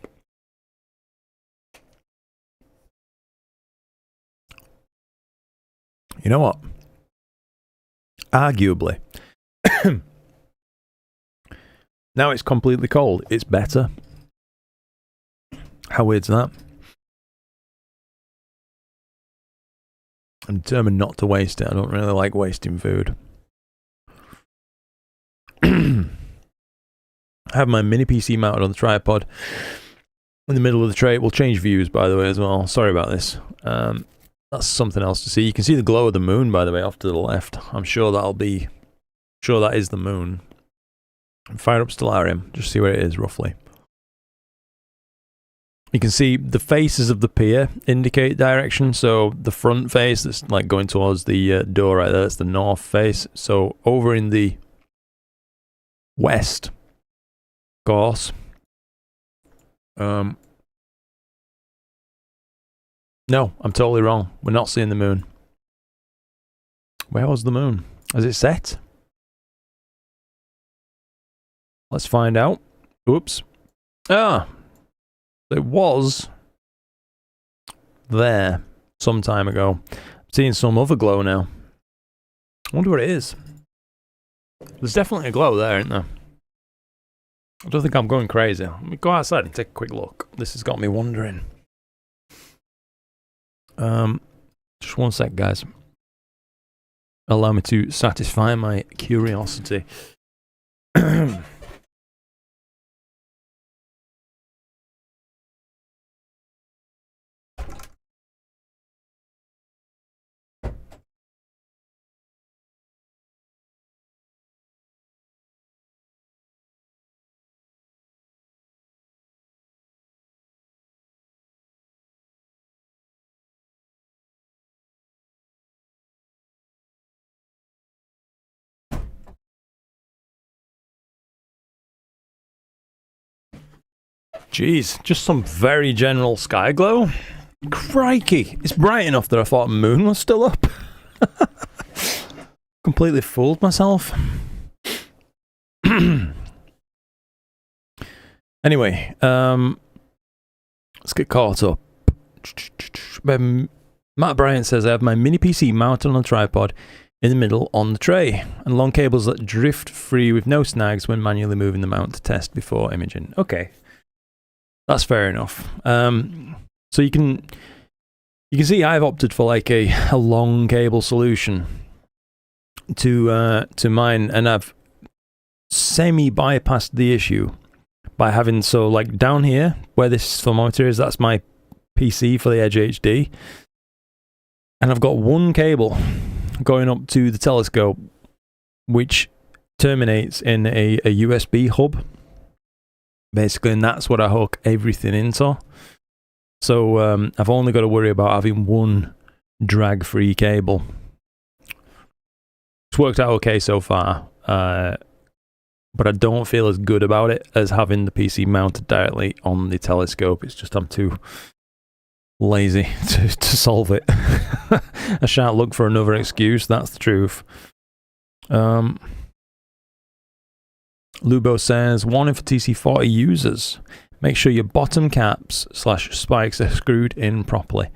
know what? Arguably, now it's completely cold. It's better. How weird's that? I'm determined not to waste it. I don't really like wasting food. have my mini PC mounted on the tripod in the middle of the tray. We'll change views, by the way, as well. Sorry about this. That's something else to see. You can see the glow of the moon, by the way, off to the left. I'm sure that'll be... sure that is the moon. Fire up Stellarium, just see where it is, roughly. You can see the faces of the pier indicate direction. So the front face that's like going towards the door right there, that's the north face. So over in the west, of course. No, I'm totally wrong. We're not seeing the moon. Where was the moon? Has it set? Let's find out. Oops. Ah! It was there some time ago. I'm seeing some other glow now. I wonder what it is. There's definitely a glow there, isn't there? I don't think I'm going crazy. Let me go outside and take a quick look. This has got me wondering. Just one sec, guys. Allow me to satisfy my curiosity. Jeez, just some very general sky glow. Crikey, it's bright enough that I thought the moon was still up. Completely fooled myself. Anyway, let's get caught up. Matt Bryant says, I have my mini PC mounted on a tripod in the middle on the tray, and long cables that drift free with no snags when manually moving the mount to test before imaging. Okay. That's fair enough. So you can see I've opted for like a long cable solution to mine, and I've semi bypassed the issue by having, so like down here where this thermometer is, that's my PC for the Edge HD, and I've got one cable going up to the telescope which terminates in a USB hub. Basically, and that's what I hook everything into. So I've only got to worry about having one drag-free cable. It's worked out okay so far, but I don't feel as good about it as having the PC mounted directly on the telescope. It's just I'm too lazy to solve it. I shan't look for another excuse, that's the truth. Lubo says, warning for TC40 users. Make sure your bottom caps / spikes are screwed in properly.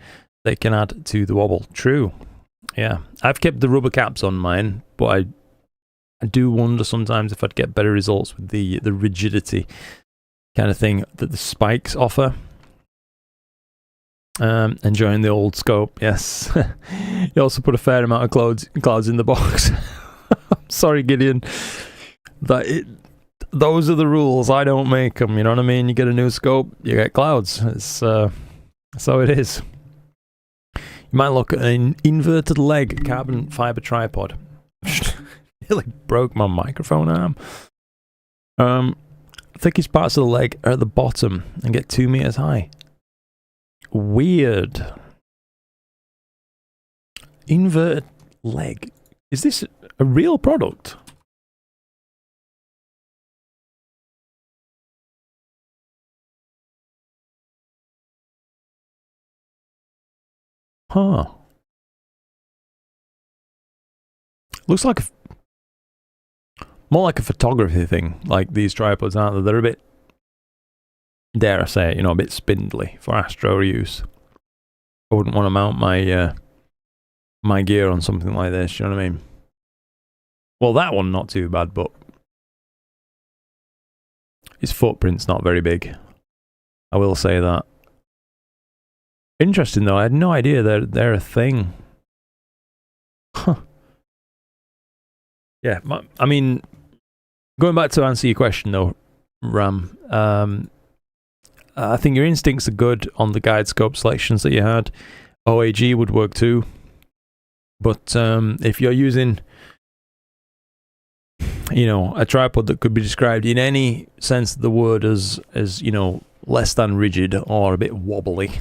They can add to the wobble. True. Yeah. I've kept the rubber caps on mine, but I do wonder sometimes if I'd get better results with the rigidity kind of thing that the spikes offer. Enjoying the old scope, yes. You also put a fair amount of clouds in the box. Sorry, Gideon. Those are the rules. I don't make them. You know what I mean? You get a new scope, you get clouds. It's that's how it is. You might look at an inverted leg carbon fiber tripod. Nearly broke my microphone arm. Thickest parts of the leg are at the bottom and get 2 meters high. Weird. Inverted leg. Is this a real product? Huh. Looks like more like a photography thing, like these tripods, aren't they? They're a bit, dare I say it, you know, a bit spindly for Astro use. I wouldn't want to mount my my gear on something like this, you know what I mean? Well, that one not too bad, but his footprint's not very big. I will say that. Interesting though, I had no idea they're a thing. Huh. Yeah, I mean, going back to answer your question though, RAM. I think your instincts are good on the guide scope selections that you had. OAG would work too. But if you're using, you know, a tripod that could be described in any sense of the word as you know, less than rigid or a bit wobbly,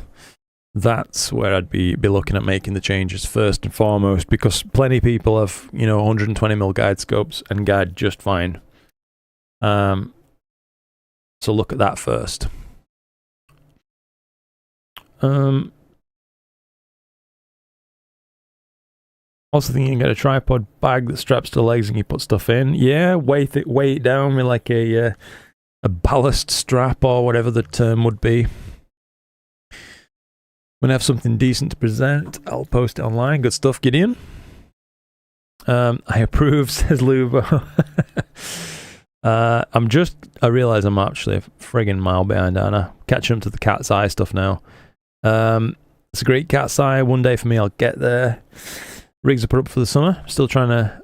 that's where I'd be looking at making the changes first and foremost, because plenty of people have, you know, 120mm guide scopes and guide just fine. So look at that first. Also think you can get a tripod bag that straps to the legs and you put stuff in. Yeah, weight it down with like a ballast strap or whatever the term would be. When I have something decent to present, I'll post it online. Good stuff, Gideon. I approve, says Lubo. I realise I'm actually a friggin' mile behind, aren't I? Catching up to the cat's eye stuff now. It's a great cat's eye. One day for me, I'll get there. Rigs are put up for the summer. Still trying to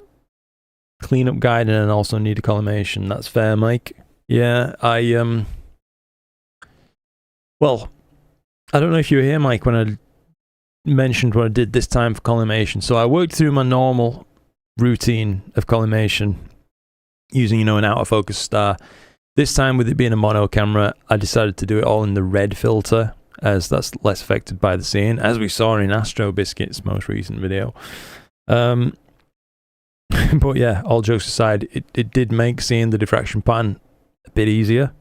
clean up guiding and also need a colimation. That's fair, Mike. Yeah, well, I don't know if you were here, Mike, when I mentioned what I did this time for colimation. So I worked through my normal routine of colimation using, you know, an out of focus star. This time, with it being a mono camera, I decided to do it all in the red filter, as that's less affected by the scene, as we saw in Astro Biscuit's most recent video. But yeah, all jokes aside, it did make seeing the diffraction pattern a bit easier.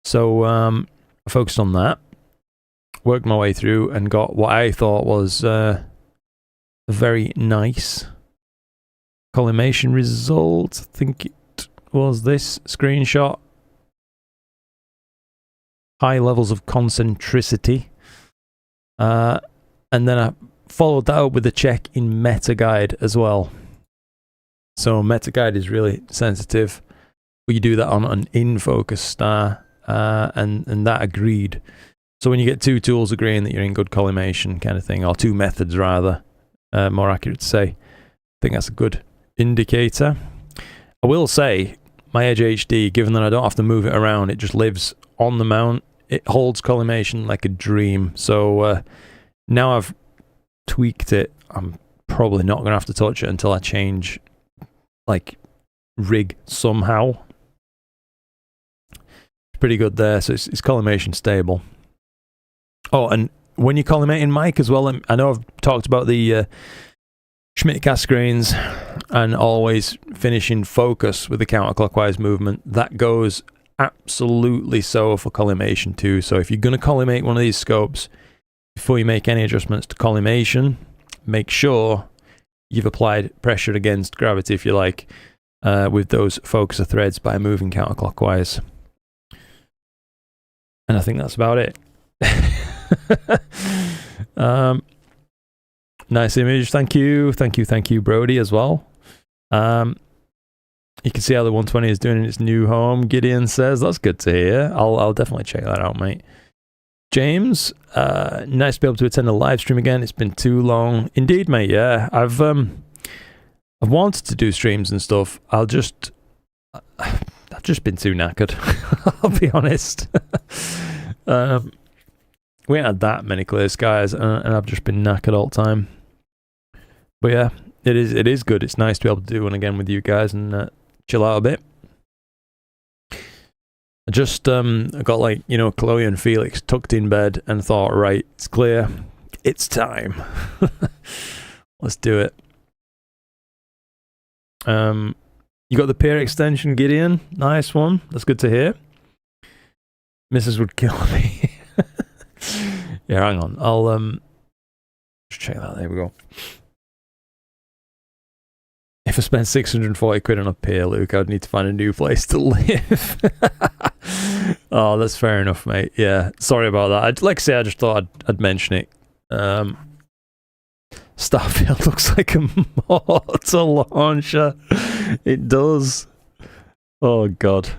So I focused on that, worked my way through, and got what I thought was a very nice colimation result. I think it was this screenshot. High levels of concentricity. And then I followed that up with a check in MetaGuide as well. So MetaGuide is really sensitive. You do that on an in-focus star, and that agreed. So when you get two tools agreeing that you're in good colimation kind of thing, or two methods rather, more accurate to say, I think that's a good indicator. I will say, my Edge HD, given that I don't have to move it around, it just lives on the mount. It holds colimation like a dream. So now I've tweaked it, I'm probably not going to have to touch it until I change, like, rig somehow. Pretty good there, so it's colimation stable. Oh, and when you're colimating, Mike, as well, I know I've talked about the Schmidt-Cast screens and always finishing focus with the counterclockwise movement. That goes absolutely so for colimation too. So if you're going to collimate one of these scopes, before you make any adjustments to colimation, make sure you've applied pressure against gravity, if you like, with those focuser threads by moving counterclockwise. And I think that's about it. Nice image, thank you, Brody, as well. You can see how the 120 is doing in its new home, Gideon says. That's good to hear. I'll definitely check that out, mate. James, nice to be able to attend a live stream again. It's been too long. Indeed, mate, yeah. I've wanted to do streams and stuff. I've just been too knackered. I'll be honest. We ain't had that many clear skies, and I've just been knackered all the time. But yeah, it is good. It's nice to be able to do one again with you guys and chill out a bit. I just I got, like, you know, Chloe and Felix tucked in bed and thought, right, it's clear, it's time. Let's do it. You got the peer extension, Gideon. Nice one. That's good to hear. Mrs. would kill me. Yeah, hang on. I'll just check that. There we go. If I spent 640 quid on a peer, Luke, I'd need to find a new place to live. Oh, that's fair enough, mate. Yeah, sorry about that. Like I say, I just thought I'd mention it. Starfield looks like a mortar launcher. It does. Oh, God.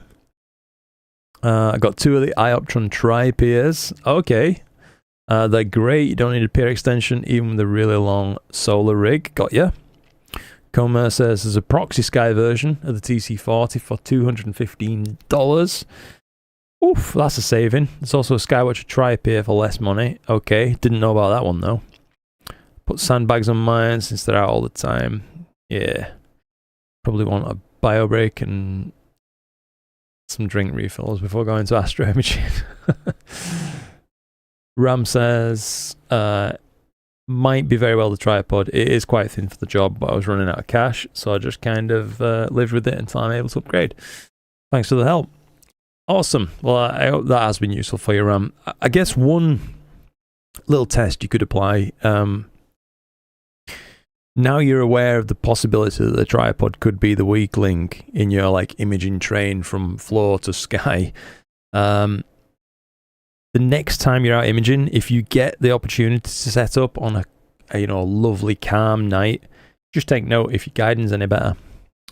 I got two of the Ioptron tri-peers. Okay. They're great. You don't need a peer extension, even with a really long solar rig. Got ya. Comer says there's a proxy sky version of the TC40 for $215. Oof, that's a saving. There's also a Skywatcher Tripe here for less money. Okay, didn't know about that one though. Put sandbags on mine since they're out all the time. Yeah. Probably want a bio break and some drink refills before going to Astro imaging. Ram says, might be very well the tripod. It is quite thin for the job, but I was running out of cash, so I just kind of lived with it until I'm able to upgrade. Thanks for the help. Awesome. Well, I hope that has been useful for you, Ram. I guess one little test you could apply. Now you're aware of the possibility that the tripod could be the weak link in your like imaging train from floor to sky. The next time you're out imaging, if you get the opportunity to set up on a you know, lovely calm night, just take note if your guidance any better.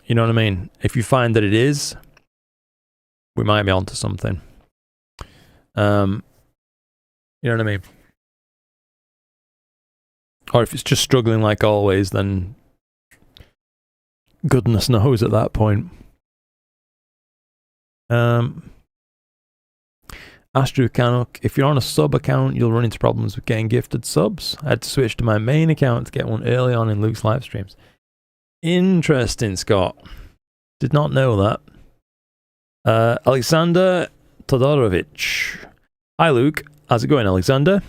You know what I mean? If you find that it is, we might be onto something. You know what I mean? Or if it's just struggling like always, then goodness knows at that point. Astro Canuck, if you're on a sub account, you'll run into problems with getting gifted subs. I had to switch to my main account to get one early on in Luke's live streams. Interesting, Scott. Did not know that. Alexander Todorovich. Hi, Luke. How's it going, Alexander?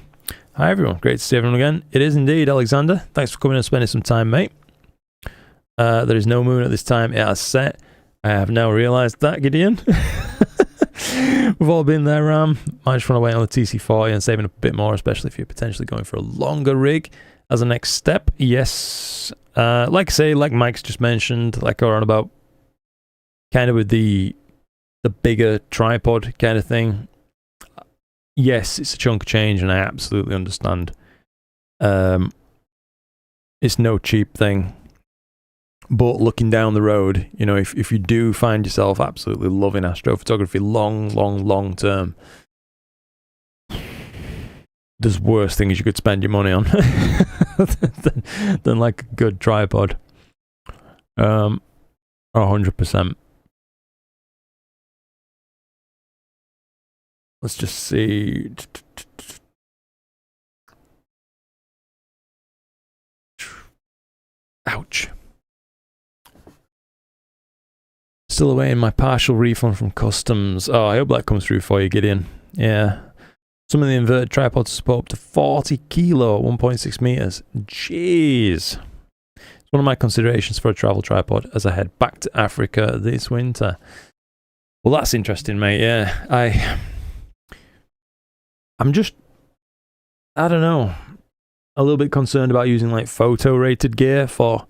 Hi, everyone. Great to see everyone again. It is indeed, Alexander. Thanks for coming and spending some time, mate. There is no moon at this time. It has set. I have now realised that, Gideon. We've all been there, Ram. Might just want to wait on the TC40 and saving up a bit more, especially if you're potentially going for a longer rig as a next step. Yes. Like I say, like Mike's just mentioned, like we're on about kind of with the bigger tripod kind of thing. Yes, it's a chunk of change, and I absolutely understand. It's no cheap thing. But looking down the road, you know, if you do find yourself absolutely loving astrophotography long term, there's worse things you could spend your money on than like a good tripod. 100%. Let's just see. Ouch. Still awaiting my partial refund from customs. Oh, I hope that comes through for you, Gideon. Yeah. Some of the inverted tripods support up to 40 kilo at 1.6 meters. Jeez. It's one of my considerations for a travel tripod as I head back to Africa this winter. Well, that's interesting, mate. Yeah. I'm just, I don't know, a little bit concerned about using like photo rated gear for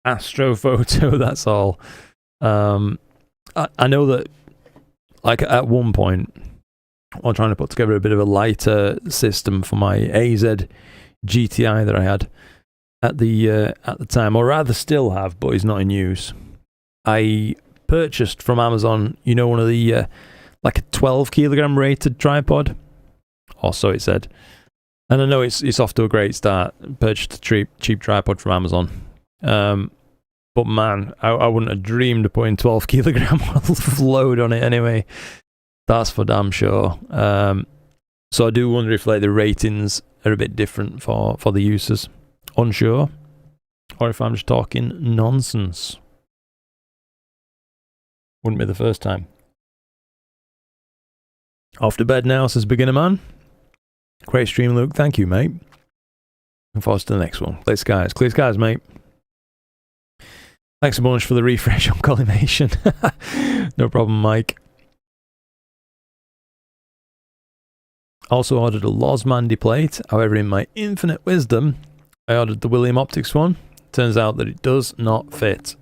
astrophoto, that's all. I know that like at one point I'm trying to put together a bit of a lighter system for my AZ GTI that I had at the time, or rather still have, but is not in use. I purchased from Amazon, you know, one of the like a 12 kilogram rated tripod. Or so it said. And I know it's off to a great start. Purchased a cheap tripod from Amazon. But man, I wouldn't have dreamed of putting 12 kilogram load on it anyway. That's for damn sure. So I do wonder if like the ratings are a bit different for the users. Unsure. Or if I'm just talking nonsense. Wouldn't be the first time. Off to bed now, says Beginner Man. Great stream, Luke. Thank you, mate. Looking forward to the next one. Clear skies. Clear skies, mate. Thanks a bunch for the refresh on colimation. No problem, Mike. Also ordered a Losmandy plate. However, in my infinite wisdom, I ordered the William Optics one. Turns out that it does not fit.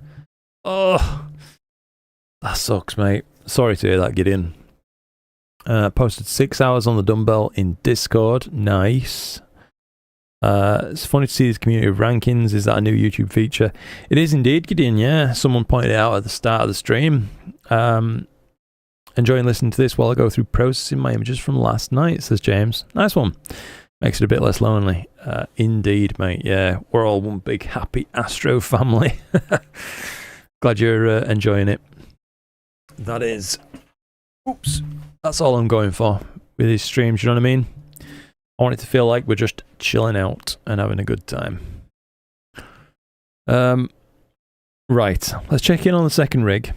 Oh, that sucks, mate. Sorry to hear that, Gideon. Posted 6 hours on the dumbbell in Discord. Nice. It's funny to see this community of rankings. Is that a new YouTube feature? It is indeed, Gideon, yeah. Someone pointed it out at the start of the stream. Enjoying listening to this while I go through processing my images from last night, says James. Nice one. Makes it a bit less lonely. Indeed, mate. Yeah, we're all one big happy Astro family. Glad you're enjoying it. That is... Oops. That's all I'm going for with these streams, you know what I mean? I want it to feel like we're just chilling out and having a good time. Right. Let's check in on the second rig.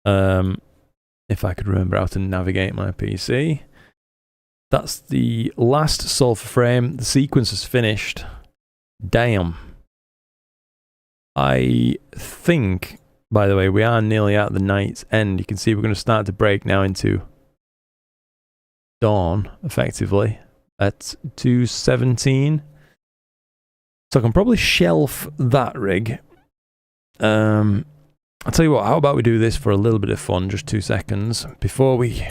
If I could remember how to navigate my PC. That's the last sulfur frame. The sequence is finished. Damn. I think, by the way, we are nearly at the night's end. You can see we're going to start to break now into dawn, effectively, at 2:17. So I can probably shelf that rig. I'll tell you what, how about we do this for a little bit of fun, just 2 seconds, before we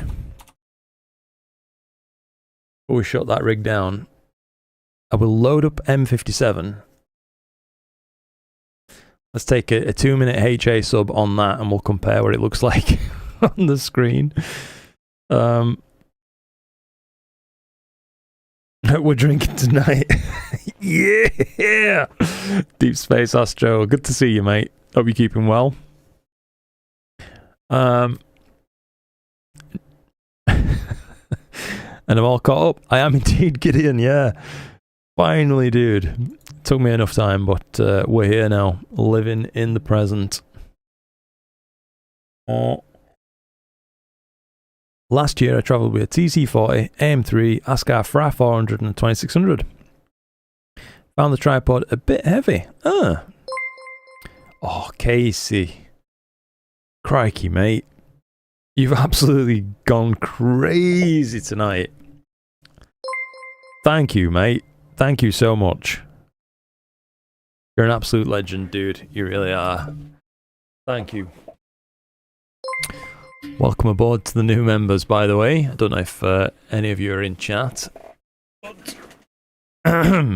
shut that rig down. I will load up M57. Let's take a 2-minute HA sub on that and we'll compare what it looks like on the screen. We're drinking tonight. Yeah! Deep Space Astro, good to see you, mate. Hope you're keeping well. And I'm all caught up. I am indeed, Gideon, yeah. Finally, dude. Took me enough time, but we're here now, living in the present. Last year I travelled with a TC40, AM3, ASCAR FRA 400 and a 2600. Found the tripod a bit heavy. Oh, Casey. Crikey, mate. You've absolutely gone crazy tonight. Thank you, mate. Thank you so much. You're an absolute legend, dude. You really are. Thank you. Welcome aboard to the new members, by the way. I don't know if any of you are in chat. What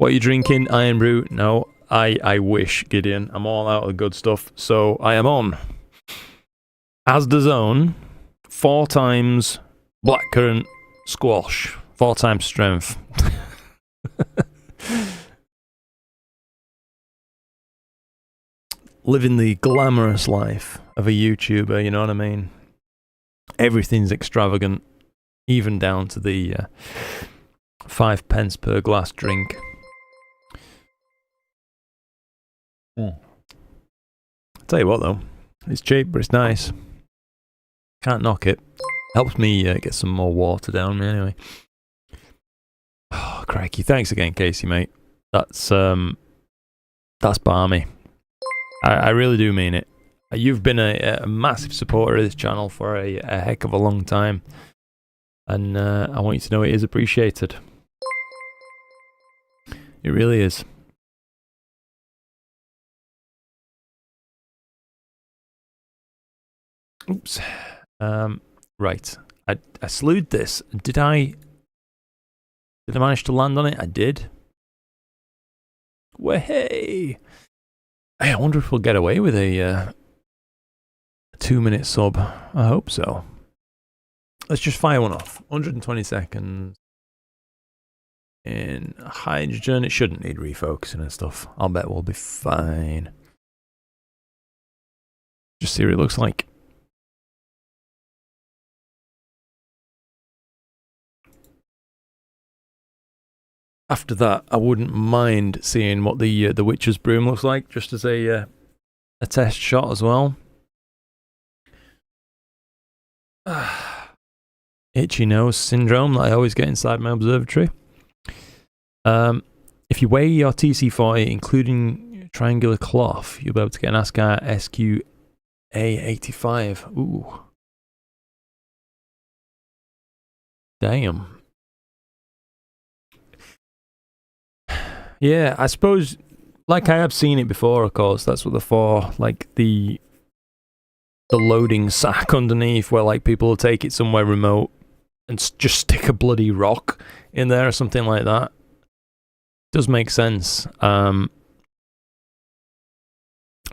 are you drinking? Iron Brew? No, I wish, Gideon. I'm all out of the good stuff. So I am on Asda's own 4 times blackcurrant squash. 4 times strength. Living the glamorous life of a YouTuber, you know what I mean? Everything's extravagant, even down to the 5 pence per glass drink. I'll tell you what though, it's cheap but it's nice. Can't knock it. Helps me get some more water down me anyway. Oh, crikey. Thanks again, Casey, mate. That's balmy. I really do mean it. You've been a massive supporter of this channel for a heck of a long time. And I want you to know it is appreciated. It really is. Oops. Right. I slewed this. Did I manage to land on it? I did. Way. Hey, I wonder if we'll get away with a 2-minute sub. I hope so. Let's just fire one off. 120 seconds. In hydrogen, it shouldn't need refocusing and stuff. I'll bet we'll be fine. Just see what it looks like. After that, I wouldn't mind seeing what the Witcher's Broom looks like, just as a test shot as well. Itchy nose syndrome that I always get inside my observatory. If you weigh your TC40, including triangular cloth, you'll be able to get an ASCAR SQA85. Ooh. Damn. Yeah, I suppose, like I have seen it before, of course, that's what they're for, like the loading sack underneath, where like people will take it somewhere remote and just stick a bloody rock in there or something like that. Does make sense. Yeah,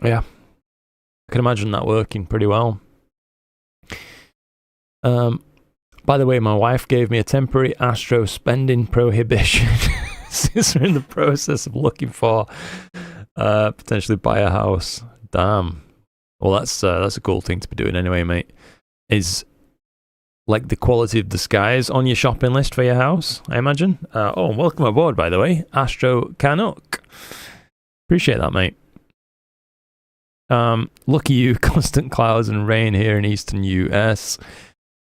I can imagine that working pretty well. By the way, my wife gave me a temporary Astro spending prohibition since we're in the process of looking for potentially buy a house. Damn. Well, that's a cool thing to be doing anyway, mate. Is like the quality of the skies on your shopping list for your house, I imagine. Oh, welcome aboard, by the way, Astro Canuck. Appreciate that, mate. Lucky you, constant clouds and rain here in eastern US.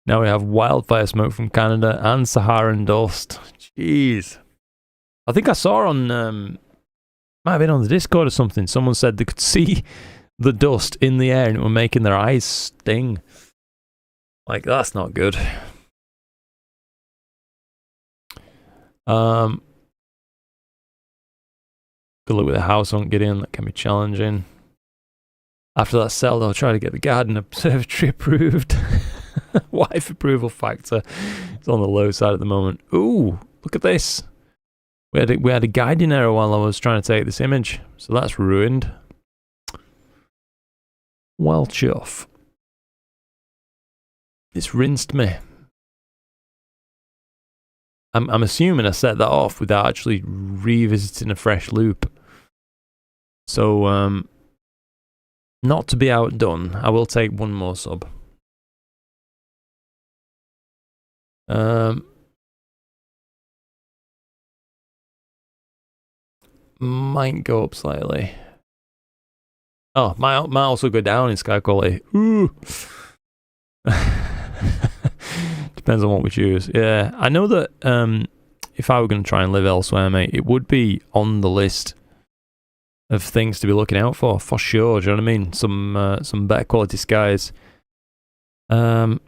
Now we have wildfire smoke from Canada and Saharan dust. Jeez. I think I saw on, might have been on the Discord or something, someone said they could see the dust in the air and it was making their eyes sting. Like, that's not good. Good luck with the house won't get in, that can be challenging. After that sell, I'll try to get the garden observatory approved. Wife approval factor is on the low side at the moment. Ooh, look at this. We had a guiding error while I was trying to take this image, so that's ruined. Well, chuff. It's rinsed me. I'm assuming I set that off without actually revisiting a fresh loop. So, not to be outdone, I will take one more sub. Might go up slightly. Oh, might also go down in sky quality. Ooh. Depends on what we choose. Yeah, I know that if I were going to try and live elsewhere, mate, it would be on the list of things to be looking out for sure. Do you know what I mean? Some better quality skies. I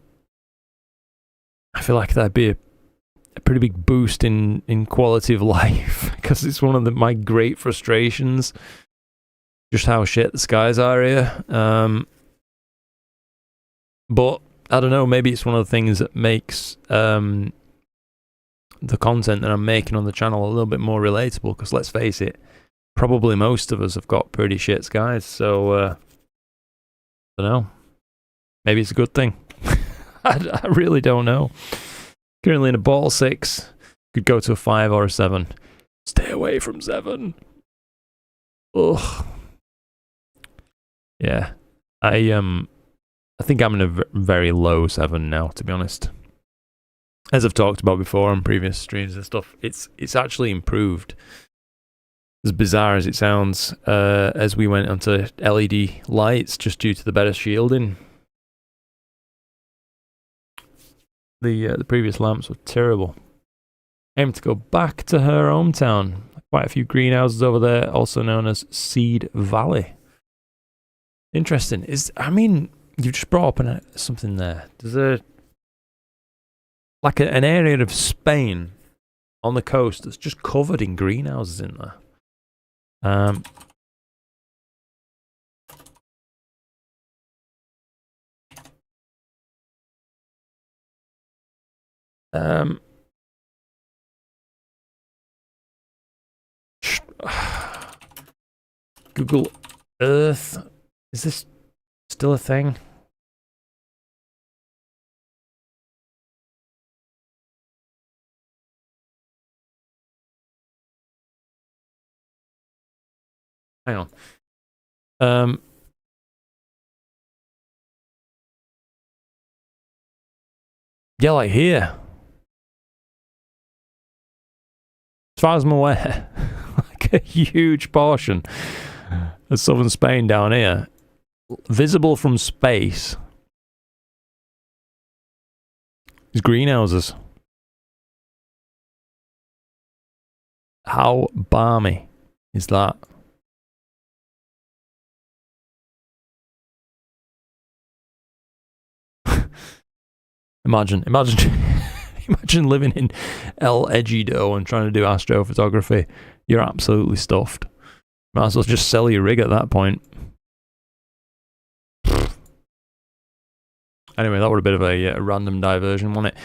feel like that'd be a pretty big boost in quality of life because it's one of my great frustrations. Just how shit the skies are here. But I don't know, maybe it's one of the things that makes the content that I'm making on the channel a little bit more relatable, because let's face it, probably most of us have got pretty shit skies, so I don't know. Maybe it's a good thing. I really don't know. Currently in a ball 6, could go to a 5 or a 7. Stay away from 7. Ugh. Yeah. I think I'm in a very low 7 now, to be honest. As I've talked about before on previous streams and stuff, it's actually improved. As bizarre as it sounds, as we went onto LED lights, just due to the better shielding. The previous lamps were terrible. Aim to go back to her hometown. Quite a few greenhouses over there, also known as Seed Valley. Interesting. You've just brought up something there. There's an area of Spain on the coast that's just covered in greenhouses in there. Google Earth. Is this still a thing? Hang on. Yeah, like here. As far as I'm aware, like a huge portion of southern Spain down here, visible from space, is greenhouses. How balmy is that? Imagine living in El Ejido and trying to do astrophotography. You're absolutely stuffed. Might as well just sell your rig at that point. Anyway, that was a bit of a random diversion, wasn't it?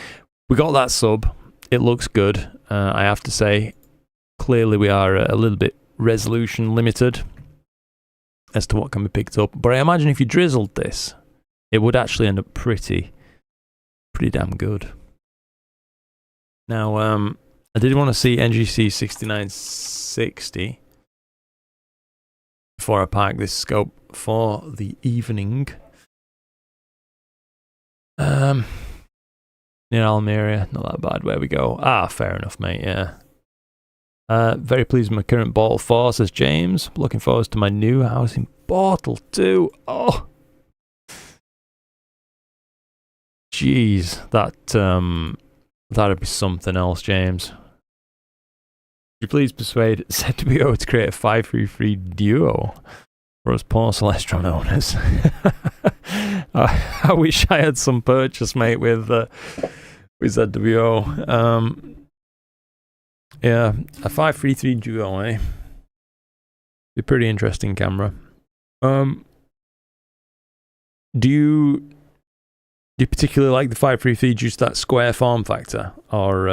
We got that sub. It looks good. I have to say, clearly we are a little bit resolution limited as to what can be picked up. But I imagine if you drizzled this, it would actually end up pretty damn good. Now, I did want to see NGC 6960 before I park this scope for the evening. Near Almeria, not that bad. Where we go? Ah, fair enough, mate. Yeah. Very pleased with my current bottle 4, says James. Looking forward to my new house in bottle 2. Oh, jeez, that'd be something else, James. Could you please persuade ZWO to create a 533 duo for us poor Celestron owners? I wish I had some purchase, mate, with ZWO. Yeah, a 533 duo, eh? Be a pretty interesting camera. Do you particularly like the 533 due to that square form factor, or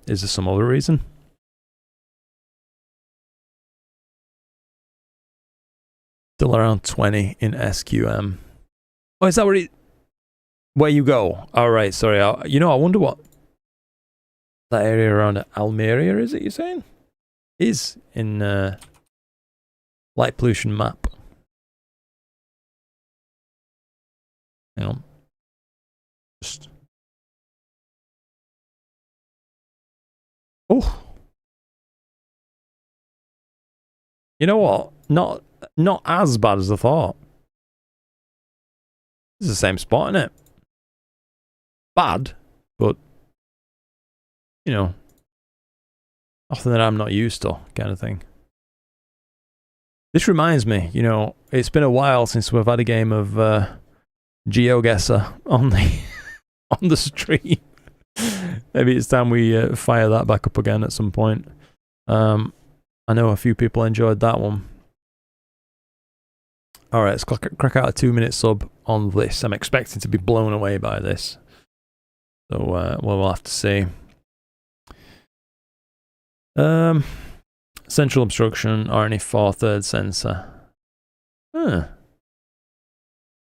is there some other reason? Still around 20 in SQM. Oh, is that where you go? All right, sorry. I wonder what that area around Almeria is it you're saying? Is in light pollution map. Hang on. Just. Oh. You know what? Not as bad as I thought. It's the same spot, isn't it? Bad, but you know, nothing that I'm not used to, kind of thing. This reminds me, you know, it's been a while since we've had a game of GeoGuessr on the stream. Maybe it's time we fire that back up again at some point. I know a few people enjoyed that one. Alright, let's crack out a 2-minute sub on this. I'm expecting to be blown away by this. So we'll have to see. Central obstruction, RNA 4/3 sensor. Huh.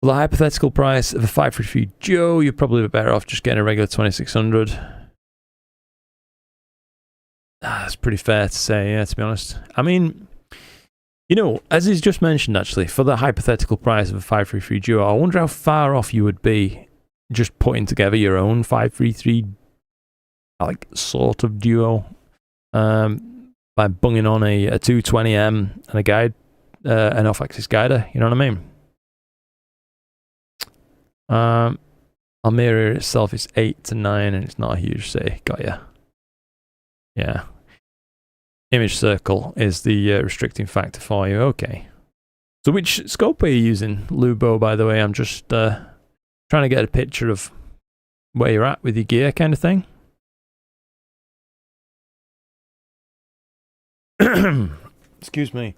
For the hypothetical price of a 533 Joe, you're probably better off just getting a regular 2600. That's pretty fair to say, yeah, to be honest. I mean, you know, as he's just mentioned, actually, for the hypothetical price of a 533 Duo, I wonder how far off you would be just putting together your own 533, like, sort of Duo, by bunging on a 220M and a guide, an off-axis guider, you know what I mean? Almeria itself is 8 to 9, and it's not a huge city. Got ya. Yeah. Image circle is the restricting factor for you. Okay. So which scope are you using, Lubo, by the way? I'm just trying to get a picture of where you're at with your gear kind of thing. Excuse me.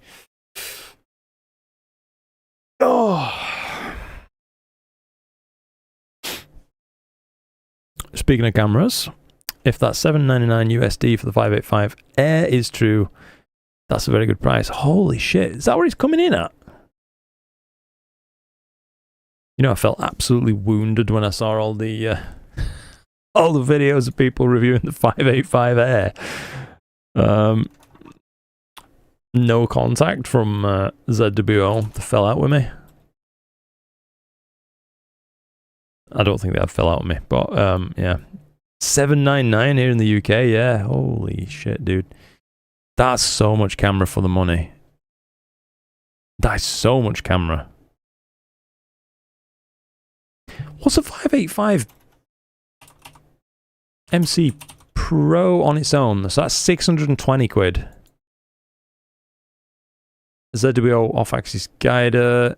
Oh. Speaking of cameras, if that $799 USD for the 585 Air is true, that's a very good price. Holy shit, is that where he's coming in at? You know, I felt absolutely wounded when I saw all the videos of people reviewing the 585 Air. No contact from ZWO to fill out with me. I don't think they'd fill out with me, but yeah. $799 here in the UK, yeah. Holy shit, dude. That's so much camera for the money. That's so much camera. What's a 585 MC Pro on its own? So that's 620 quid. ZWO off-axis guider,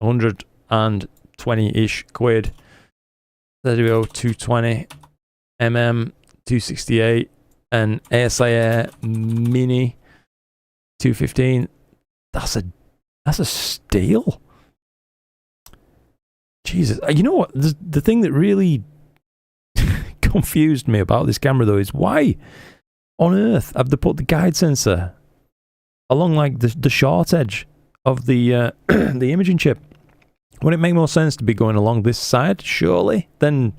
120-ish quid. ZWO 220 268, and ASI Air Mini 215. That's a steal. Jesus, you know what? The thing that really confused me about this camera though is why on earth have they put the guide sensor along like the short edge of the the imaging chip? Wouldn't it make more sense to be going along this side, surely, than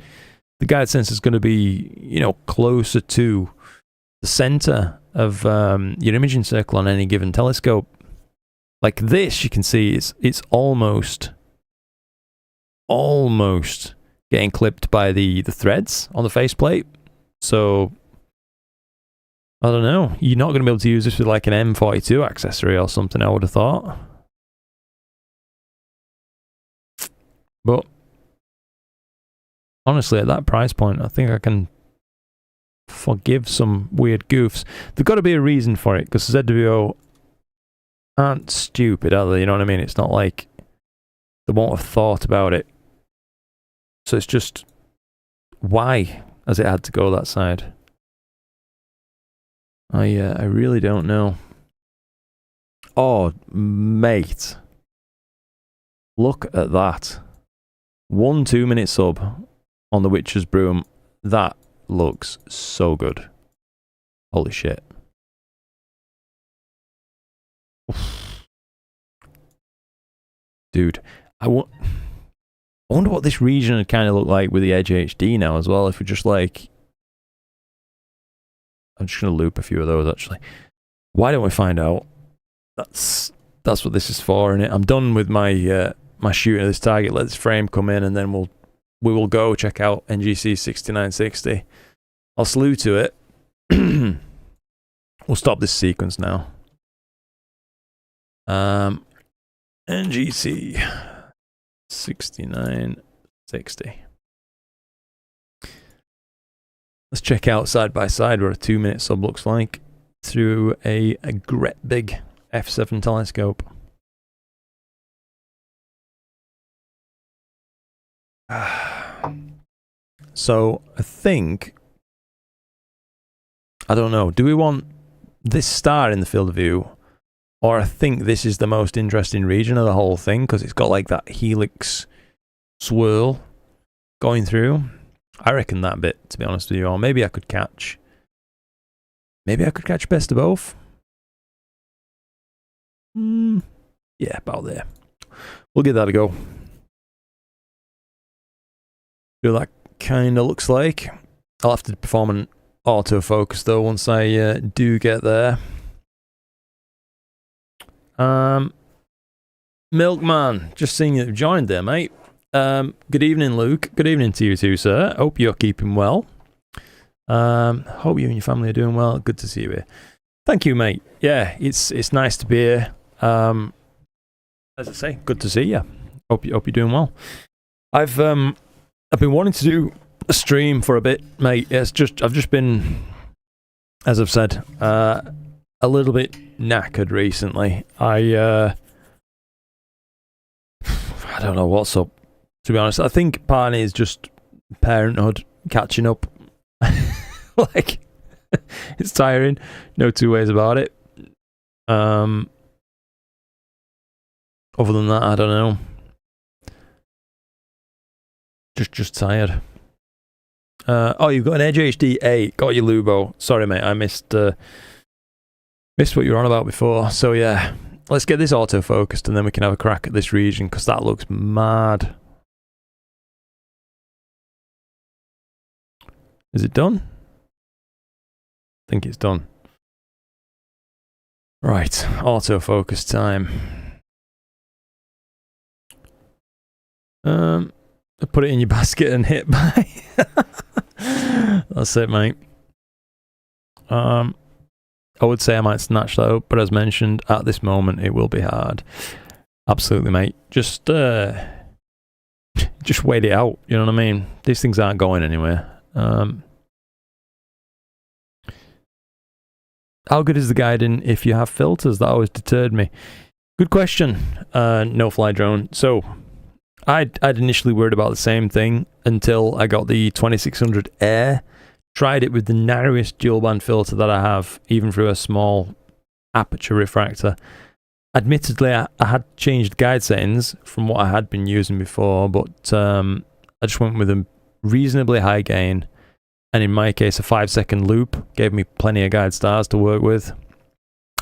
the guide sensor is going to be, you know, closer to the center of your imaging circle on any given telescope. Like this, you can see it's almost getting clipped by the threads on the faceplate. So I don't know. You're not going to be able to use this with like an M42 accessory or something, I would have thought. But honestly, at that price point, I think I can forgive some weird goofs. There's got to be a reason for it, because ZWO aren't stupid, are they? You know what I mean? It's not like they won't have thought about it. So it's just, why has it had to go that side? I really don't know. Oh, mate. Look at that. 1 2-minute sub on the Witcher's Broom. That looks so good. Holy shit. Oof. Dude, I wonder what this region would kind of look like with the Edge HD now as well, if we just like... I'm just going to loop a few of those actually. Why don't we find out? That's what this is for, innit? I'm done with my my shooting of this target. Let this frame come in, and then we will go check out NGC 6960. I'll slew to it. We'll stop this sequence now. NGC 6960. Let's check out side by side what a 2-minute sub looks like through a big f7 telescope. So I think, I don't know, do we want this star in the field of view, or I think this is the most interesting region of the whole thing because it's got like that helix swirl going through. I reckon that bit, to be honest with you, or maybe I could catch best of both. Yeah, about there. We'll give that a go. See what that kind of looks like. I'll have to perform an autofocus though once I do get there. Milkman, just seeing you joined there, mate. Good evening, Luke. Good evening to you too, sir. Hope you're keeping well. Hope you and your family are doing well. Good to see you here. Thank you, mate. Yeah, it's nice to be here. As I say, good to see you. Hope you're doing well. I've been wanting to do a stream for a bit, mate. I've just been, as I've said, a little bit knackered recently. I don't know what's up, to be honest. I think partly is just parenthood catching up. Like, it's tiring. No two ways about it. Other than that, I don't know. Just tired. Oh, you've got an Edge HD 8. Got you, Lubo. Sorry, mate. I missed what you were on about before. So yeah, let's get this auto-focused and then we can have a crack at this region because that looks mad. Is it done? I think it's done. Right, autofocus time. Put it in your basket and hit buy. That's it, mate. I would say I might snatch that up, but as mentioned, at this moment it will be hard. Absolutely, mate. Just wait it out. You know what I mean? These things aren't going anywhere. How good is the guiding if you have filters? That always deterred me. Good question. No fly drone. So I'd initially worried about the same thing until I got the 2600 Air. Tried it with the narrowest dual band filter that I have, even through a small aperture refractor. Admittedly, I had changed guide settings from what I had been using before, but I just went with a reasonably high gain. And in my case, a 5-second loop gave me plenty of guide stars to work with.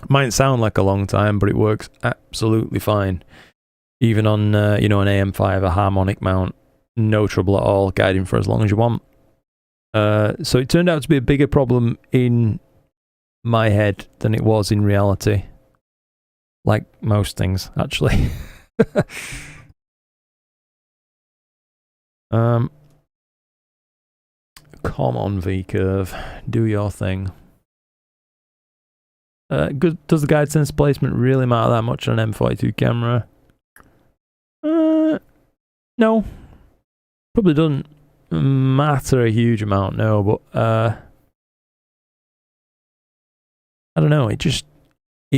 Might sound like a long time, but it works absolutely fine. Even on, an AM5, a harmonic mount, no trouble at all, guiding for as long as you want. So it turned out to be a bigger problem in my head than it was in reality. Like most things, actually. Come on, V-curve. Do your thing. Does the guide sense placement really matter that much on an M42 camera? No. Probably doesn't matter a huge amount, no, but I don't know, it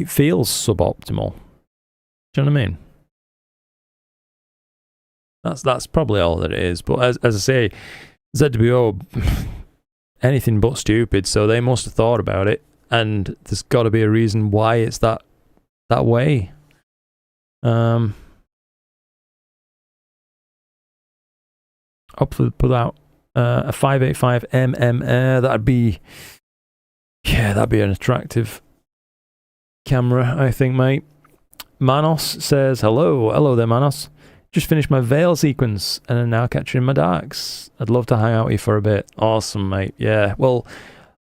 feels suboptimal. Do you know what I mean? That's probably all that it is, but as I say, ZWO, anything but stupid, so they must have thought about it, and there's got to be a reason why it's that way. Hopefully put out a 585 mm. That'd be an attractive camera, I think, mate. Manos says, hello there, Manos. Just finished my veil sequence and am now capturing my darks. I'd love to hang out with you for a bit. Awesome, mate. Yeah, well,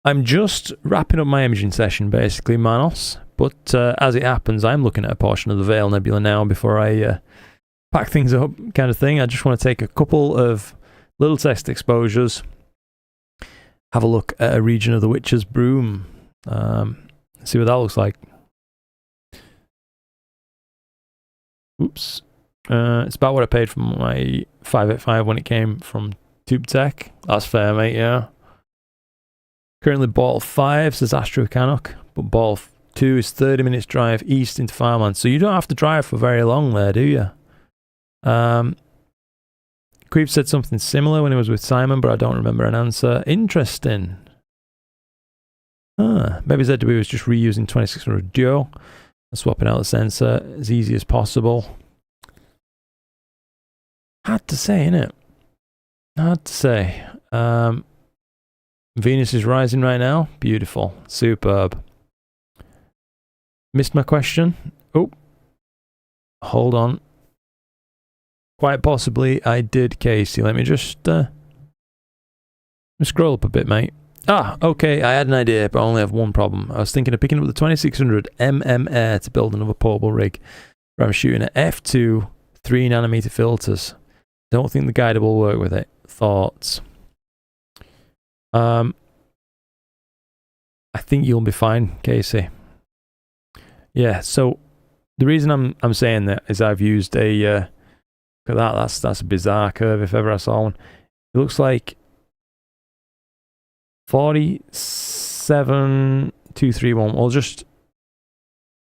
I'm just wrapping up my imaging session, basically, Manos. But as it happens, I'm looking at a portion of the Veil Nebula now before I pack things up, kind of thing. I just want to take a couple of little test exposures, have a look at a region of the Witch's Broom, see what that looks like. Oops. It's about what I paid for my 585 when it came from TubeTech. That's fair, mate, yeah. Currently ball 5 says Astro Canuck, but ball 2 is 30 minutes drive east into farmland. So you don't have to drive for very long there, do you? Queeve said something similar when he was with Simon, but I don't remember an answer. Interesting. Maybe ZW was just reusing 2600 Duo and swapping out the sensor as easy as possible. Hard to say, innit? Hard to say. Venus is rising right now. Beautiful. Superb. Missed my question. Oh. Hold on. Quite possibly I did, Casey. Let me just scroll up a bit, mate. Ah, okay, I had an idea, but I only have one problem. I was thinking of picking up the 2600 Air to build another portable rig where I'm shooting at f2 3nm filters. Don't think the guide will work with it. Thoughts? I think you'll be fine, Casey. Yeah, so the reason I'm saying that is I've used a look at that, that's a bizarre curve if ever I saw one. It looks like 47231.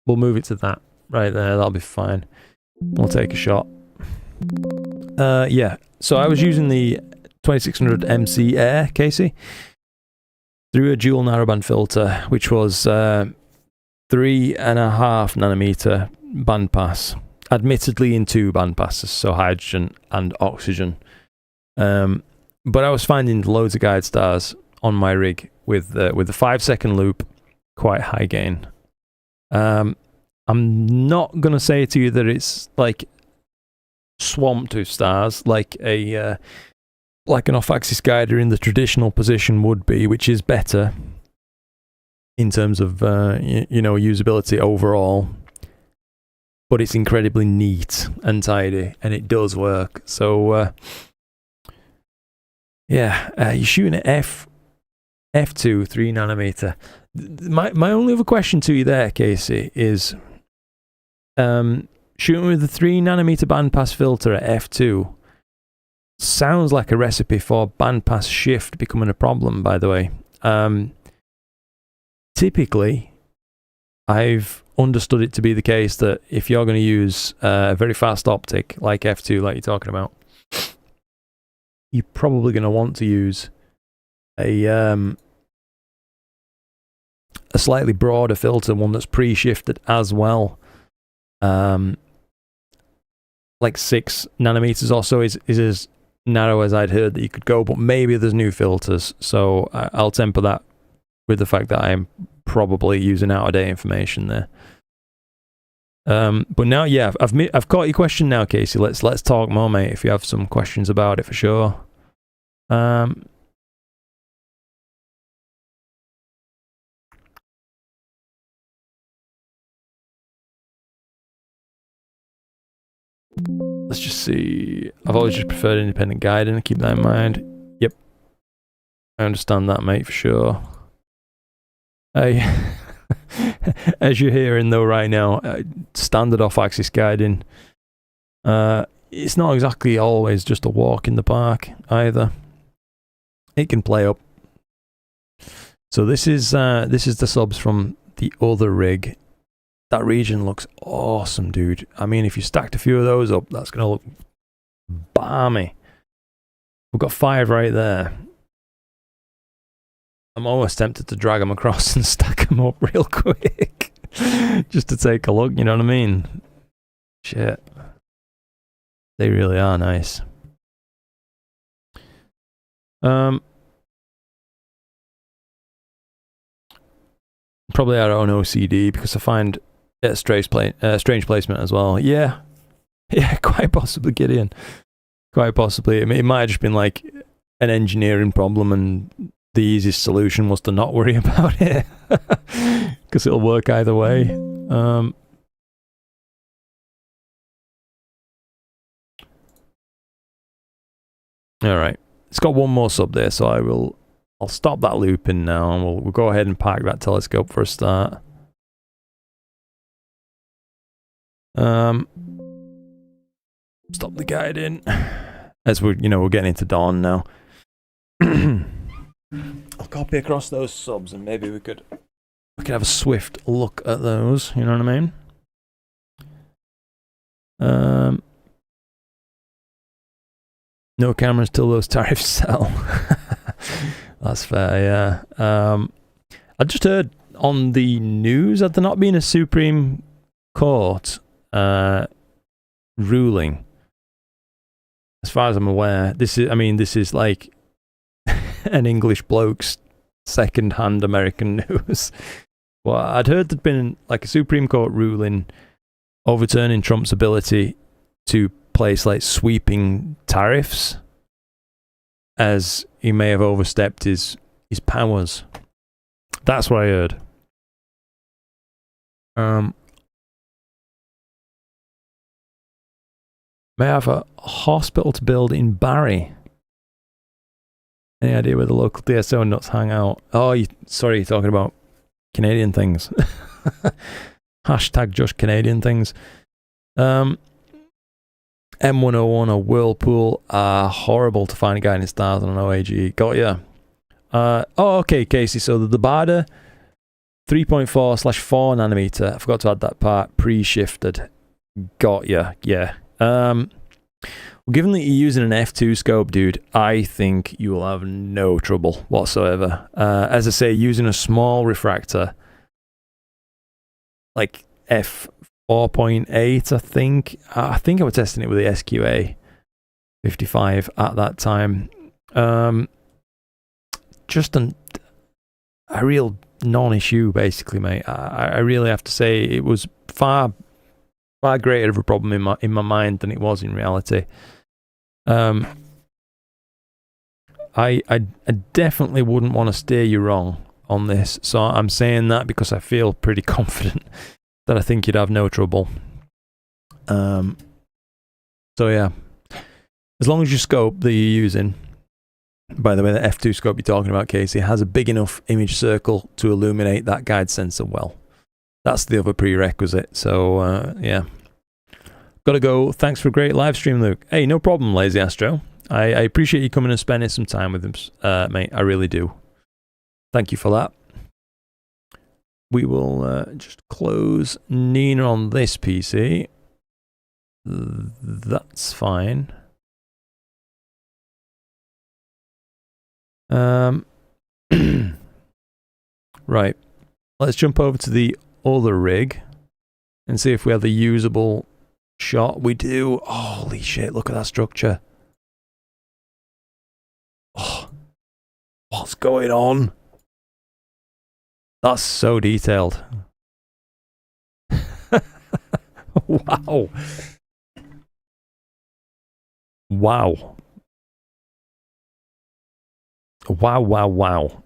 We'll move it to that right there. That'll be fine. We'll take a shot. Yeah. So I was using the 2600 MC Air, Casey, through a dual narrowband filter, which was 3.5nm bandpass. Admittedly in 2 bandpasses, so hydrogen and oxygen. But I was finding loads of guide stars on my rig with the 5-second loop, quite high gain. I'm not gonna say to you that it's like swamped with stars like an off-axis guider in the traditional position would be, which is better in terms of usability overall. But it's incredibly neat and tidy, and it does work. So, yeah, you're shooting at f2 3nm. My only other question to you there, Casey, is shooting with the 3nm bandpass filter at f2 sounds like a recipe for bandpass shift becoming a problem, by the way. Typically, I've understood it to be the case that if you're going to use a very fast optic like f2, like you're talking about, you're probably going to want to use a slightly broader filter, one that's pre-shifted as well. Like 6nm or so is as narrow as I'd heard that you could go, but maybe there's new filters, so I'll temper that with the fact that I'm probably using out-of-date information there. But now, yeah, I've caught your question now, Casey. Let's talk more, mate. If you have some questions about it, for sure. Let's just see. I've always just preferred independent guiding. Keep that in mind. Yep. I understand that, mate, for sure. As you're hearing though right now, standard off-axis guiding. It's not exactly always just a walk in the park either. It can play up. So this is the subs from the other rig. That region looks awesome, dude. I mean, if you stacked a few of those up, that's gonna look balmy. We've got 5 right there. I'm almost tempted to drag them across and stack them up real quick. Just to take a look, you know what I mean? Shit. They really are nice. Probably our own OCD, because I find it strange placement as well. Yeah. Yeah, quite possibly, Gideon. Quite possibly. I mean, it might have just been like an engineering problem, and the easiest solution was to not worry about it. Because it'll work either way. Alright. It's got one more sub there, so I'll stop that looping now, and we'll go ahead and park that telescope for a start. Stop the guiding. As we're getting into dawn now. I'll copy across those subs, and maybe we could have a swift look at those, you know what I mean? No cameras till those tariffs sell. That's fair, yeah. I just heard on the news that there not being a Supreme Court ruling. As far as I'm aware, this is like an English bloke's second-hand American news. Well, I'd heard there'd been like a Supreme Court ruling overturning Trump's ability to place like sweeping tariffs, as he may have overstepped his powers. That's what I heard. May I have a hospital to build in Barry? Any idea where the local DSO nuts hang out? Oh, sorry, you're talking about Canadian things. Hashtag just Canadian things. M101 or Whirlpool are horrible to find a guy in stars on an OAG. Got ya. Okay, Casey. So the Bada 3.4/4 nanometer. I forgot to add that part. Pre-shifted. Got ya. Yeah. Well, given that you're using an f2 scope, dude, I think you will have no trouble whatsoever. As I say, using a small refractor, like f4.8, I think I was testing it with the SQA 55 at that time. Just a real non-issue, basically, mate. I really have to say it was far greater of a problem in my mind than it was in reality. I definitely wouldn't want to steer you wrong on this, so I'm saying that because I feel pretty confident that I think you'd have no trouble. So yeah, as long as your scope that you're using, by the way, the f2 scope you're talking about, Casey, has a big enough image circle to illuminate that guide sensor well. That's the other prerequisite. So yeah, gotta go. Thanks for a great live stream, Luke. Hey, no problem, Lazy Astro. I appreciate you coming and spending some time with him, mate. I really do. Thank you for that. We will just close Nina on this PC. That's fine. Right. Let's jump over to the other rig and see if we have the usable shot. We do. Holy shit, look at that structure. Oh, what's going on? That's so detailed. Wow. Wow. Wow, wow, wow.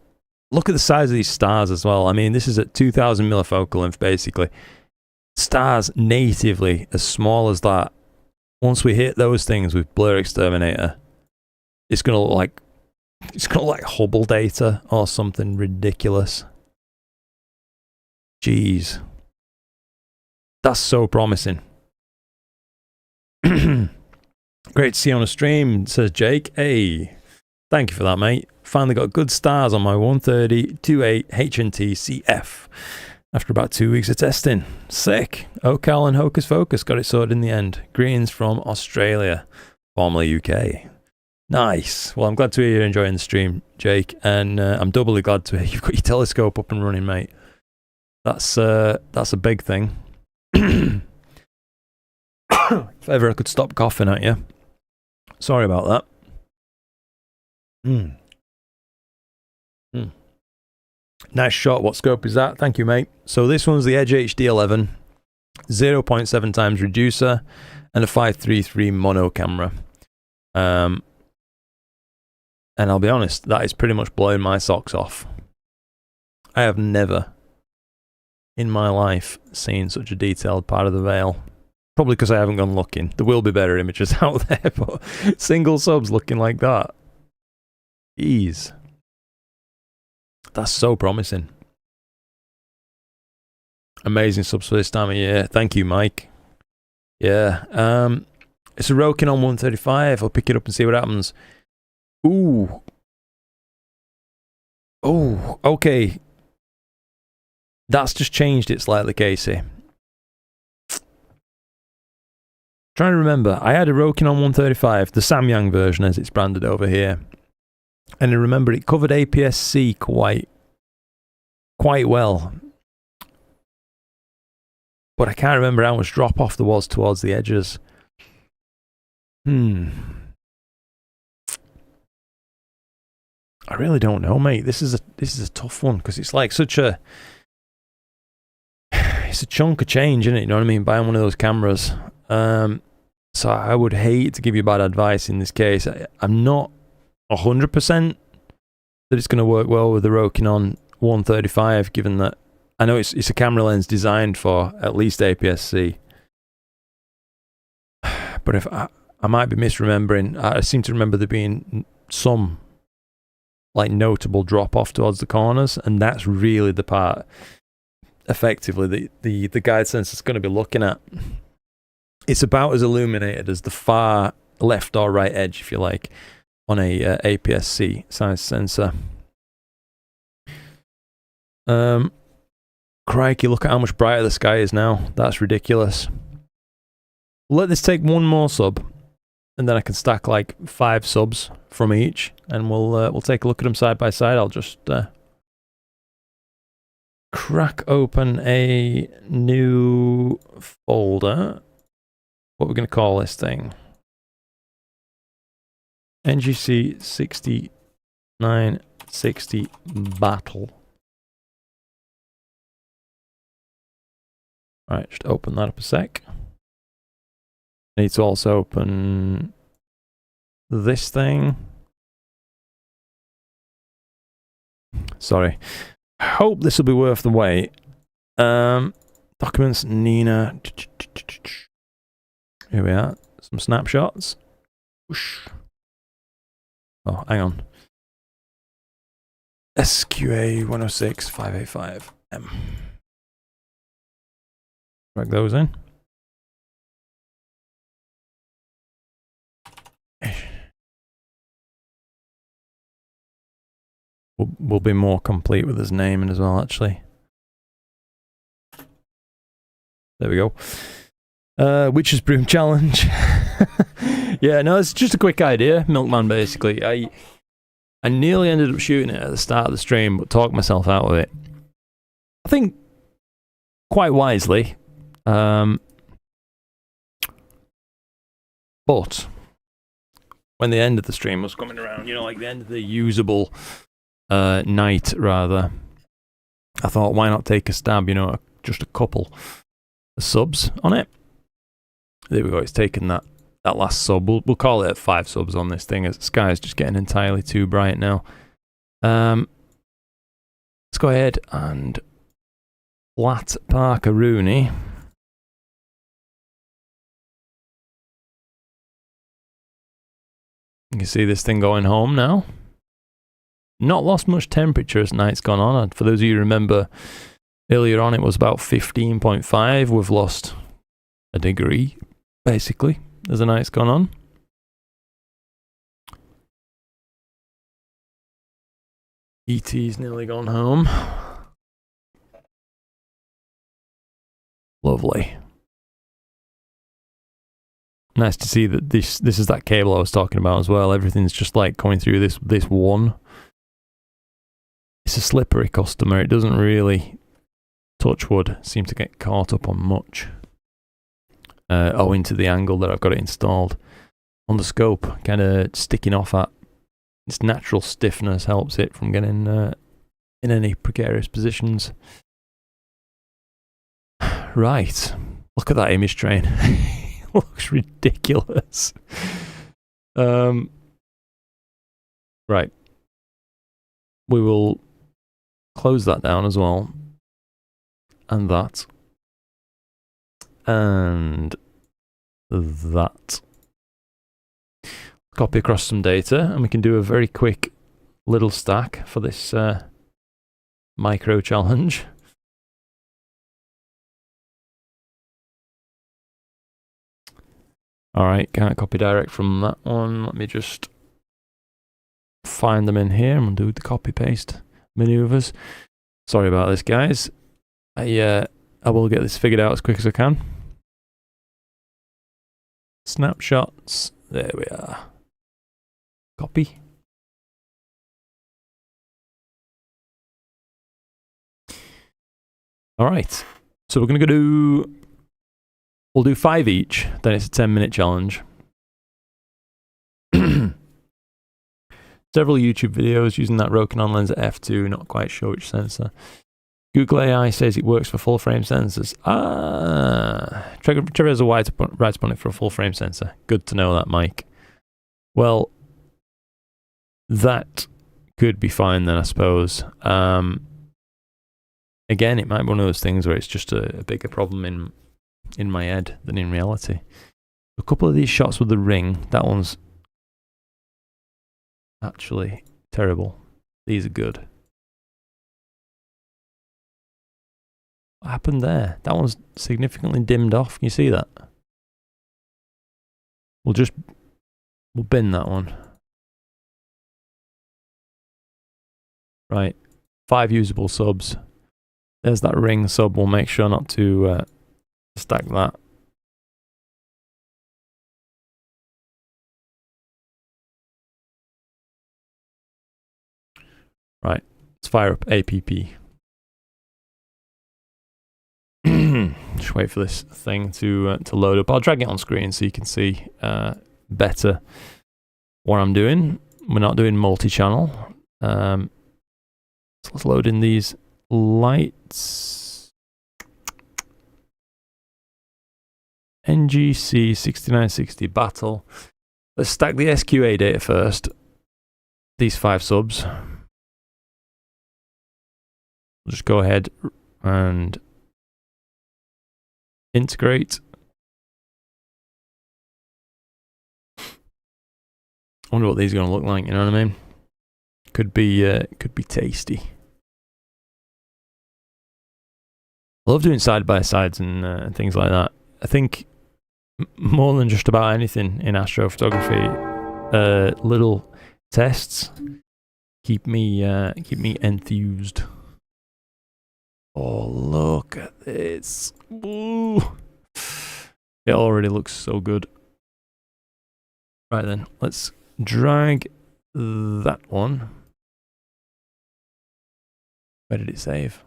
Look at the size of these stars as well. I mean, this is at 2000 millifocal length, basically. Stars natively as small as that once we hit those things with BlurXTerminator, it's gonna look like Hubble data or something ridiculous. Jeez. That's so promising. Great to see you on a stream, says Jake. Hey, thank you for that, mate. Finally got good stars on my 130-28 HNT CF after about 2 weeks of testing. Sick. Ocal and Hocus Focus got it sorted in the end. Greens from Australia, formerly UK. Nice. Well, I'm glad to hear you're enjoying the stream, Jake, and I'm doubly glad to hear you've got your telescope up and running, mate. That's a big thing. If ever I could stop coughing at you. Sorry about that. Nice shot. What scope is that? Thank you, mate. So this one's the Edge HD11, 0.7 times reducer, and a 533 mono camera. And I'll be honest, that is pretty much blowing my socks off. I have never in my life seen such a detailed part of the veil. Probably because I haven't gone looking. There will be better images out there, but single subs looking like that. Jeez. That's so promising. Amazing subs for this time of year. Thank you, Mike. Yeah. It's a Rokin on 135. I'll pick it up and see what happens. Ooh. Oh, okay. That's just changed it slightly, Casey. Trying to remember, I had a Rokin on 135, the Samyang version as it's branded over here. And I remember it covered APS-C quite well. But I can't remember how much drop off there was towards the edges. I really don't know, mate. This is a tough one because it's like such a chunk of change, isn't it? You know what I mean? Buying one of those cameras. So I would hate to give you bad advice in this case. I'm not 100% that it's going to work well with the Rokinon 135, given that I know it's a camera lens designed for at least APS-C. But if I might be misremembering, I seem to remember there being some like notable drop off towards the corners, and that's really the part effectively the guide sensor is going to be looking at. It's about as illuminated as the far left or right edge, if you like, on a APS-C size sensor. Crikey, look at how much brighter the sky is now. That's ridiculous. Let this take one more sub, and then I can stack like 5 subs from each, and we'll take a look at them side by side. I'll just crack open a new folder. What we're going to call this thing? NGC 6960 Battle. Alright, just open that up a sec. Need to also open this thing. Sorry. Hope this will be worth the wait. Documents, Nina. Here we are. Some snapshots. Whoosh. Oh, hang on. SQA 106585M. Drag those in. We'll be more complete with his name in as well, actually. There we go. Witch's Broom Challenge. Yeah, no, it's just a quick idea, Milkman, basically. I nearly ended up shooting it at the start of the stream, but talked myself out of it. I think quite wisely. But when the end of the stream was coming around, you know, like the end of the usable night, rather, I thought, why not take a stab, you know, just a couple of subs on it. There we go, it's taken that last sub. We'll call it 5 subs on this thing, as the sky is just getting entirely too bright now. Let's go ahead and flat Parker Rooney. can see this thing going home now. Not lost much temperature as night's gone on. For those of you who remember, earlier on it was about 15.5. We've lost a degree, basically, as the night's gone on. ET's nearly gone home. Lovely. Nice to see that this is that cable I was talking about as well. Everything's just like going through this one. It's a slippery customer. It doesn't really, touch wood, seem to get caught up on much. Owing to the angle that I've got it installed on the scope, kind of sticking off at its natural stiffness helps it from getting in any precarious positions. Right, look at that image train. It looks ridiculous. Right, we will close that down as well, and that, and that. Copy across some data, and we can do a very quick little stack for this micro challenge. Alright, can't copy direct from that one. Let me just find them in here and we'll do the copy paste maneuvers. Sorry about this, guys. I will get this figured out as quick as I can. Snapshots. There we are. Copy. Alright. So we're going to do... We'll do 5 each, then it's a 10-minute challenge. Several YouTube videos using that Rokinon lens at f2, not quite sure which sensor. Google AI says it works for full-frame sensors. Trevor has a right upon it for a full-frame sensor. Good to know that, Mike. Well, that could be fine then, I suppose. Again, it might be one of those things where it's just a bigger problem in my head than in reality. A couple of these shots with the ring, that one's actually terrible. These are good. What happened there? That one's significantly dimmed off. Can you see that? We'll bin that one. Right. 5 usable subs. There's that ring sub. We'll make sure not to stack that. Right, let's fire up APP. Just wait for this thing to load up. I'll drag it on screen so you can see better what I'm doing. We're not doing multi-channel. So let's load in these lights. NGC 6960 battle. Let's stack the SQA data first. These 5 subs. We'll just go ahead and integrate. I wonder what these are going to look like, you know what I mean? Could be tasty. I love doing side-by-sides and things like that. I think more than just about anything in astrophotography, little tests keep me enthused. Oh, look at this. Ooh. It already looks so good. Right then, let's drag that one. Where did it save?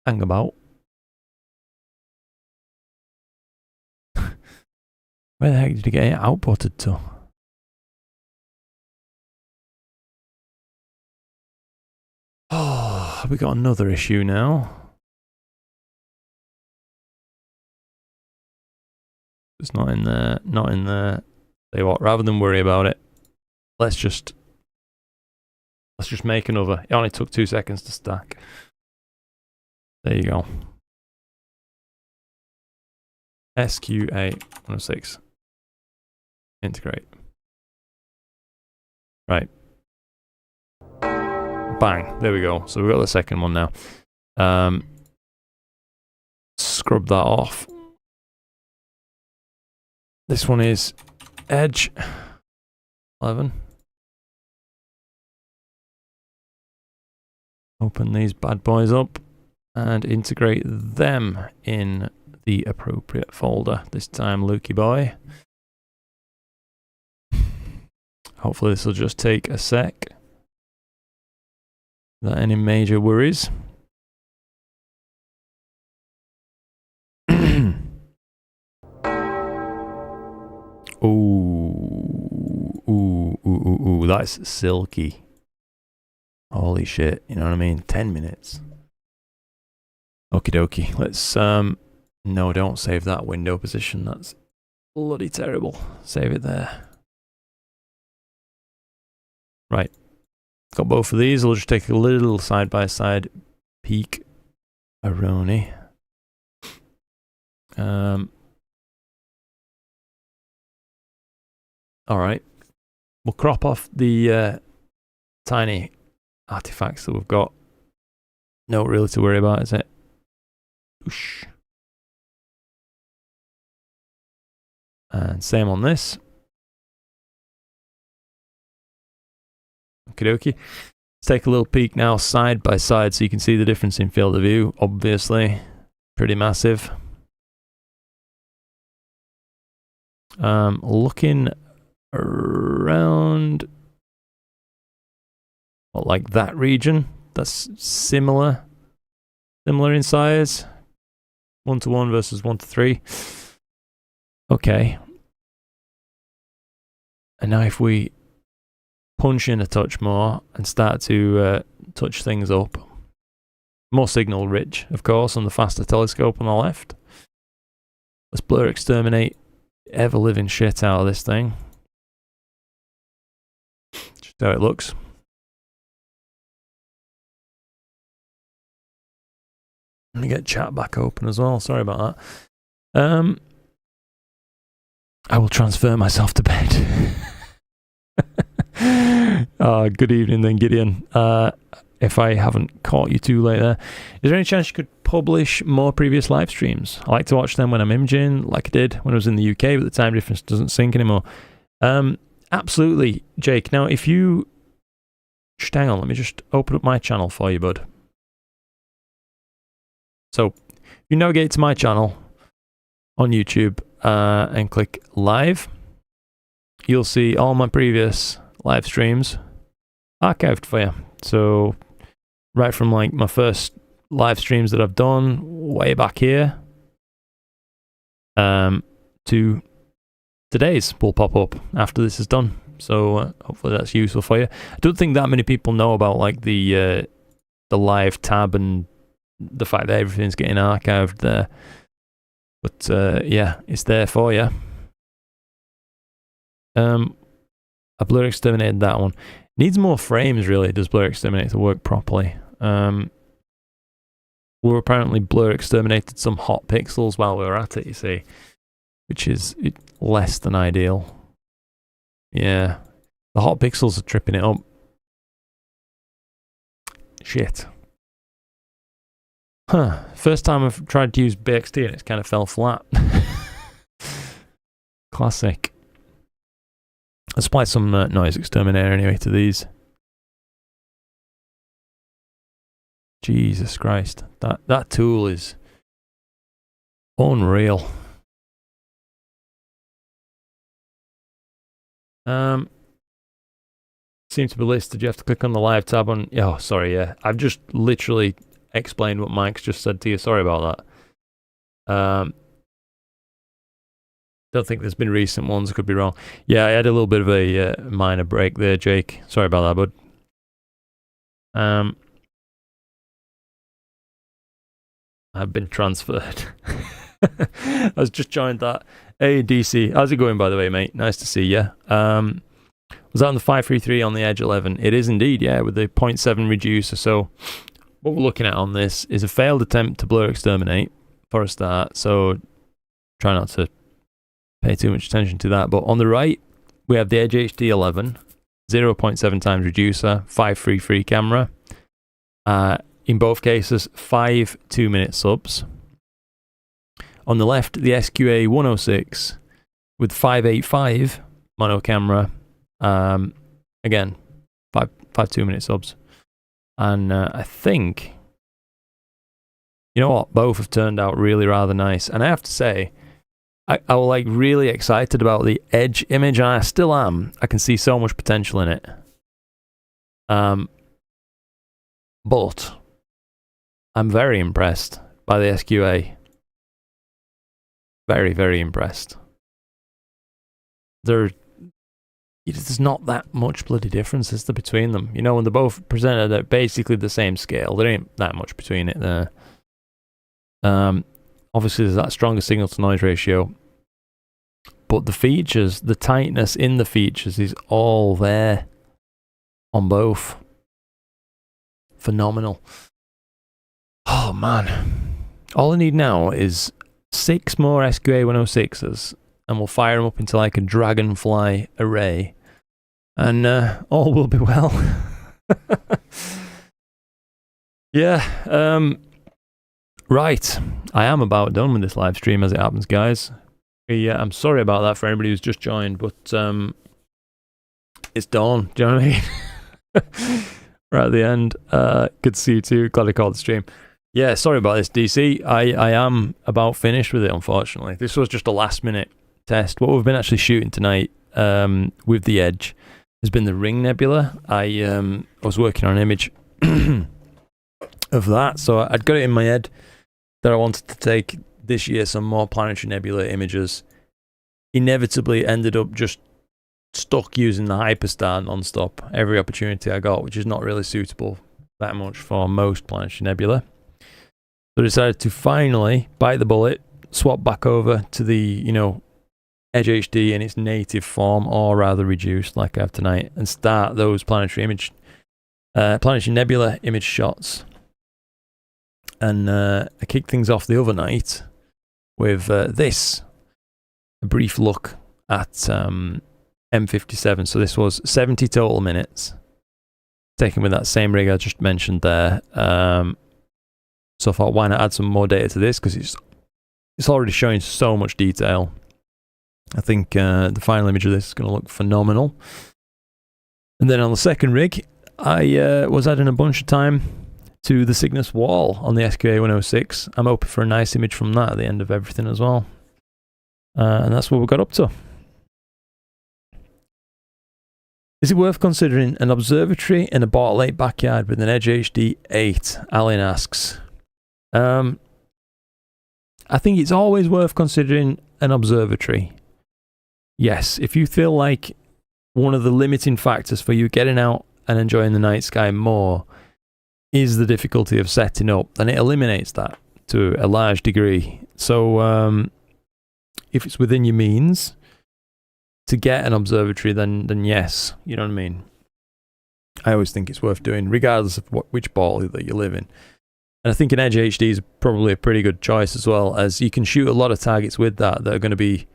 Hang about. Where the heck did you get it outputted to? Oh, we got another issue now. It's not in there, not in there. Tell you what, rather than worry about it, let's just make another. It only took 2 seconds to stack. There you go. SQA 106. Integrate. Right. Bang. There we go. So we've got the second one now. Scrub that off. This one is edge 11. Open these bad boys up and integrate them in the appropriate folder. This time, Lukey boy. Hopefully this will just take a sec. Without any major worries. Ooh, that's silky. Holy shit, you know what I mean? 10 minutes. Okie dokie, let's, no, don't save that window position, that's bloody terrible. Save it there. Right, got both of these, I'll just take a little side-by-side peek. Aroni. Alright, we'll crop off the tiny artifacts that we've got. No really to worry about, is it? Whoosh. And same on this. Okie dokie. Let's take a little peek now side by side so you can see the difference in field of view. Obviously, pretty massive. Looking around, well, like that region, that's similar in size. 1:1 versus 1:3. Okay. And now if we punch in a touch more and start to touch things up, more signal rich, of course, on the faster telescope on the left. Let's BlurXTerminate ever living shit out of this thing. Just how it looks. Let me get chat back open as well. Sorry about that. I will transfer myself to bed. Good evening then, Gideon. If I haven't caught you too late there, is there any chance you could publish more previous live streams? I like to watch them when I'm imaging, like I did when I was in the UK, but the time difference doesn't sync anymore. Absolutely, Jake. Now, if you... Just hang on, let me just open up my channel for you, bud. So, if you navigate to my channel on YouTube and click live, you'll see all my previous live streams archived for you. So, right from like my first live streams that I've done way back here to today's will pop up after this is done. So hopefully that's useful for you. I don't think that many people know about like the live tab and the fact that everything's getting archived there. But yeah, it's there for you. I BlurXTerminated that one. Needs more frames, really, does BlurXTerminator work properly. We apparently BlurXTerminated some hot pixels while we were at it, you see, which is less than ideal. Yeah, the hot pixels are tripping it up. Shit. Huh, first time I've tried to use BXT and it's kind of fell flat. Classic. Let's apply some NoiseXTerminator anyway to these. Jesus Christ, that tool is unreal. Seems to be listed. You have to click on the live tab on. Oh, sorry. Yeah, I've just literally explained what Mike's just said to you. Sorry about that. Don't think there's been recent ones. I could be wrong. Yeah, I had a little bit of a minor break there, Jake. Sorry about that, bud. I've been transferred. I was just joined that. Hey, DC. How's it going, by the way, mate? Nice to see you. Was that on the 533 on the Edge 11? It is indeed, yeah, with the 0.7 reducer. So what we're looking at on this is a failed attempt to BlurXTerminate for a start. So try not to pay too much attention to that. But on the right, we have the Edge HD 11, 0.7 times reducer, 533 camera. In both cases, 5 2-minute subs. On the left, the SQA 106 with 585 mono camera. Again, 5 2-minute subs. And I think, you know what, both have turned out really rather nice. And I have to say, I was like really excited about the Edge image, and I still am. I can see so much potential in it. But I'm very impressed by the SQA. Very, very impressed. There's not that much bloody difference, is there, between them? You know, when they're both presented at basically the same scale, there ain't that much between it there. Obviously, there's that stronger signal to noise ratio, but the features, the tightness in the features is all there on both. Phenomenal. Oh man. All I need now is 6 more SQA 106s, and we'll fire them up into like a dragonfly array, and all will be well. Yeah. Right, I am about done with this live stream as it happens, guys. Yeah, I'm sorry about that for anybody who's just joined, but it's dawn. Do you know what I mean? Right at the end. Good to see you too. Glad I called the stream. Yeah, sorry about this, DC. I am about finished with it, unfortunately. This was just a last minute test. What we've been actually shooting tonight with the Edge has been the Ring Nebula. I was working on an image of that, so I'd got it in my head that I wanted to take this year some more planetary nebula images. Inevitably ended up just stuck using the Hyperstar non-stop every opportunity I got, which is not really suitable that much for most planetary nebula. So I decided to finally bite the bullet, swap back over to the, you know, Edge HD in its native form, or rather reduced like I have tonight, and start those planetary nebula image shots. And I kicked things off the other night with this, a brief look at M57. So this was 70 total minutes, taken with that same rig I just mentioned there. So I thought, why not add some more data to this, because it's already showing so much detail. I think the final image of this is going to look phenomenal. And then on the second rig, I was adding a bunch of time to the Cygnus wall on the SQA 106. I'm hoping for a nice image from that at the end of everything as well. And that's what we got up to. Is it worth considering an observatory in a Bart Lake backyard with an Edge HD 8? Alan asks. I think it's always worth considering an observatory. Yes, if you feel like one of the limiting factors for you getting out and enjoying the night sky more is the difficulty of setting up, then it eliminates that to a large degree. So if it's within your means to get an observatory, then yes, you know what I mean. I always think it's worth doing, regardless of which ball that you live in. And I think an Edge HD is probably a pretty good choice as well, as you can shoot a lot of targets with that are going to be,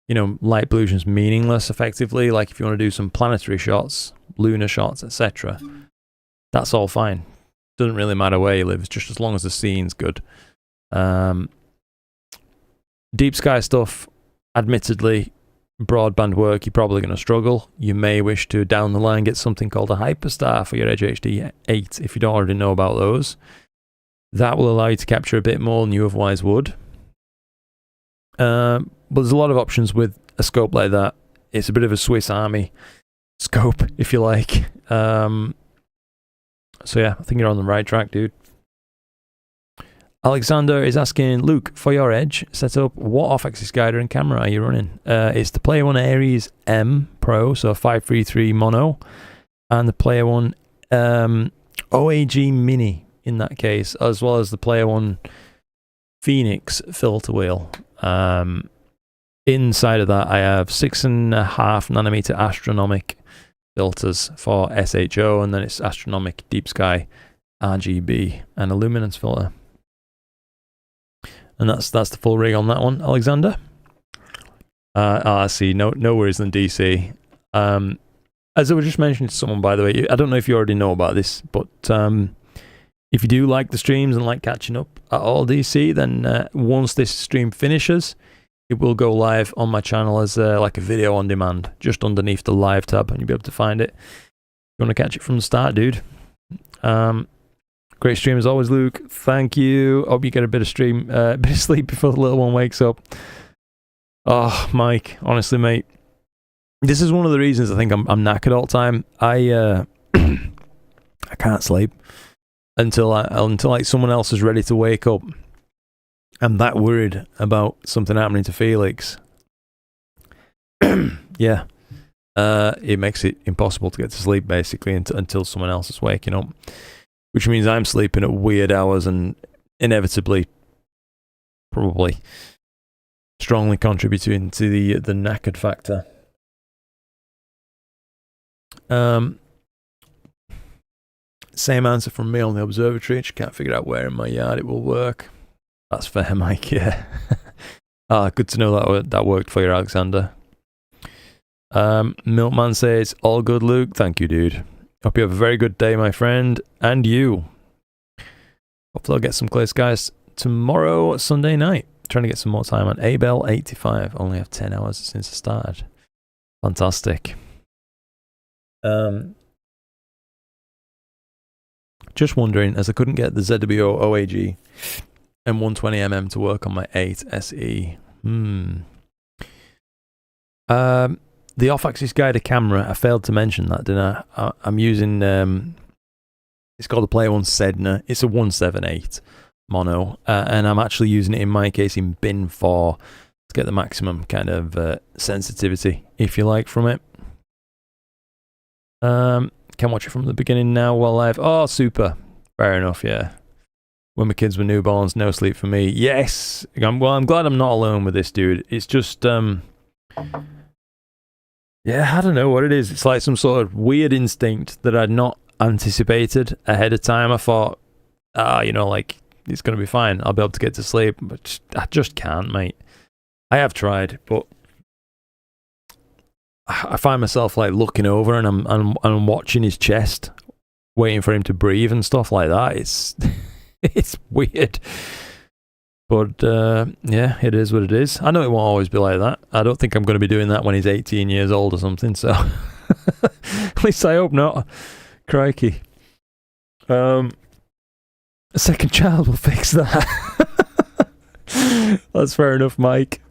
you know, light pollution's meaningless effectively. Like if you want to do some planetary shots, lunar shots, etc., that's all fine. Doesn't really matter where you live, it's just as long as the scene's good. Deep sky stuff, admittedly, broadband work, you're probably going to struggle. You may wish to, down the line, get something called a Hyperstar for your Edge HD 8, if you don't already know about those. That will allow you to capture a bit more than you otherwise would. But there's a lot of options with a scope like that. It's a bit of a Swiss Army scope, if you like. So yeah, I think you're on the right track, dude. Alexander is asking, Luke, for your Edge setup, what off-axis guider and camera are you running? It's the Player One Aries M Pro, so 533 mono, and the Player One OAG Mini in that case, as well as the Player One Phoenix filter wheel. Inside of that, I have 6.5 nanometer astronomic filters for SHO, and then it's astronomic deep sky RGB and a luminance filter. And that's the full rig on that one, Alexander. I see. No worries then, DC. As I was just mentioning to someone, by the way, I don't know if you already know about this, but if you do like the streams and like catching up at all, DC, then once this stream finishes, it will go live on my channel as like a video on demand, just underneath the live tab, and you'll be able to find it. You want to catch it from the start, dude? Great stream as always, Luke. Thank you. Hope you get a bit of sleep before the little one wakes up. Oh, Mike, honestly, mate, this is one of the reasons I think I'm knackered all the time. I can't sleep until like someone else is ready to wake up. I'm that worried about something happening to Felix. Yeah. It makes it impossible to get to sleep, basically, until someone else is waking up. Which means I'm sleeping at weird hours and inevitably, probably, strongly contributing to the knackered factor. Same answer from me on the observatory. Just can't figure out where in my yard it will work. That's fair, Mike, yeah. Good to know that worked for you, Alexander. Milkman says, all good, Luke. Thank you, dude. Hope you have a very good day, my friend. And you. Hopefully I'll get some clear skies tomorrow, Sunday night. Trying to get some more time on Abel85. Only have 10 hours since I started. Fantastic. Just wondering, as I couldn't get the ZWO OAG and 120mm to work on my 8 SE. The off-axis guided camera, I failed to mention that, didn't I? I'm using, it's called the Player One Sedna. It's a 178 mono, and I'm actually using it in my case in bin 4 to get the maximum kind of sensitivity, if you like, from it. Can watch it from the beginning now while live. Oh, super. Fair enough, yeah. When my kids were newborns, no sleep for me. Yes! I'm glad I'm not alone with this, dude. It's just, yeah, I don't know what it is. It's like some sort of weird instinct that I'd not anticipated ahead of time. I thought, you know, like, it's going to be fine. I'll be able to get to sleep. But I just can't, mate. I have tried, but I find myself, like, looking over and I'm watching his chest, waiting for him to breathe and stuff like that. It's it's weird. But, yeah, it is what it is. I know it won't always be like that. I don't think I'm going to be doing that when he's 18 years old or something, so at least I hope not. Crikey. A second child will fix that. That's fair enough, Mike.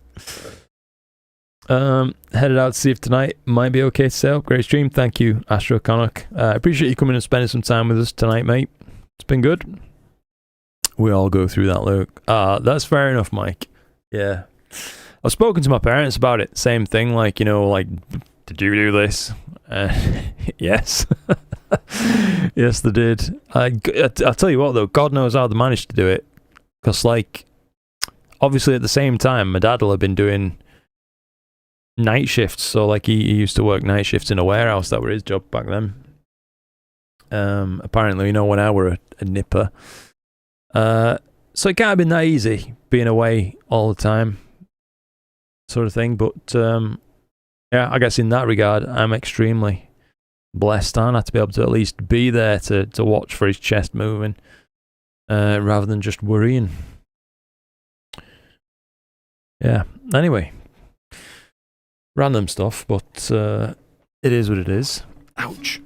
Headed out to see if tonight might be okay to sail. Great stream. Thank you, Astro Connacht. Appreciate you coming and spending some time with us tonight, mate. It's been good. We all go through that, Luke. That's fair enough, Mike. Yeah. I've spoken to my parents about it. Same thing, like, you know, like, did you do this? Yes. Yes, they did. I'll tell you what, though, God knows how they managed to do it. Because, like, obviously at the same time, my dad will have been doing night shifts. So, like, he used to work night shifts in a warehouse. That were his job back then. Apparently, you know, when I were a nipper. So it can't have been that easy being away all the time, sort of thing. But yeah, I guess in that regard, I'm extremely blessed, aren't I, to be able to at least be there to watch for his chest moving, rather than just worrying. Yeah. Anyway, random stuff, but it is what it is. Ouch.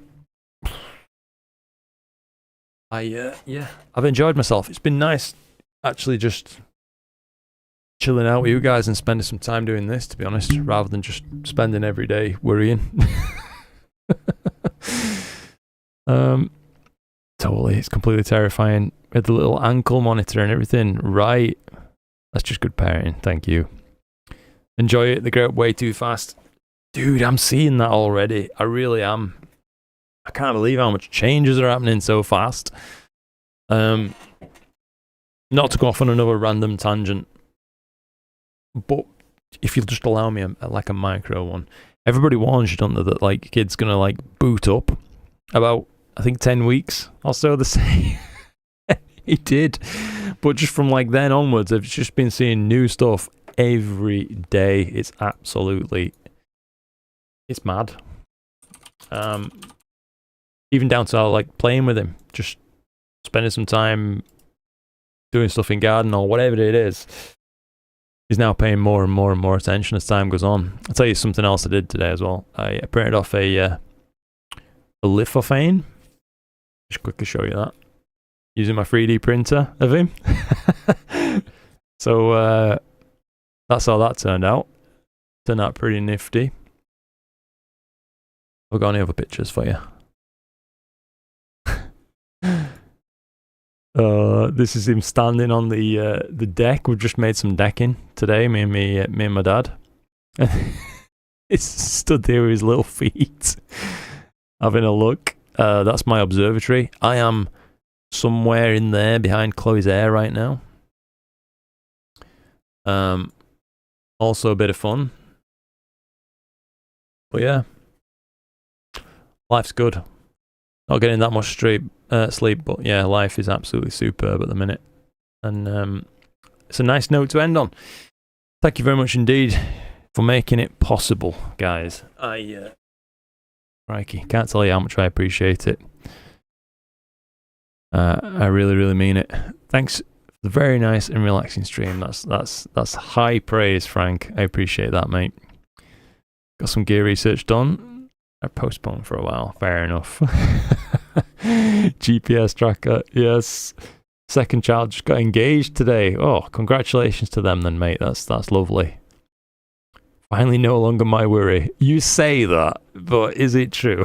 Yeah, I've enjoyed myself. It's been nice, actually, just chilling out with you guys and spending some time doing this, to be honest, rather than just spending every day worrying. Totally, it's completely terrifying. With the little ankle monitor and everything, right? That's just good parenting, thank you. Enjoy it, they grow up way too fast. Dude, I'm seeing that already. I really am. I can't believe how much changes are happening so fast. Not to go off on another random tangent, but if you'll just allow me like a micro one. Everybody warns you, don't they, that like kid's gonna like boot up about, I think, 10 weeks or so, they say. He did. But just from like then onwards, I've just been seeing new stuff every day. It's absolutely, it's mad. Even down to like playing with him, just spending some time doing stuff in garden or whatever it is. He's now paying more and more and more attention as time goes on. I'll tell you something else I did today as well. I printed off a lithophane. Just quickly show you that. Using my 3D printer of him. So that's how that turned out. Turned out pretty nifty. I've got any other pictures for you. This is him standing on the deck. We've just made some decking today, me and my dad. He's stood there with his little feet, having a look. That's my observatory. I am somewhere in there behind Chloe's hair right now. Also a bit of fun. But yeah, life's good. Not getting that much sleep, but yeah, life is absolutely superb at the minute. And it's a nice note to end on. Thank you very much indeed for making it possible, guys. Crikey, can't tell you how much I appreciate it. I really, really mean it. Thanks for the very nice and relaxing stream. That's high praise, Frank. I appreciate that, mate. Got some gear research done. I postponed for a while. Fair enough. GPS tracker, yes. Second child just got engaged today. Oh, congratulations to them then, mate. That's lovely. Finally no longer my worry. You say that, but is it true?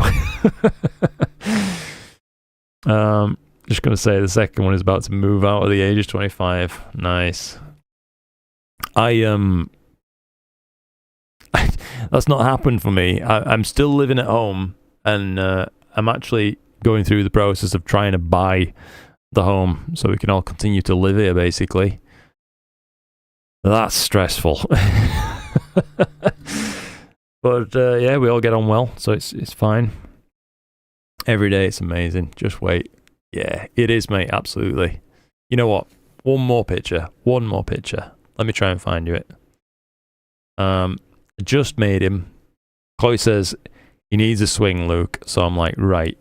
Just gonna say the second one is about to move out at the age of 25. Nice. That's not happened for me. I'm still living at home, and I'm actually going through the process of trying to buy the home so we can all continue to live here, basically. That's stressful. But yeah, we all get on well, so it's fine. Every day it's amazing. Just wait. Yeah, it is, mate, absolutely. You know what? One more picture. Let me try and find you it. I just made him. Chloe says he needs a swing, Luke. So I'm like, right,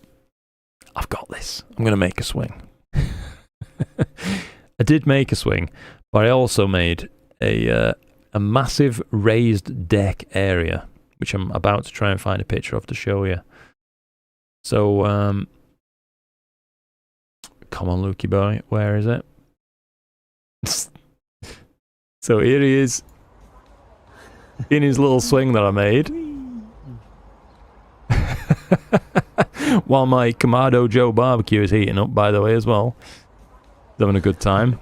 I've got this. I'm going to make a swing. I did make a swing, but I also made a massive raised deck area, which I'm about to try and find a picture of to show you. So, come on, Lukey boy, where is it? So here he is, in his little swing that I made. While my Kamado Joe barbecue is heating up, by the way, as well. He's having a good time.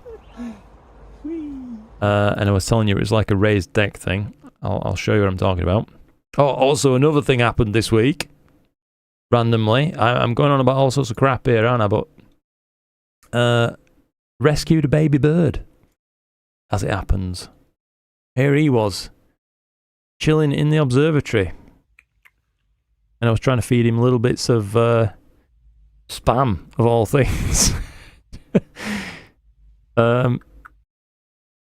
And I was telling you it was like a raised deck thing. I'll show you what I'm talking about. Oh, also another thing happened this week. Randomly. I'm going on about all sorts of crap here, aren't I? But rescued a baby bird, as it happens. Here he was, chilling in the observatory. And I was trying to feed him little bits of spam, of all things.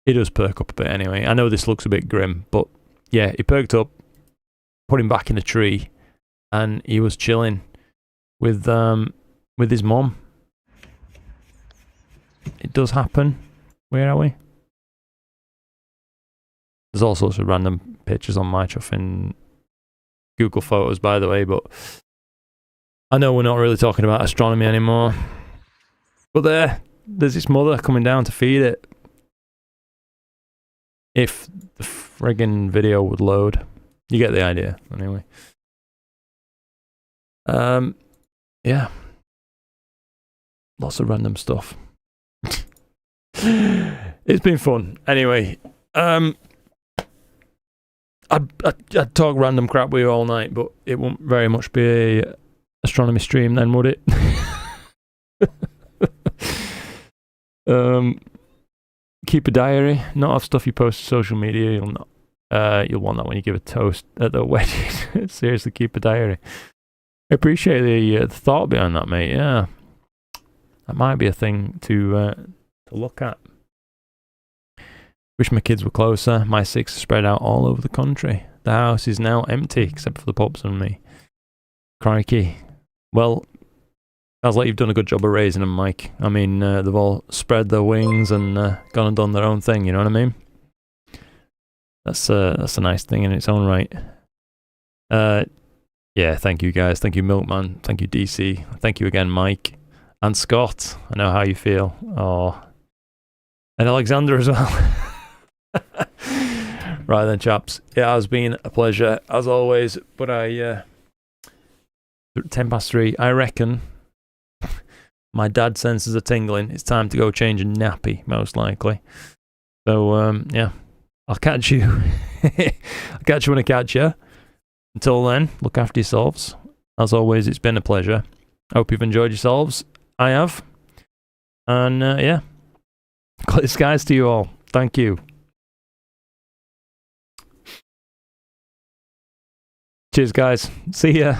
He does perk up a bit anyway. I know this looks a bit grim, but yeah, he perked up, put him back in the tree, and he was chilling with his mum. It does happen. Where are we? There's all sorts of random pictures on my chuff in Google Photos, by the way, but I know we're not really talking about astronomy anymore. But there's its mother coming down to feed it. If the friggin' video would load. You get the idea, anyway. Yeah. Lots of random stuff. It's been fun. Anyway, I'd talk random crap with you all night, but it won't very much be a astronomy stream then, would it? Keep a diary, not have stuff you post to social media. You'll want that when you give a toast at the wedding. Seriously, keep a diary. I appreciate the thought behind that, mate. Yeah, that might be a thing to look at. Wish my kids were closer. My 6 are spread out all over the country. The house is now empty except for the pups and me. Crikey. Well, sounds like you've done a good job of raising them, Mike. I mean, they've all spread their wings and gone and done their own thing, you know what I mean? That's a nice thing in its own right. Yeah, thank you guys. Thank you, Milkman. Thank you, DC. Thank you again, Mike. And Scott. I know how you feel. Oh. And Alexander as well. Right then, chaps. It has been a pleasure, as always. But 3:10. I reckon my dad senses a tingling. It's time to go change a nappy, most likely. So, yeah. I'll catch you. I'll catch you when I catch you. Until then, look after yourselves. As always, it's been a pleasure. Hope you've enjoyed yourselves. I have. And, yeah. Clear skies to you all. Thank you. Cheers, guys. See ya.